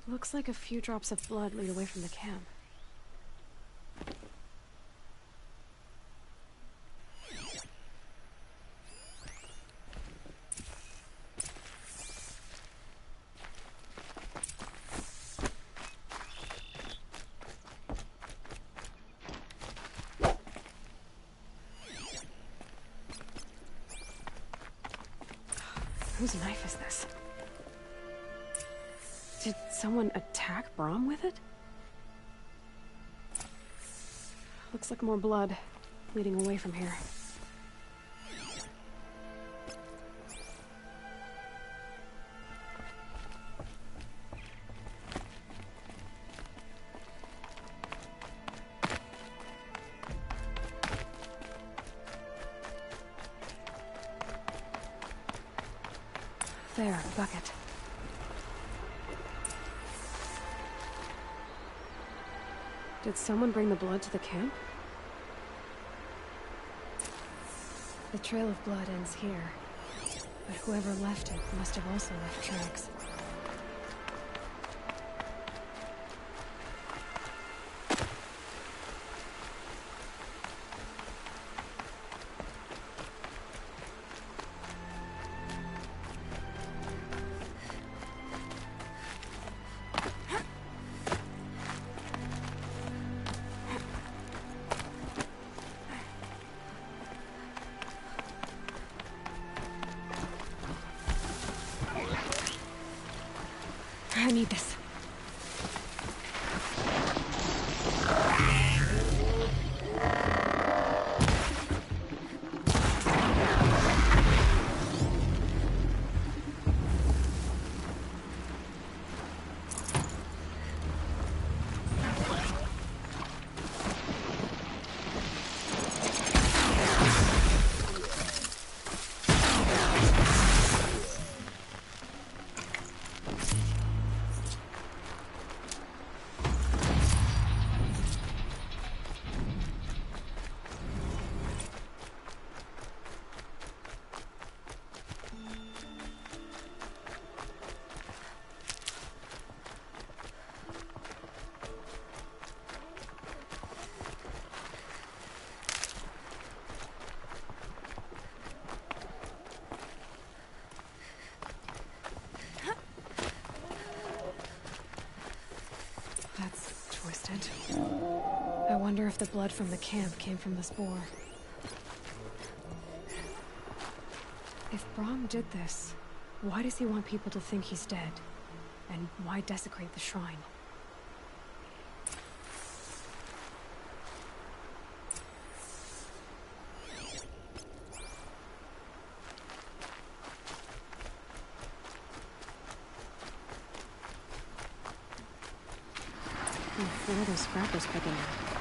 Looks like a few drops of blood lead away from the camp. Whose knife is this? Did someone attack Brom with it? Looks like more blood leading away from here. There, bucket. Did someone bring the blood to the camp? The trail of blood ends here, but whoever left it must have also left tracks. I need this. That's twisted. I wonder if the blood from the camp came from the spore. If Brom did this, why does he want people to think he's dead? And why desecrate the shrine? What are those scrappers picking at?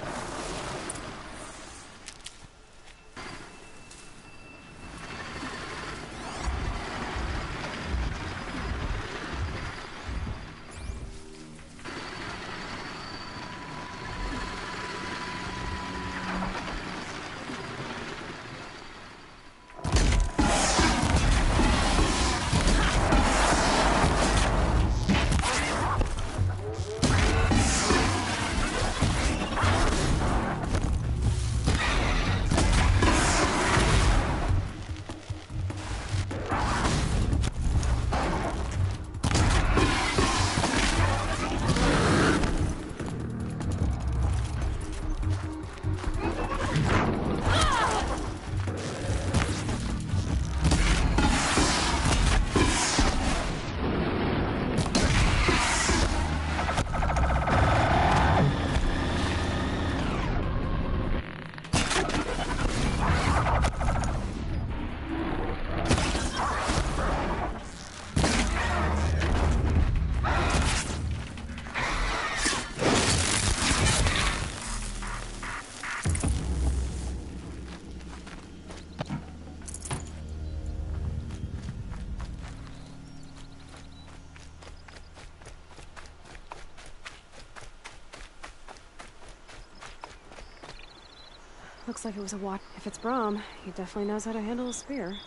Looks like it was a watch. If it's Brom, he definitely knows how to handle a spear.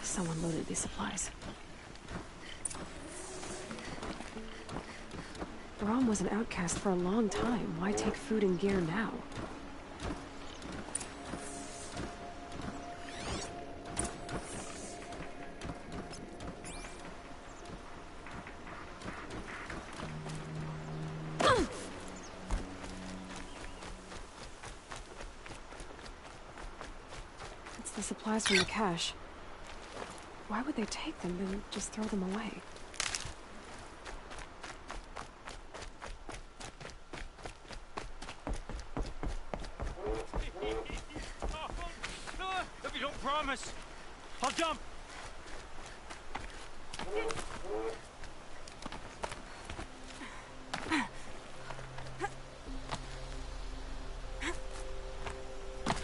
Someone loaded these supplies. Brom was an outcast for a long time. Why take food and gear now? It's the supplies from the cache. Why would they take them and just throw them away? If you don't promise, I'll jump.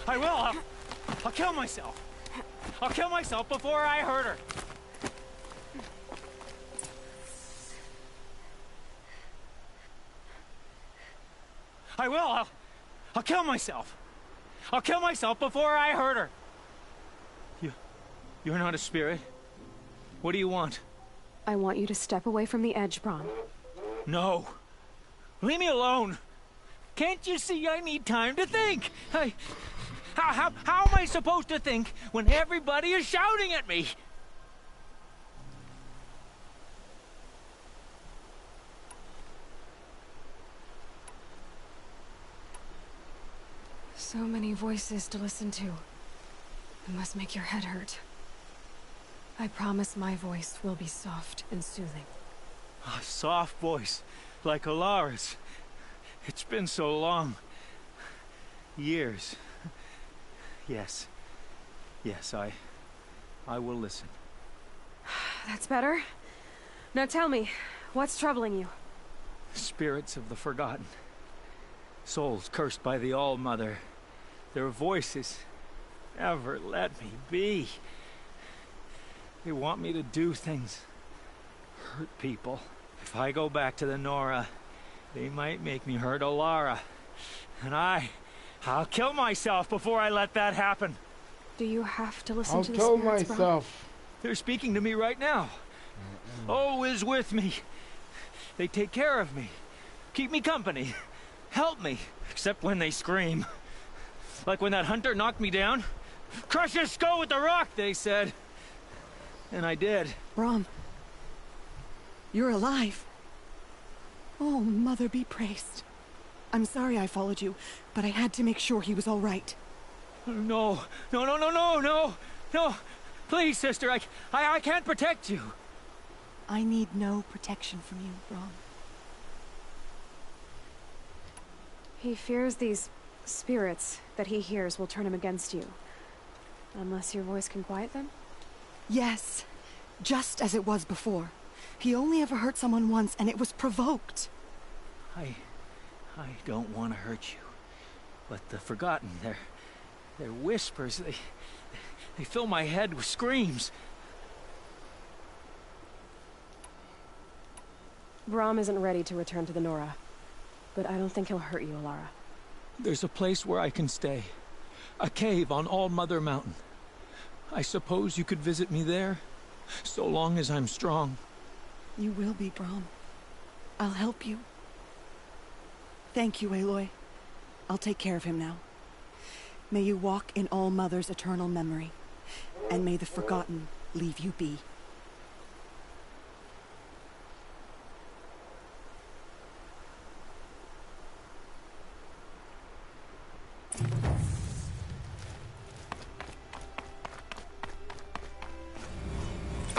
I will. I'll kill myself. I'll kill myself before I hurt her. I will. I'll kill myself. I'll kill myself before I hurt her. You're not a spirit. What do you want? I want you to step away from the edge, Brom. No. Leave me alone. Can't you see I need time to think? How am I supposed to think when everybody is shouting at me? So many voices to listen to. It must make your head hurt. I promise my voice will be soft and soothing. A soft voice, like Alara's. It's been so long. Years. Yes. Yes, I will listen. That's better. Now tell me, what's troubling you? Spirits of the forgotten. Souls cursed by the All-Mother. Their voices never let me be. They want me to do things. Hurt people. If I go back to the Nora, they might make me hurt Alara. And I'll kill myself before I let that happen. Do you have to listen I'll to the kill spirits, myself. They're speaking to me right now. Oh is with me. They take care of me. Keep me company. Help me. Except when they scream. Like when that hunter knocked me down. Crush his skull with the rock, they said. And I did. Brom. You're alive. Oh, Mother be praised. I'm sorry I followed you, but I had to make sure he was all right. No. Please, sister, I can't protect you. I need no protection from you, Brom. He fears these spirits that he hears will turn him against you. Unless your voice can quiet them? Yes, just as it was before. He only ever hurt someone once, and it was provoked. I don't want to hurt you. But the Forgotten, their whispers, they fill my head with screams. Brom isn't ready to return to the Nora. But I don't think he'll hurt you, Alara. There's a place where I can stay. A cave on All-Mother Mountain. I suppose you could visit me there, so long as I'm strong. You will be, Brom. I'll help you. Thank you, Aloy. I'll take care of him now. May you walk in All-Mother's eternal memory, and may the Forgotten leave you be.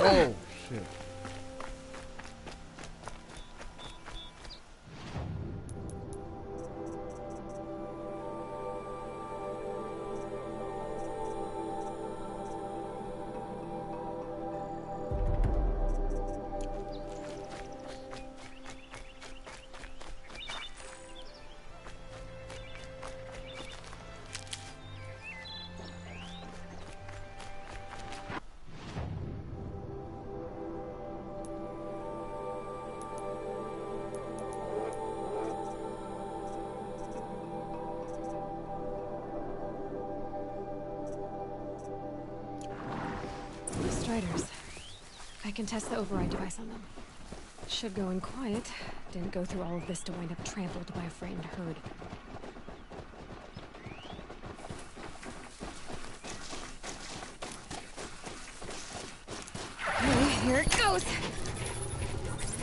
Oh, shit. can test the override device on them. Should go in quiet. Didn't go through all of this to wind up trampled by a frightened herd. Okay, here it goes.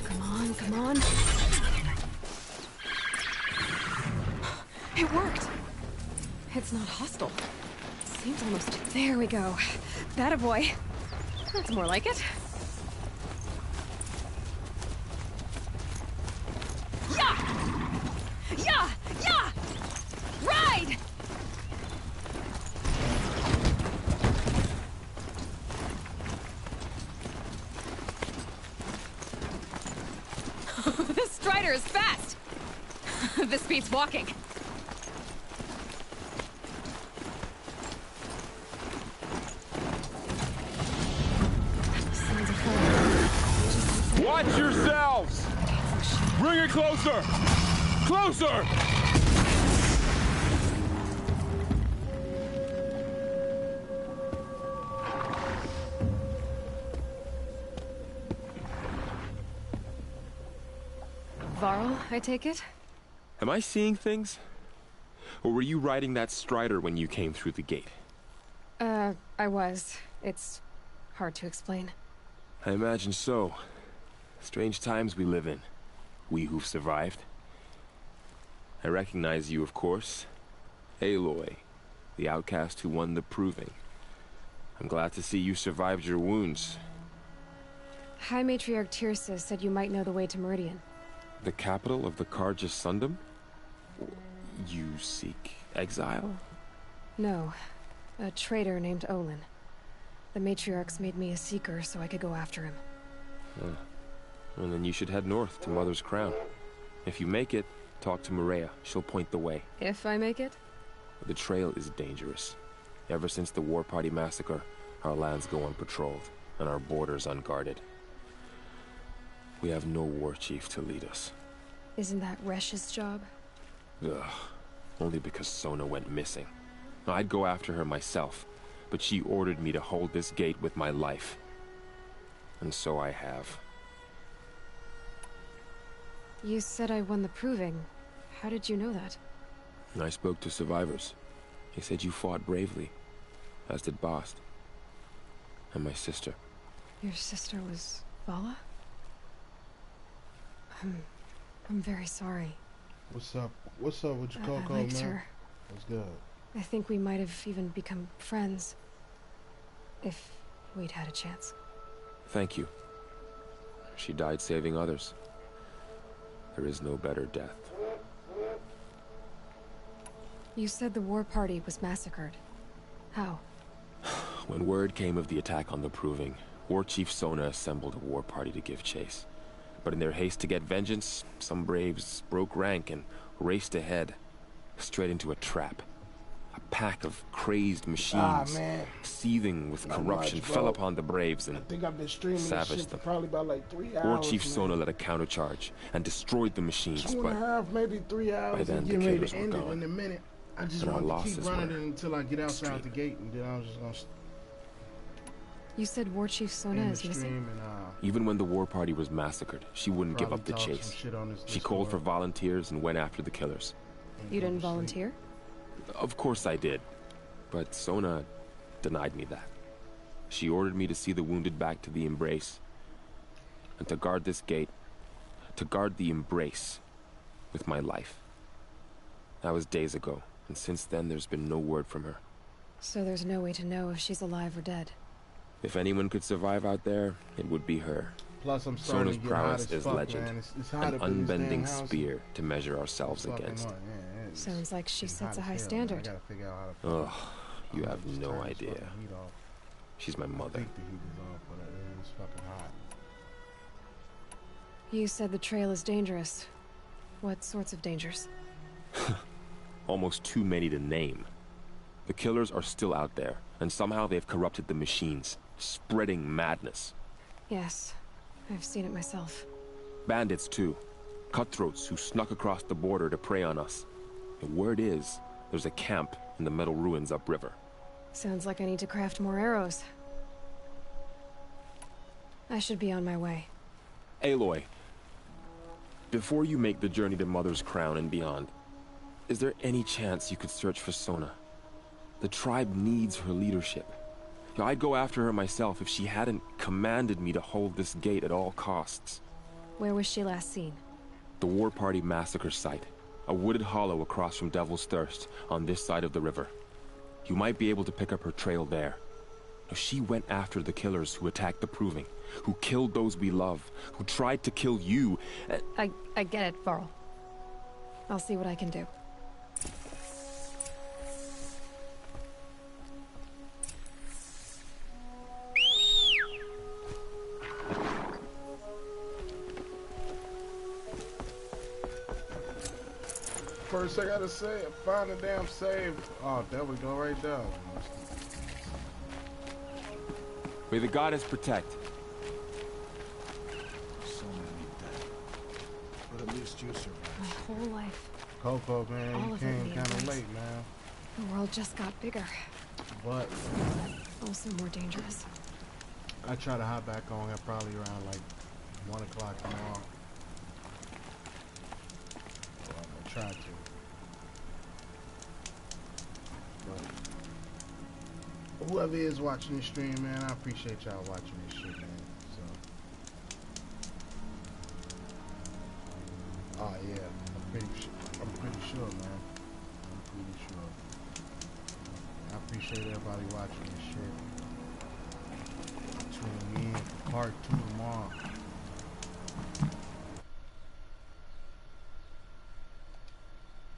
Come on, come on. It worked. It's not hostile. Seems almost... There we go. That a boy. That's more like it. Yeah! Yeah! Yeah! Ride! This strider is fast! This beats walking. Watch yourselves! Bring it closer! Closer! Varl, I take it? Am I seeing things? Or were you riding that strider when you came through the gate? I was. It's hard to explain. I imagine so. Strange times we live in. We who've survived. I recognize you, of course. Aloy, the outcast who won the proving. I'm glad to see you survived your wounds. High Matriarch Tirsa said you might know the way to Meridian. The capital of the Carja Sundom? You seek exile? No. A traitor named Olin. The Matriarchs made me a seeker so I could go after him. Well, then you should head north to Mother's Crown. If you make it, talk to Maria. She'll point the way. If I make it? The trail is dangerous. Ever since the War Party massacre, our lands go unpatrolled, and our borders unguarded. We have no war chief to lead us. Isn't that Resh's job? Ugh. Only because Sona went missing. I'd go after her myself, but she ordered me to hold this gate with my life. And so I have. You said I won the proving. How did you know that? I spoke to survivors. They said you fought bravely, as did Bast. And my sister. Your sister was Vala? I'm very sorry. What's up? What's up with your Coco, I liked man? her. What's good? I think we might have even become friends. If we'd had a chance. Thank you. She died saving others. There is no better death. You said the war party was massacred. How? When word came of the attack on the Proving, War Chief Sona assembled a war party to give chase. But in their haste to get vengeance, some braves broke rank and raced ahead, straight into a trap. A pack of crazed machines, seething with corruption, fell upon the braves and I think I've been streaming this shit for probably about like 3 hours. War Chief Sona led a countercharge and destroyed the machines, 2.5, maybe 3 hours. by then and the getting ready killers to were end it gone. in a minute. I just And our want to losses keep running were it until I get outside extreme. the gate, and then I was just gonna You said War Chief Sona end is the missing? stream and Even when the war party was massacred, she wouldn't give up the Probably talk chase. some shit on this She called for volunteers and went after the killers. You didn't volunteer? Of course I did, but Sona denied me that. She ordered me to see the wounded back to the Embrace, and to guard this gate, to guard the Embrace with my life. That was days ago, and since then there's been no word from her. So there's no way to know if she's alive or dead. If anyone could survive out there, it would be her. Plus, I'm starting Sona's to get hot prowess as is fuck, legend, man. It's hot an up in this damn unbending house. spear to measure ourselves Fucking against. hot, yeah, it's Sounds like she sets a hot high as hell, man. standard. I gotta figure out how to. Ugh, you have just no turn this idea. fucking heat off. She's my I mother. think the heat is off, but it's fucking hot. You said the trail is dangerous. What sorts of dangers? Almost too many to name. The killers are still out there, and somehow they've corrupted the machines, spreading madness. Yes, I've seen it myself. Bandits, too. Cutthroats who snuck across the border to prey on us. The word is, there's a camp in the metal ruins upriver. Sounds like I need to craft more arrows. I should be on my way. Aloy, before you make the journey to Mother's Crown and beyond, is there any chance you could search for Sona? The tribe needs her leadership. I'd go after her myself if she hadn't commanded me to hold this gate at all costs. Where was she last seen? The War Party massacre site. A wooded hollow across from Devil's Thirst, on this side of the river. You might be able to pick up her trail there. She went after the killers who attacked the Proving, who killed those we love, who tried to kill you. I get it, Varl. I'll see what I can do. First I gotta say, find a damn save. Oh, there we go right there. May the goddess protect. So many dead. But at least you survived. My whole life. Coco, man, All you of it came being kind of nice. late, man. The world just got bigger. But Also more dangerous. I try to hop back on at probably around like 1 o'clock tomorrow. Well, I'm gonna try to. But whoever is watching this stream, man, I appreciate y'all watching this shit, man. So, oh yeah, I'm pretty sure, man. I'm pretty sure. I appreciate everybody watching this shit. Tune in for part 2 tomorrow.